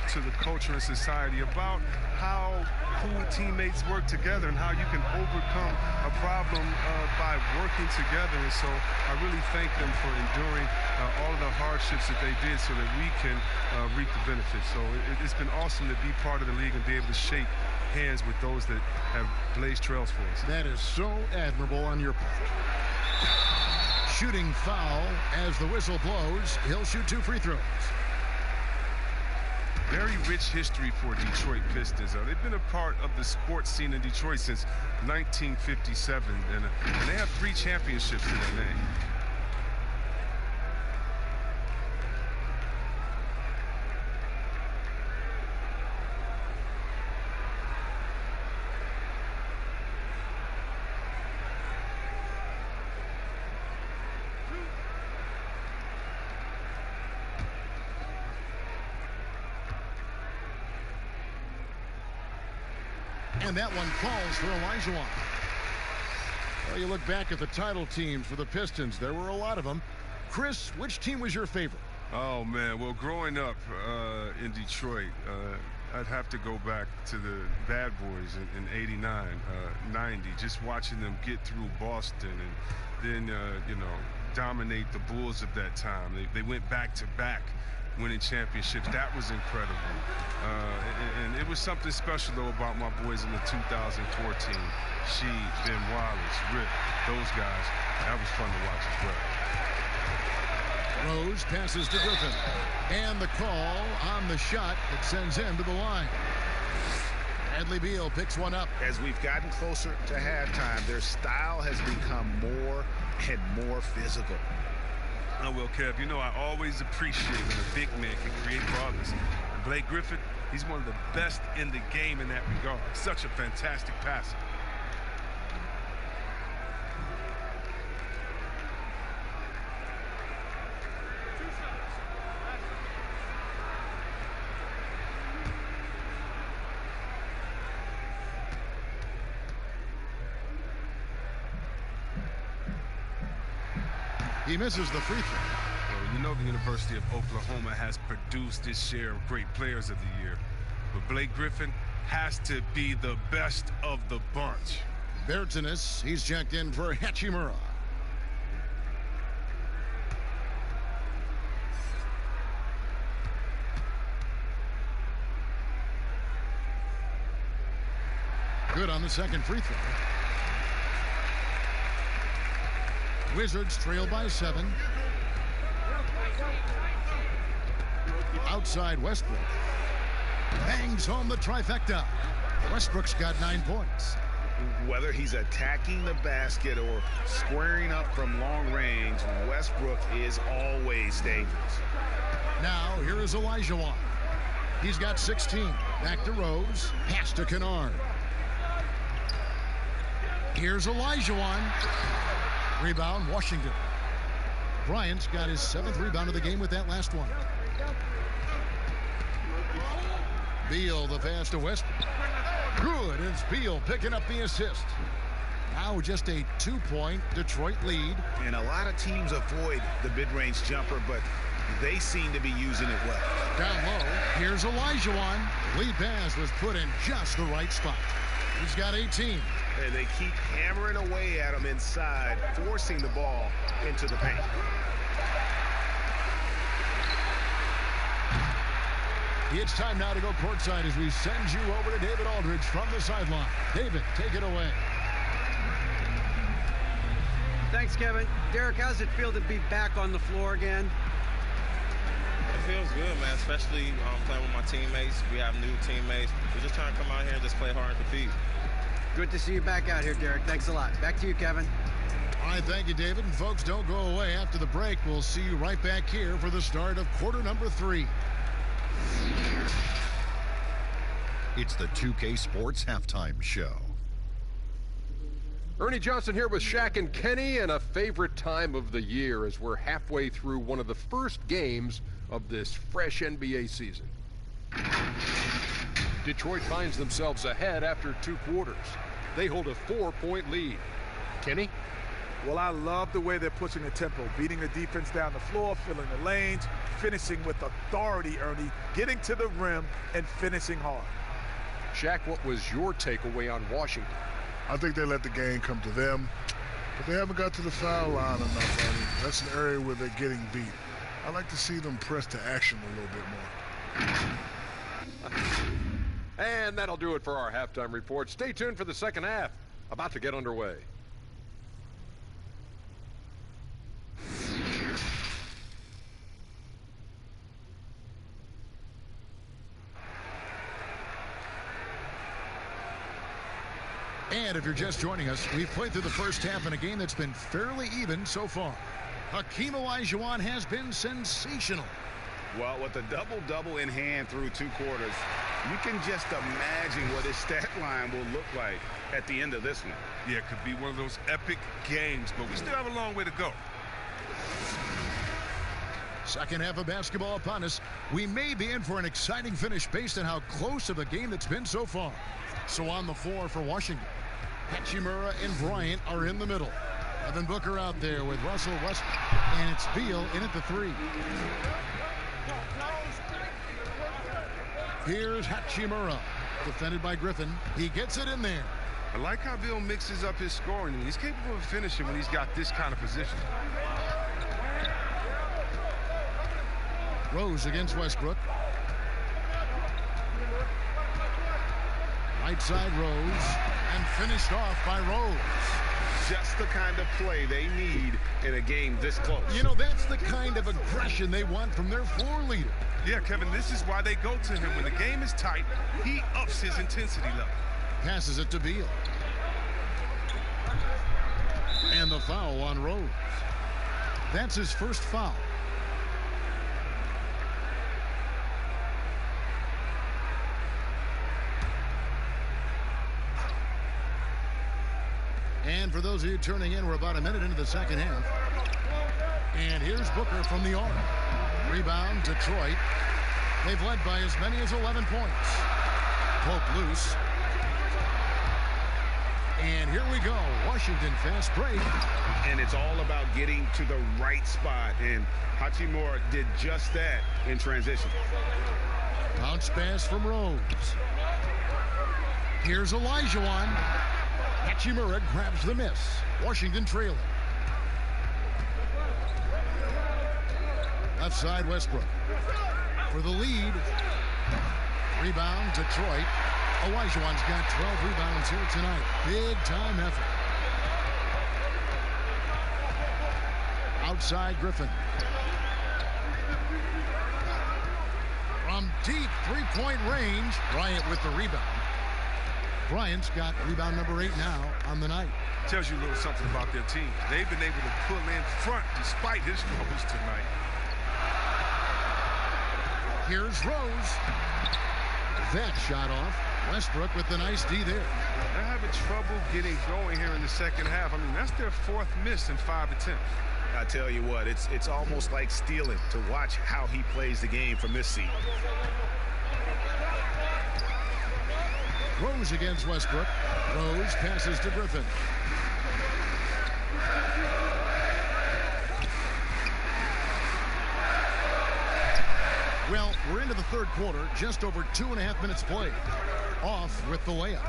to the culture and society about how cool teammates work together and how you can overcome a problem by working together. And so I really thank them for enduring all of the hardships that they did so that we can reap the benefits. So it's been awesome to be part of the league and be able to shake hands with those that have blazed trails for us. That is so admirable on your part. Shooting foul as the whistle blows. He'll shoot 2 free throws. Very rich history for Detroit Pistons. They've been a part of the sports scene in Detroit since 1957, and they have 3 championships in their name. And that one falls for Olajuwon. Well, you look back at the title teams for the Pistons. There were a lot of them. Chris, which team was your favorite? Oh, man. Well, growing up in Detroit, I'd have to go back to the Bad Boys in 89, 90, just watching them get through Boston and then, dominate the Bulls of that time. They went back-to-back, winning championships. That was incredible. And it was something special, though, about my boys in the 2014. She, Ben Wallace, Rip, those guys. That was fun to watch as well. Rose passes to Griffin. And the call on the shot that sends him to the line. Bradley Beal picks one up. As we've gotten closer to halftime, their style has become more and more physical. Oh, well, Kev, I always appreciate when a big man can create progress. And Blake Griffin, he's one of the best in the game in that regard. Such a fantastic passer. He misses the free throw. Well, the University of Oklahoma has produced its share of great players of the year. But Blake Griffin has to be the best of the bunch. Bertanis, he's checked in for Hachimura. Good on the second free throw. Wizards trail by 7. Outside Westbrook. Bangs home the trifecta. Westbrook's got 9 points. Whether he's attacking the basket or squaring up from long range, Westbrook is always dangerous. Now, here is Olajuwon. He's got 16. Back to Rose. Pass to Kennard. Here's Olajuwon. Rebound, Washington. Bryant's got his 7th rebound of the game with that last one. Beal, the pass to Westbrook. Good, it's Beal picking up the assist. Now just a 2-point Detroit lead. And a lot of teams avoid the mid-range jumper, but they seem to be using it well. Down low, here's Olajuwon. Lead pass was put in just the right spot. He's got 18. And they keep hammering away at him inside, forcing the ball into the paint. It's time now to go courtside as we send you over to David Aldridge from the sideline. David, take it away. Thanks, Kevin. Derek, how's it feel to be back on the floor again? It feels good, man, especially playing with my teammates. We have new teammates. We're just trying to come out here and just play hard and compete. Good to see you back out here, Derek. Thanks a lot. Back to you, Kevin. All right, thank you, David. And folks, don't go away. After the break, we'll see you right back here for the start of quarter number 3. It's the 2K Sports Halftime Show. Ernie Johnson here with Shaq and Kenny, and a favorite time of the year as we're halfway through one of the first games of this fresh NBA season. Detroit finds themselves ahead after 2 quarters. They hold a 4-point lead. Kenny? Well, I love the way they're pushing the tempo, beating the defense down the floor, filling the lanes, finishing with authority, Ernie, getting to the rim and finishing hard. Shaq, what was your takeaway on Washington? I think they let the game come to them, but they haven't got to the foul line enough, Ernie. That's an area where they're getting beat. I like to see them press to action a little bit more. And that'll do it for our halftime report. Stay tuned for the second half. About to get underway. And if you're just joining us, we've played through the first half in a game that's been fairly even so far. Hakeem Olajuwon has been sensational. Well, with a double-double in hand through 2 quarters, you can just imagine what his stat line will look like at the end of this one. Yeah, it could be one of those epic games, but we still have a long way to go. Second half of basketball upon us. We may be in for an exciting finish based on how close of a game that's been so far. So on the floor for Washington, Hachimura and Bryant are in the middle. Devin Booker out there with Russell Westbrook, and it's Beal in at the 3. Here's Hachimura, defended by Griffin. He gets it in there. I like how Beal mixes up his scoring. He's capable of finishing when he's got this kind of position. Rose against Westbrook. Right side Rose, and finished off by Rose. Just the kind of play they need in a game this close. You know, that's the kind of aggression they want from their floor leader. Yeah, Kevin, this is why they go to him. When the game is tight, he ups his intensity level. Passes it to Beal. And the foul on Rose. That's his first foul. And for those of you turning in, we're about a minute into the second half. And here's Booker from the arc. Rebound, Detroit. They've led by as many as 11 points. Poke loose. And here we go. Washington fast break. And it's all about getting to the right spot. And Hachimura did just that in transition. Bounce pass from Rose. Here's Olajuwon. Hachimura grabs the miss. Washington trailing. Left side Westbrook. For the lead. Rebound Detroit. Olajuwon's got 12 rebounds here tonight. Big time effort. Outside Griffin. From deep three-point range. Bryant with the rebound. Bryant's got rebound number 8 now on the night. Tells you a little something about their team. They've been able to pull in front despite his struggles tonight. Here's Rose. That shot off. Westbrook with the nice D there. They're having trouble getting going here in the second half. I mean, that's their 4th miss in 5 attempts. I tell you what, it's almost like stealing to watch how he plays the game from this seat. Rose against Westbrook. Rose passes to Griffin. Well, we're into the third quarter, just over 2.5 minutes played. Off with the layup.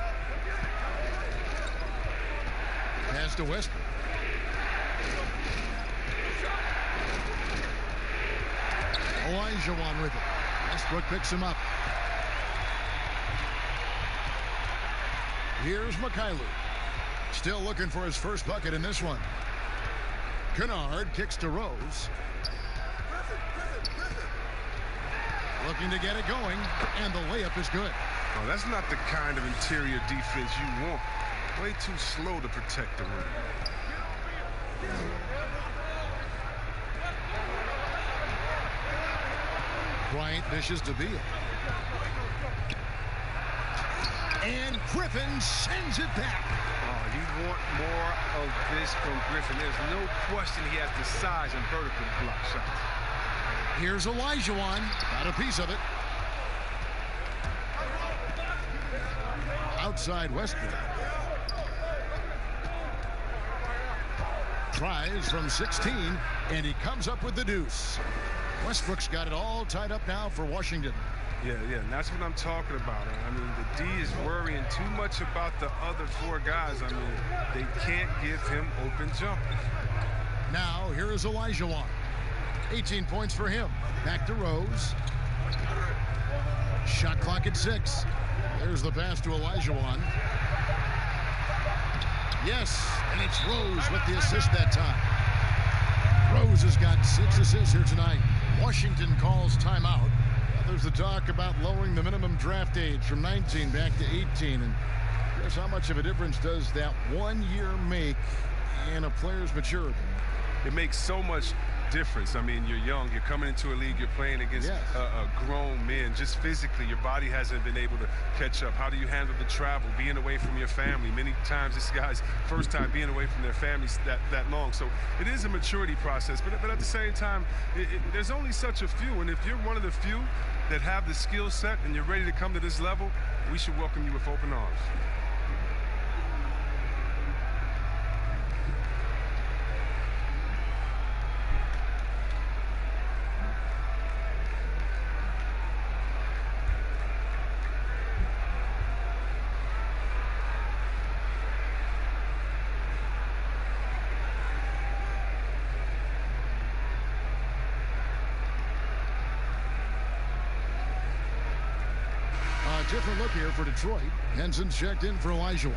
Pass to Westbrook. Olajuwon with it. Westbrook picks him up. Here's Mikhailuk. Still looking for his first bucket in this one. Kennard kicks to Rose. Looking to get it going, and the layup is good. Oh, that's not the kind of interior defense you want. Way too slow to protect the rim. Bryant dishes to Beal. And Griffin sends it back. Oh, you want more of this from Griffin. There's no question he has the size and vertical to block shots. Here's Olajuwon. Got a piece of it. Outside Westbrook. Tries from 16, and he comes up with the deuce. Westbrook's got it all tied up now for Washington. Yeah, and that's what I'm talking about. I mean, the D is worrying too much about the other four guys. I mean, they can't give him open jumpers. Now, here is Olajuwon. 18 points for him. Back to Rose. Shot clock at 6. There's the pass to Olajuwon. Yes, and it's Rose with the assist that time. Rose has got 6 assists here tonight. Washington calls timeout. There's the talk about lowering the minimum draft age from 19 back to 18. And guess how much of a difference does that 1 year make in a player's maturity? It makes so much difference. I mean, you're young, you're coming into a league, you're playing against grown men. Just physically, your body hasn't been able to catch up. How do you handle the travel, being away from your family? Many times this guy's first time being away from their families that long. So it is a maturity process, but at the same time, there's only such a few. And if you're one of the few that have the skill set and you're ready to come to this level, we should welcome you with open arms. Different look here for Detroit. Henson's checked in for Olajuwon.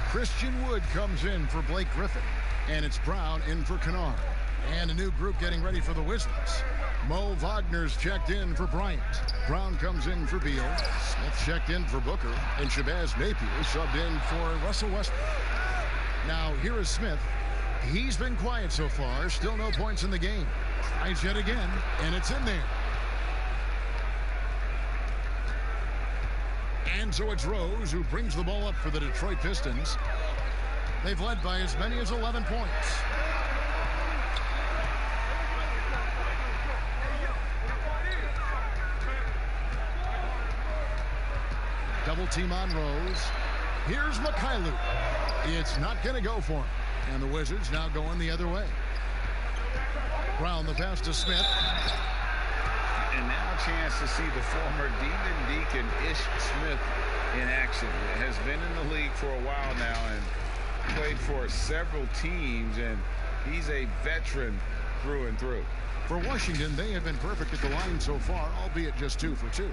Christian Wood comes in for Blake Griffin. And it's Brown in for Kennard. And a new group getting ready for the Wizards. Mo Wagner's checked in for Bryant. Brown comes in for Beal. Smith checked in for Booker. And Shabazz Napier subbed in for Russell Westbrook. Now, here is Smith. He's been quiet so far. Still no points in the game. Tries yet again, and it's in there. And so it's Rose who brings the ball up for the Detroit Pistons. They've led by as many as 11 points. Double team on Rose. Here's Mikhailuk. It's not going to go for him. And the Wizards now going the other way. Brown the pass to Smith. And now a chance to see the former Demon Deacon Ish Smith in action. Has been in the league for a while now and played for several teams, and he's a veteran through and through. For Washington, they have been perfect at the line so far, albeit just 2 for 2.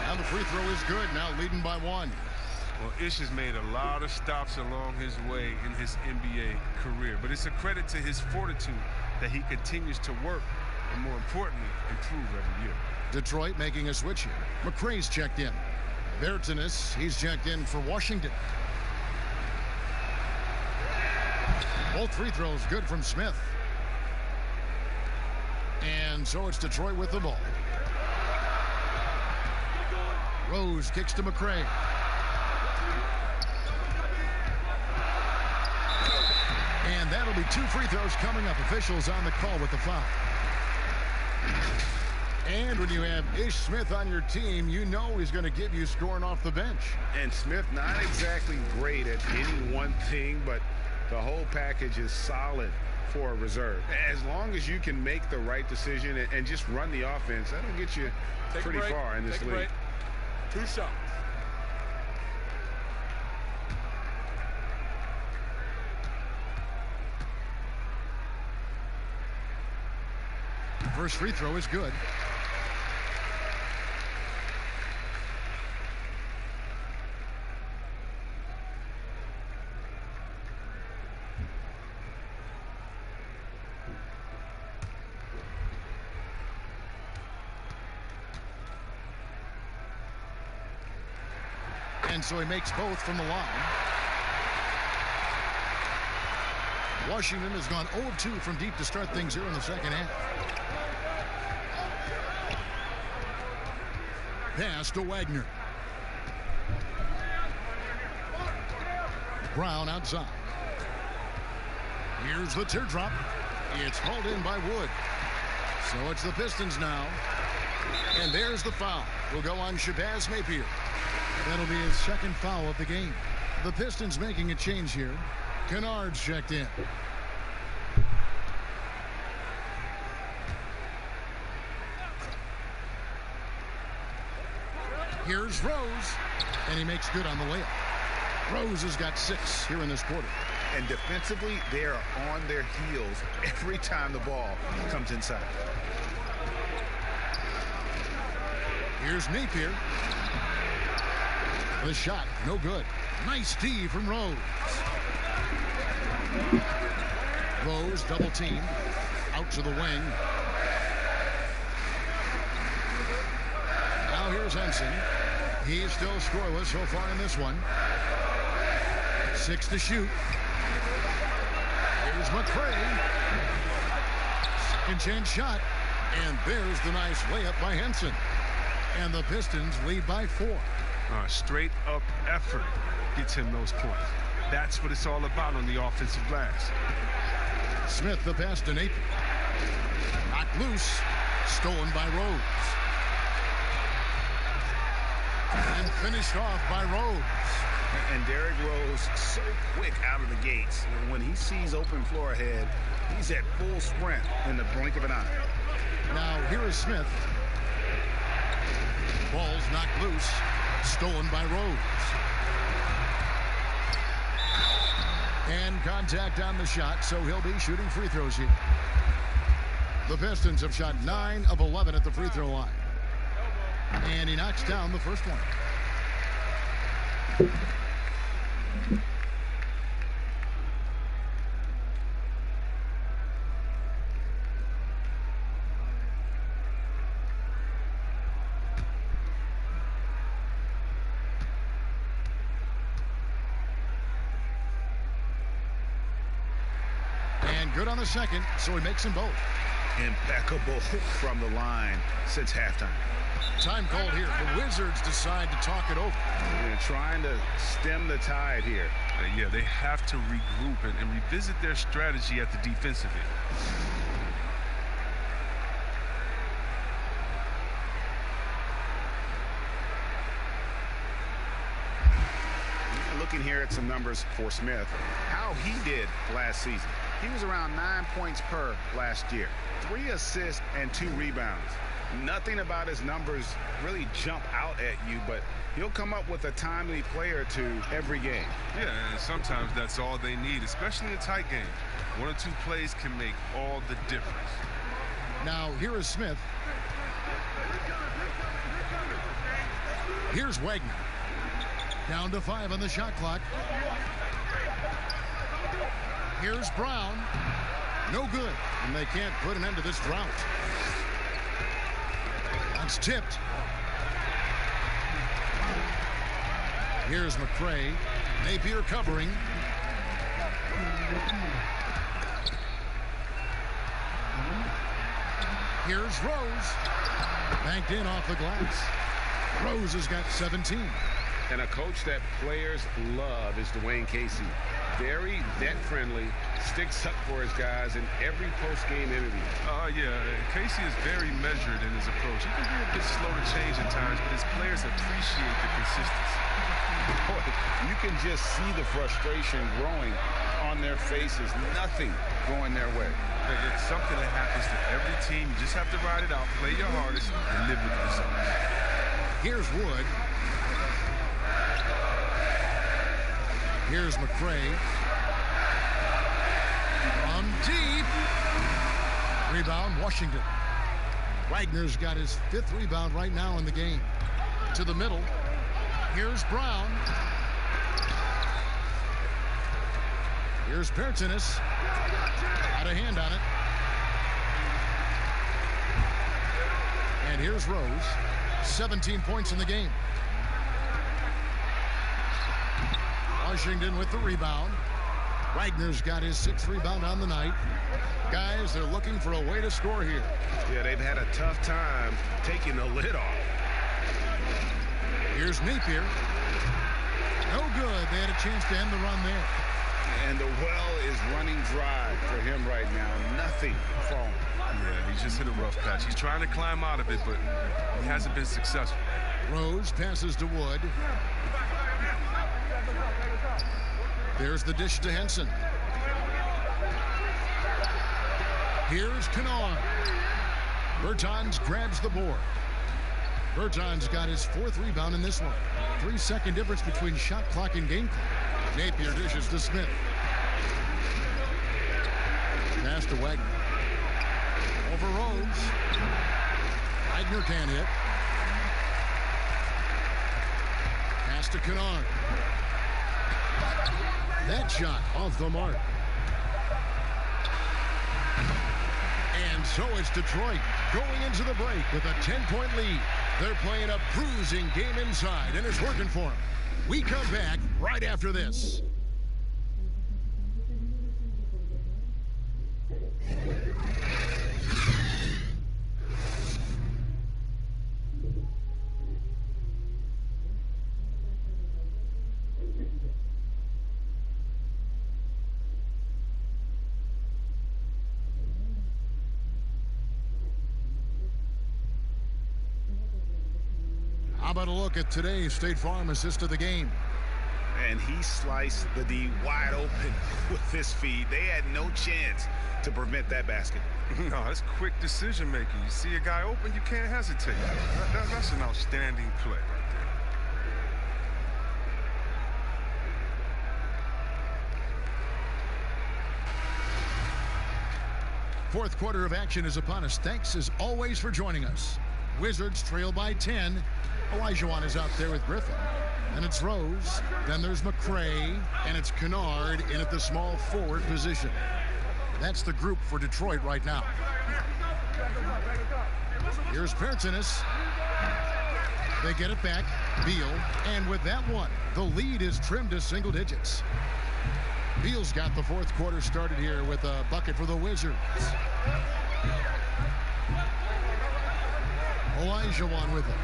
Now the free throw is good, now leading by 1. Well, Ish has made a lot of stops along his way in his NBA career, but it's a credit to his fortitude that he continues to work and, more importantly, improve every year. Detroit making a switch here. McRae's checked in. Bertanis, he's checked in for Washington. Both free throws good from Smith. And so it's Detroit with the ball. Rose kicks to McRae. And that'll be 2 free throws coming up. Officials on the call with the foul. And when you have Ish Smith on your team, you know he's going to give you scoring off the bench. And Smith not exactly great at any one thing, but the whole package is solid for a reserve. As long as you can make the right decision and just run the offense, that'll get you pretty far in this league. 2 shots. First free throw is good. And so he makes both from the line. Washington has gone 0 of 2 from deep to start things here in the second half. Pass to Wagner. Brown outside. Here's the teardrop. It's hauled in by Wood. So it's the Pistons now. And there's the foul. Will go on Shabazz Napier. That'll be his second foul of the game. The Pistons making a change here. Kennard's checked in. Here's Rose, and he makes good on the layup. Rose has got 6 here in this quarter. And defensively, they are on their heels every time the ball comes inside. Here's Napier. The shot, no good. Nice D from Rose. Rose double teamed. Out to the wing. Now here's Henson. He's still scoreless so far in this one. 6 to shoot. Here's McCray. Second chance shot. And there's the nice layup by Henson. And the Pistons lead by 4. Straight up effort gets him those points. That's what it's all about on the offensive glass. Smith the pass to Napier. Knocked loose. Stolen by Rose. And finished off by Rose. And Derrick Rose so quick out of the gates. When he sees open floor ahead, he's at full sprint in the blink of an eye. Now here is Smith. Ball's knocked loose. Stolen by Rose. And contact on the shot, so he'll be shooting free throws here. The Pistons have shot 9 of 11 at the free throw line. And he knocks down the first one. And good on the second, so he makes them both. Impeccable from the line since halftime. Time called here. The Wizards decide to talk it over. They're trying to stem the tide here. Yeah, they have to regroup and revisit their strategy at the defensive end. Looking here at some numbers for Smith, how he did last season. He was around 9 points per last year. 3 assists and 2 rebounds. Nothing about his numbers really jump out at you, but he'll come up with a timely play or two every game. Yeah, and sometimes that's all they need, especially in tight games. 1 or 2 plays can make all the difference. Now here is Smith. Here's Wagner. Down to 5 on the shot clock. Here's Brown. No good. And they can't put an end to this drought. That's tipped. Here's McCray. Napier covering. Here's Rose. Banked in off the glass. Rose has got 17. And a coach that players love is Dwayne Casey. Very vet-friendly, sticks up for his guys in every post-game interview. Yeah, Casey is very measured in his approach. He can be a bit slow to change at times, but his players appreciate the consistency. Boy, you can just see the frustration growing on their faces. Nothing going their way. It's something that happens to every team. You just have to ride it out, play your hardest, and live with the results. Here's Wood. Here's McCray. From deep. Rebound, Washington. Wagner's got his 5th rebound right now in the game. To the middle. Here's Brown. Here's Pertinis. Got a hand on it. And here's Rose. 17 points in the game. Washington with the rebound. Wagner's got his 6th rebound on the night. Guys, they're looking for a way to score here. Yeah, they've had a tough time taking the lid off. Here's Napier. No good. They had a chance to end the run there. And the well is running dry for him right now. Nothing falling. Yeah, he's just hit a rough patch. He's trying to climb out of it, but he hasn't been successful. Rose passes to Wood. There's the dish to Henson. Here's Kennard. Bertans grabs the board. Bertans got his 4th rebound in this one. 3-second difference between shot clock and game clock. Napier dishes to Smith. Pass to Wagner. Over Rose. Wagner can't hit. Pass to Kennard. That shot off the mark. And so it's Detroit going into the break with a 10-point lead. They're playing a bruising game inside, and it's working for them. We come back right after this. How about a look at today's State Farm assist of the game? And he sliced the D wide open with his feed. They had no chance to prevent that basket. No, that's quick decision making. You see a guy open, you can't hesitate. That's an outstanding play right there. Fourth quarter of action is upon us. Thanks as always for joining us. Wizards trail by 10. Olajuwon is out there with Griffin. And it's Rose. Then there's McCray. And it's Kennard in at the small forward position. That's the group for Detroit right now. Here's Pertinis. They get it back. Beal. And with that one, the lead is trimmed to single digits. Beal's got the fourth quarter started here with a bucket for the Wizards. Olajuwon with it.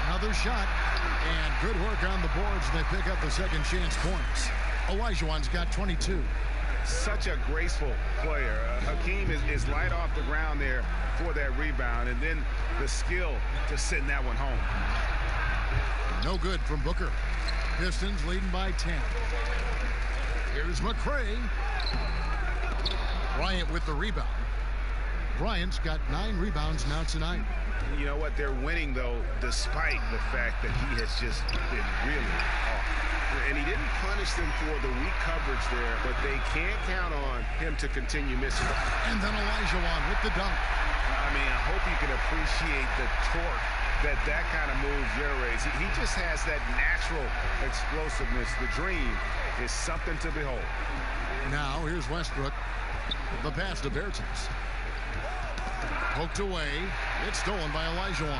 Another shot, and good work on the boards. They pick up the second chance points. Olajuwon's got 22. Such a graceful player. Hakeem is light off the ground there for that rebound, and then the skill to send that one home. No good from Booker. Pistons leading by 10. Here's McCray. Bryant with the rebound. Bryant's got 9 rebounds now tonight. You know what? They're winning, though, despite the fact that he has just been really off. And he didn't punish them for the weak coverage there, but they can't count on him to continue missing. And then Olajuwon with the dunk. I mean, I hope you can appreciate the torque that kind of move generates. He just has that natural explosiveness. The dream is something to behold. Now, here's Westbrook. The pass to Bertans. Poked away. It's stolen by Olajuwon.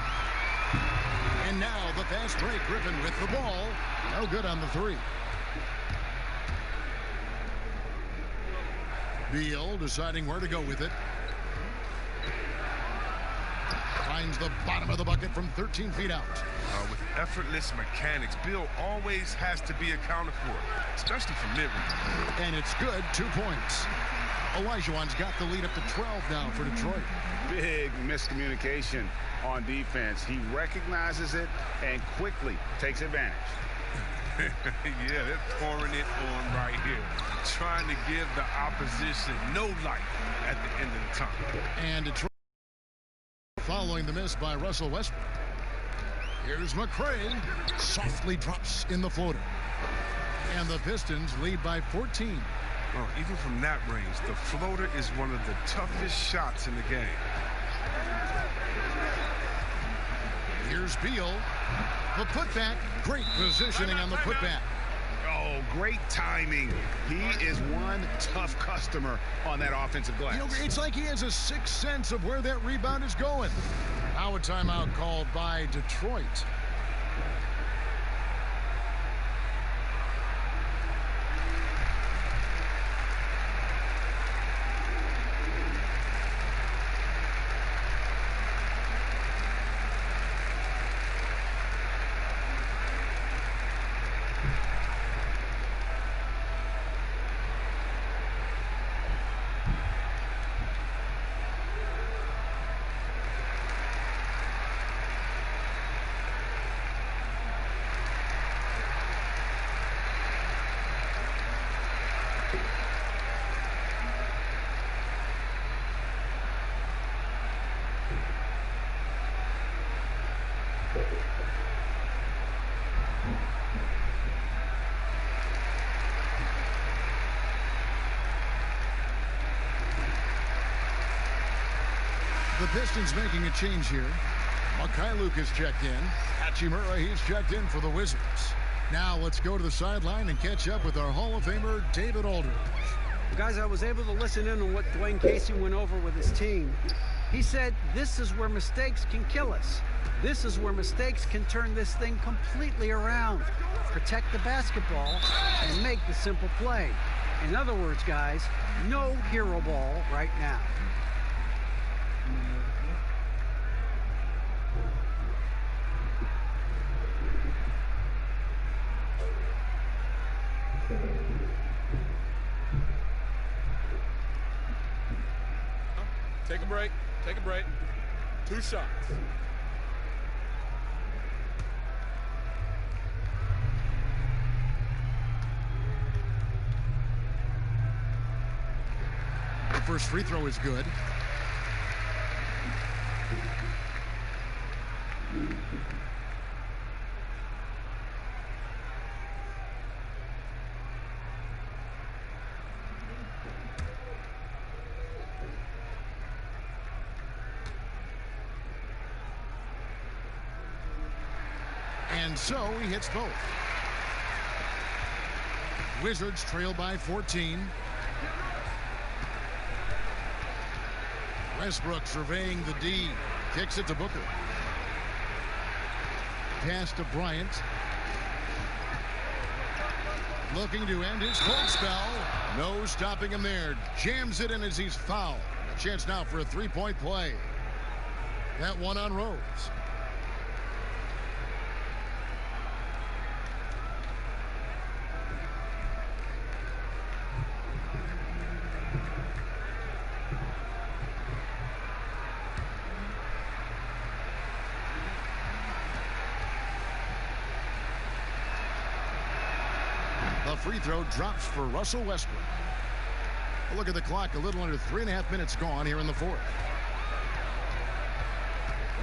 And now the fast break. Griffin with the ball. No good on the three. Beal deciding where to go with it. Finds the bottom of the bucket from 13 feet out. With effortless mechanics, Bill always has to be accounted for, especially from mid-range. And it's good, 2 points. Olajuwon's got the lead up to 12 now for Detroit. Big miscommunication on defense. He recognizes it and quickly takes advantage. Yeah, they're pouring it on right here, trying to give the opposition no light at the end of the tunnel. And Detroit following the miss by Russell Westbrook. Here's McCray. Softly drops in the floater. And the Pistons lead by 14. Well, even from that range, the floater is one of the toughest shots in the game. Here's Beal. The putback. Great positioning on the putback. Oh, great timing. He is one tough customer on that offensive glass. You know, it's like he has a sixth sense of where that rebound is going. Now a timeout called by Detroit. The Pistons making a change here. Mikhailuk has checked in. Hachimura, he's checked in for the Wizards. Now let's go to the sideline and catch up with our Hall of Famer, David Aldridge. Guys, I was able to listen in on what Dwayne Casey went over with his team. He said, this is where mistakes can kill us. This is where mistakes can turn this thing completely around. Protect the basketball and make the simple play. In other words, guys, no hero ball right now. Take a break. Take a break. 2 shots. The first free throw is good. And so he hits both. Wizards trail by 14. Westbrook surveying the D. Kicks it to Booker. Pass to Bryant. Looking to end his cold spell. No stopping him there. Jams it in as he's fouled. A chance now for a three-point play. That one on Rose. The free throw drops for Russell Westbrook. Look at the clock, a little under 3.5 minutes gone here in the fourth.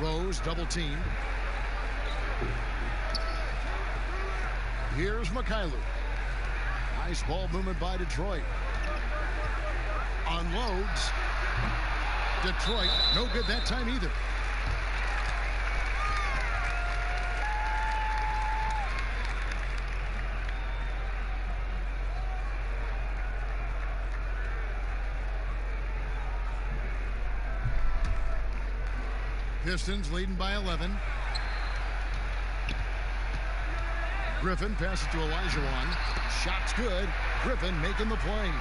Rose double teamed. Here's Mikhailuk. Nice ball movement by Detroit. Unloads. Detroit, no good that time either. Pistons leading by 11. Griffin passes to Olajuwon. Shot's good. Griffin making the play.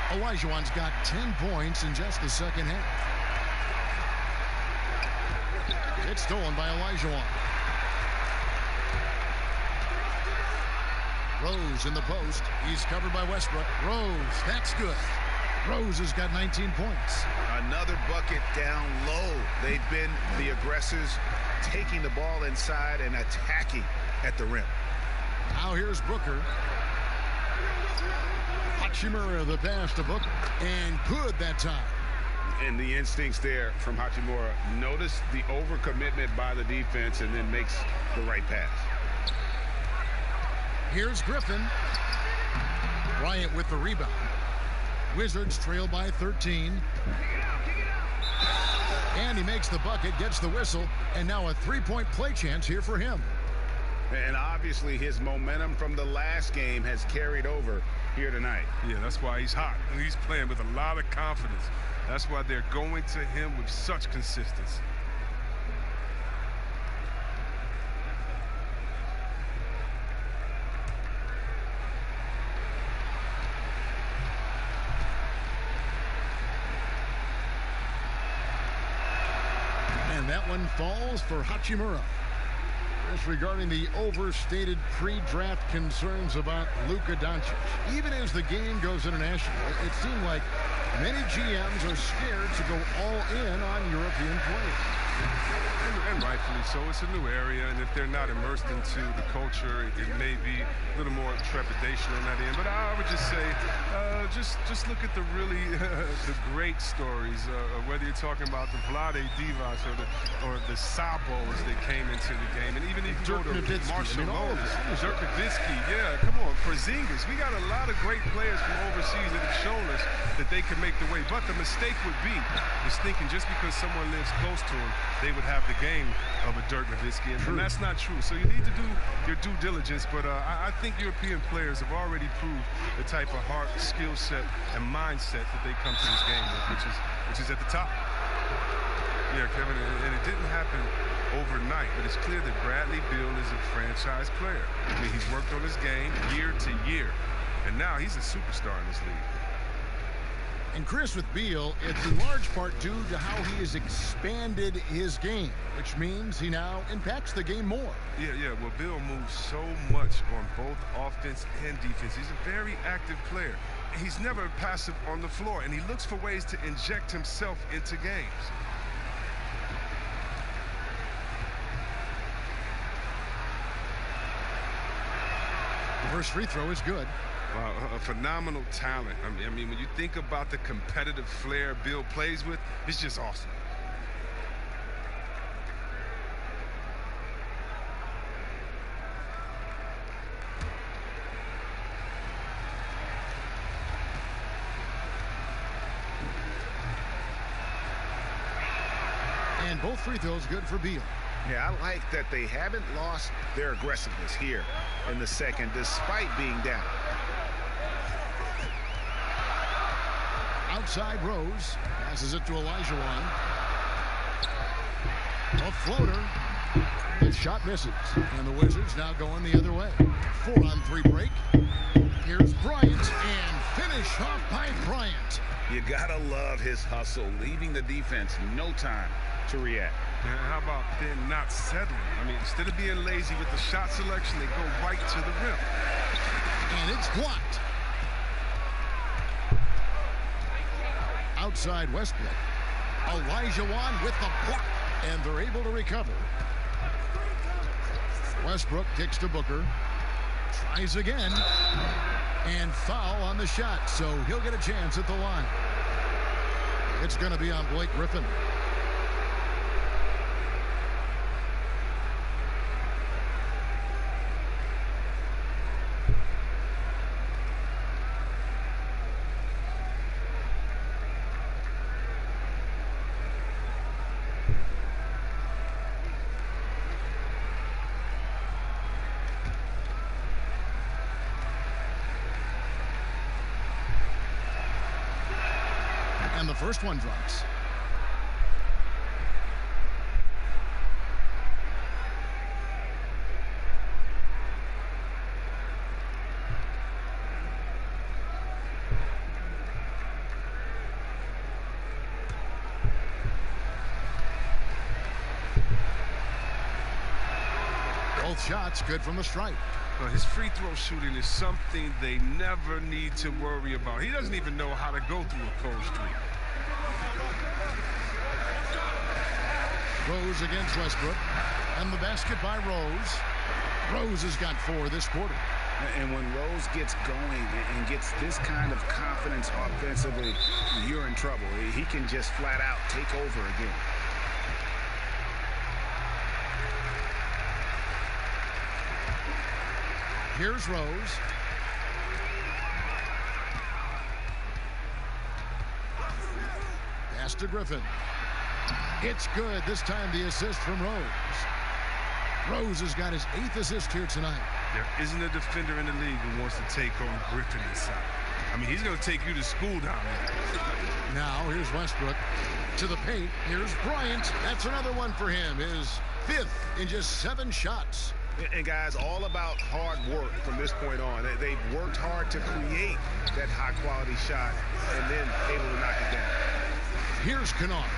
Olajuwon's got 10 points in just the second half. It's stolen by Olajuwon. Rose in the post. He's covered by Westbrook. Rose, that's good. Rose has got 19 points. Another bucket down low. They've been the aggressors, taking the ball inside and attacking at the rim. Now here's Booker. Hachimura the pass to Booker. And good that time. And the instincts there from Hachimura. Notice the overcommitment by the defense and then makes the right pass. Here's Griffin. Bryant with the rebound. Wizards trail by 13. And he makes the bucket, gets the whistle, and now a three-point play chance here for him. And obviously his momentum from the last game has carried over here tonight. Yeah, that's why he's hot. And he's playing with a lot of confidence. That's why they're going to him with such consistency. And that one falls for Hachimura. Just regarding the overstated pre-draft concerns about Luka Doncic. Even as the game goes international, it seemed like many GMs are scared to go all in on European players. And rightfully so. It's a new area, and if they're not immersed into the culture, it may be a little more trepidation on that end. But I would just say, just look at the really the great stories. Whether you're talking about the Vlade Divas or the Sabos that came into the game, and even if you go to Marshall Lowry, Dirk Nowitzki, yeah, come on, Porzingis. We got a lot of great players from overseas that have shown us that they can make the way. But the mistake would be is thinking just because someone lives close to them, they would have the game of a Dirk Nowitzki, and that's not true. So you need to do your due diligence, but I think European players have already proved the type of heart, skill set, and mindset that they come to this game with, which is at the top. Yeah, Kevin, and it didn't happen overnight, but it's clear that Bradley Beal is a franchise player. I mean, he's worked on his game year to year, and now he's a superstar in this league. And Chris, with Beal, it's in large part due to how he has expanded his game, which means he now impacts the game more. Yeah, well, Beal moves so much on both offense and defense. He's a very active player. He's never passive on the floor, and he looks for ways to inject himself into games. The first free throw is good. Wow, a phenomenal talent. I mean, when you think about the competitive flair Bill plays with, it's just awesome. And both free throws good for Beal. Yeah, I like that they haven't lost their aggressiveness here in the second, despite being down. Outside Rose, passes it to Olajuwon. A floater. The shot misses. And the Wizards now going the other way. 4-on-3 break. Here's Bryant, and finish off by Bryant. You gotta love his hustle, leaving the defense no time to react. And how about then not settling? I mean, instead of being lazy with the shot selection, they go right to the rim. And it's blocked. Outside Westbrook. Olajuwon with the block, and they're able to recover. Westbrook kicks to Booker. Tries again. And foul on the shot, so he'll get a chance at the line. It's going to be on Blake Griffin. And the first one drops. Both shots good from the stripe. His free throw shooting is something they never need to worry about. He doesn't even know how to go through a cold streak. Rose against Westbrook. And the basket by Rose. Rose has got 4 this quarter. And when Rose gets going and gets this kind of confidence offensively, you're in trouble. He can just flat out take over again. Here's Rose. Pass to Griffin. It's good. This time the assist from Rose. Rose has got his 8th assist here tonight. There isn't a defender in the league who wants to take on Griffin inside. I mean, he's going to take you to school down there. Now, here's Westbrook to the paint. Here's Bryant. That's another one for him. His 5th in just 7 shots. And guys, all about hard work from this point on. They've worked hard to create that high-quality shot and then able to knock it down. Here's Kennard.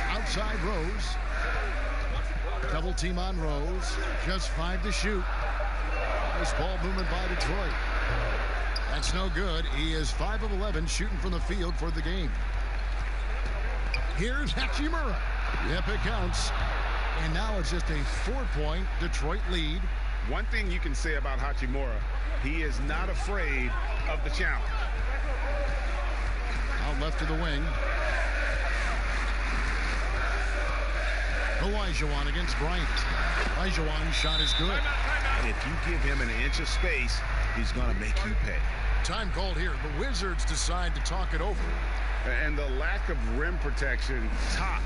Outside Rose. Double team on Rose. Just 5 to shoot. Nice ball movement by Detroit. That's no good. He is 5 of 11 shooting from the field for the game. Here's Hachimura. Yep, it counts. And now it's just a 4-point Detroit lead. One thing you can say about Hachimura, he is not afraid of the challenge. Out left to the wing. Olajuwon against Bryant. Olajuwon's shot is good. If you give him an inch of space, he's going to make you pay. Time called here. The Wizards decide to talk it over. And the lack of rim protection, top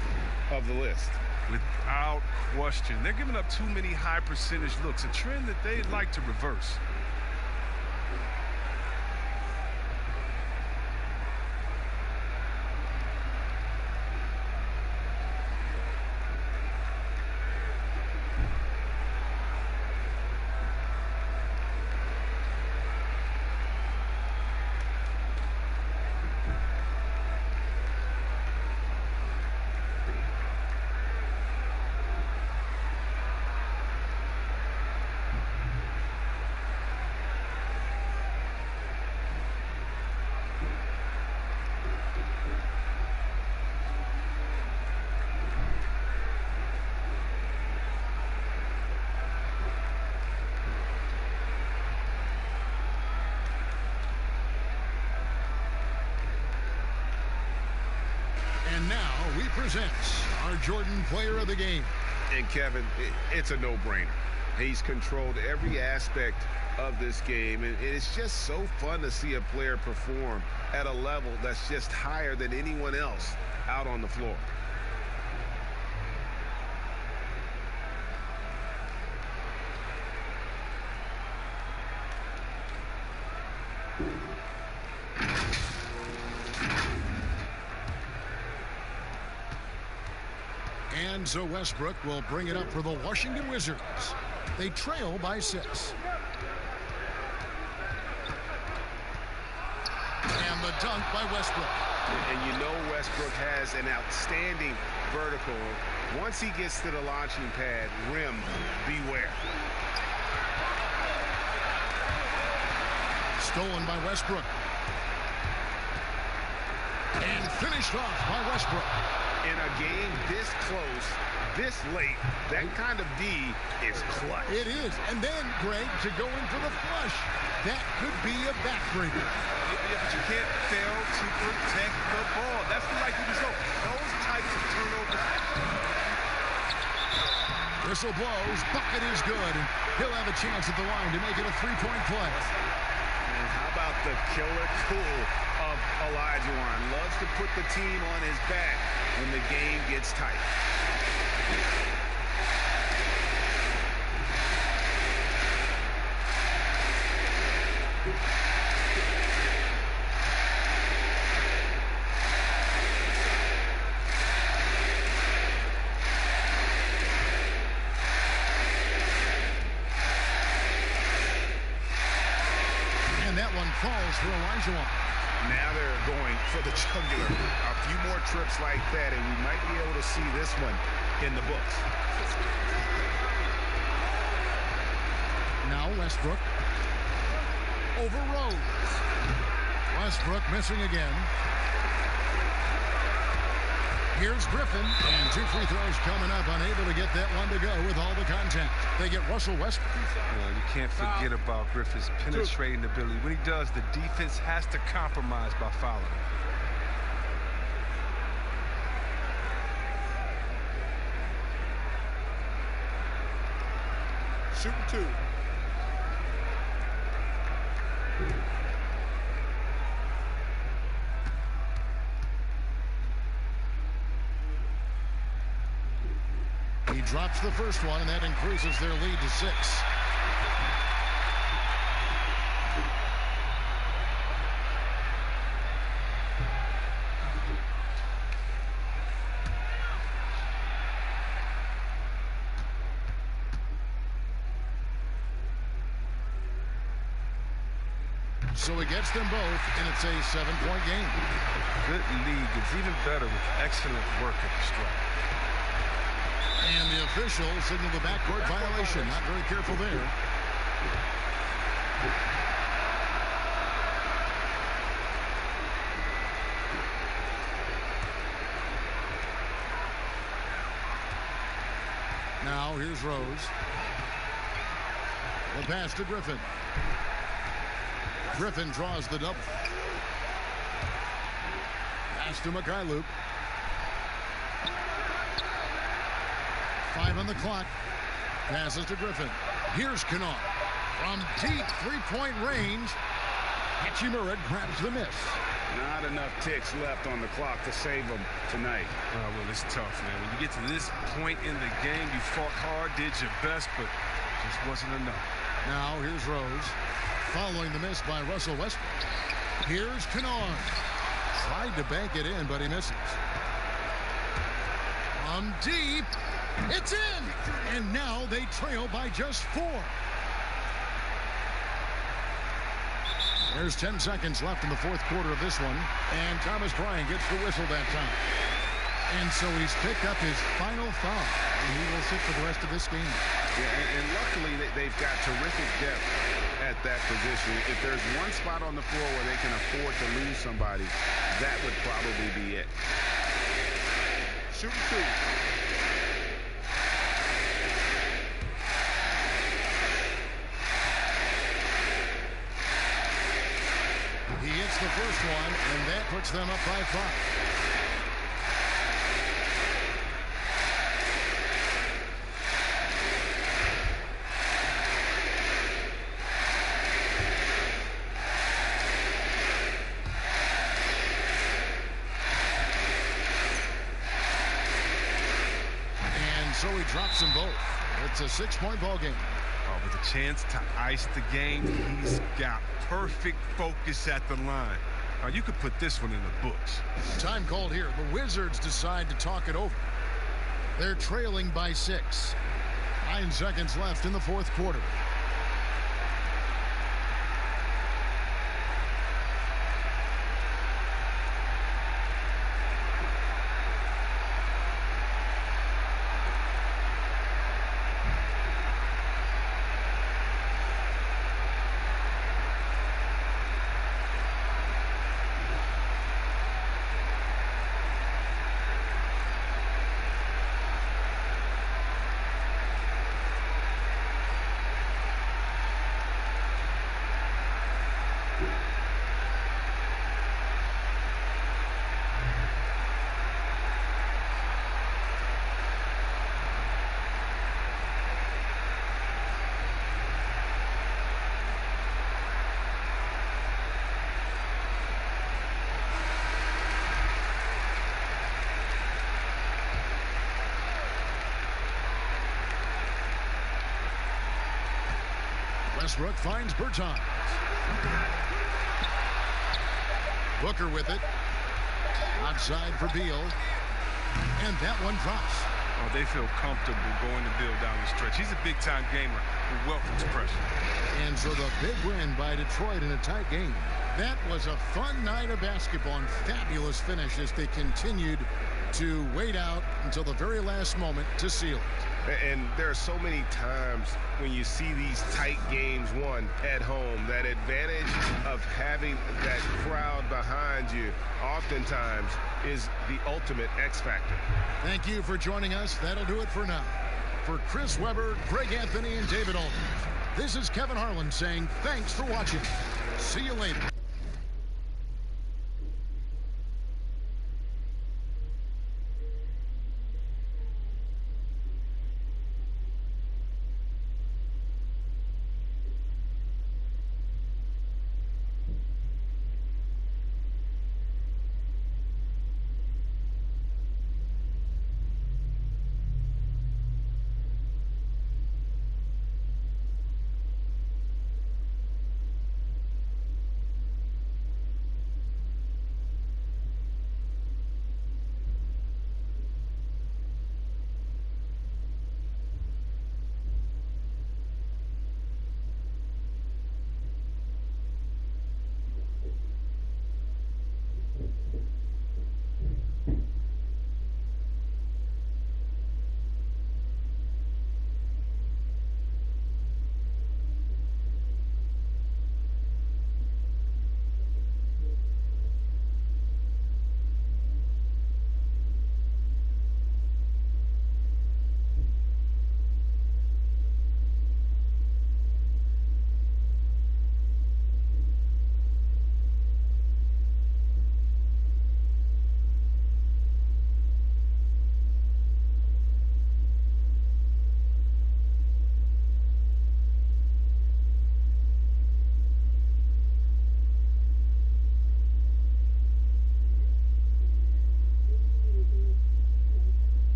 of the list. Without question. They're giving up too many high percentage looks, a trend that they'd like to reverse. And now we present our Jordan Player of the Game. And Kevin, it's a no-brainer. He's controlled every aspect of this game, and it's just so fun to see a player perform at a level that's just higher than anyone else out on the floor. And so Westbrook will bring it up for the Washington Wizards. They trail by 6. And the dunk by Westbrook. And you know Westbrook has an outstanding vertical. Once he gets to the launching pad, rim, beware. Stolen by Westbrook. And finished off by Westbrook. In a game this close, this late, that kind of D is clutch. It is. And then, Greg, to go in for the flush. That could be a backbreaker. Yeah, but you can't fail to protect the ball. That's the likely result. Those types of turnovers. Whistle blows. Bucket is good. And he'll have a chance at the line to make it a 3-point play. And how about the killer cool of Olajuwon? Loves to put the team on his back when the game gets tight. And that one falls for Olajuwon. Now they're going for the jugular. A few more trips like that, and we might be able to see this one in the books. Now Westbrook over Rose. Westbrook missing again. Here's Griffin, and 2 free throws coming up, unable to get that one to go with all the contact. They get Russell Westbrook. You can't forget about Griffin's penetrating ability. When he does, the defense has to compromise by fouling. Shooting 2. He drops the first one, and that increases their lead to 6. So he gets them both, and it's a 7-point game. Good league. It's even better with excellent work at the stripe. And the official signaled the backcourt violation. Not very careful there. Now here's Rose. The pass to Griffin. Griffin draws the double. Pass to Mikhailuk. 5 on the clock. Passes to Griffin. Here's Kennard. From deep three-point range. Hachimura grabs the miss. Not enough ticks left on the clock to save them tonight. Well, it's tough, man. When you get to this point in the game, you fought hard, did your best, but just wasn't enough. Now here's Rose. Following the miss by Russell Westbrook. Here's Kennard. Tried to bank it in, but he misses. From deep. It's in! And now they trail by just 4. There's 10 seconds left in the fourth quarter of this one. And Thomas Bryant gets the whistle that time. And so he's picked up his final foul. And he will sit for the rest of this game. Yeah, and luckily they've got terrific depth at that position. If there's one spot on the floor where they can afford to lose somebody, that would probably be it. Shooting 2. He hits the first one, and that puts them up by 5. And so he drops them both. It's a 6-point ball game. With a chance to ice the game, he's got perfect focus at the line. Now, you could put this one in the books. Time called here. The Wizards decide to talk it over. They're trailing by 6. 9 seconds left in the fourth quarter. Westbrook finds Bertans. Booker with it. Outside for Beal. And that one drops. Oh, they feel comfortable going to Beal down the stretch. He's a big-time gamer who welcomes pressure. And so the big win by Detroit in a tight game. That was a fun night of basketball and fabulous finish as they continued to wait out until the very last moment to seal it. And there are so many times when you see these tight games won at home, that advantage of having that crowd behind you oftentimes is the ultimate X factor. Thank you for joining us. That'll do it for now. For Chris Webber, Greg Anthony, and David Aldridge, this is Kevin Harlan saying thanks for watching. See you later.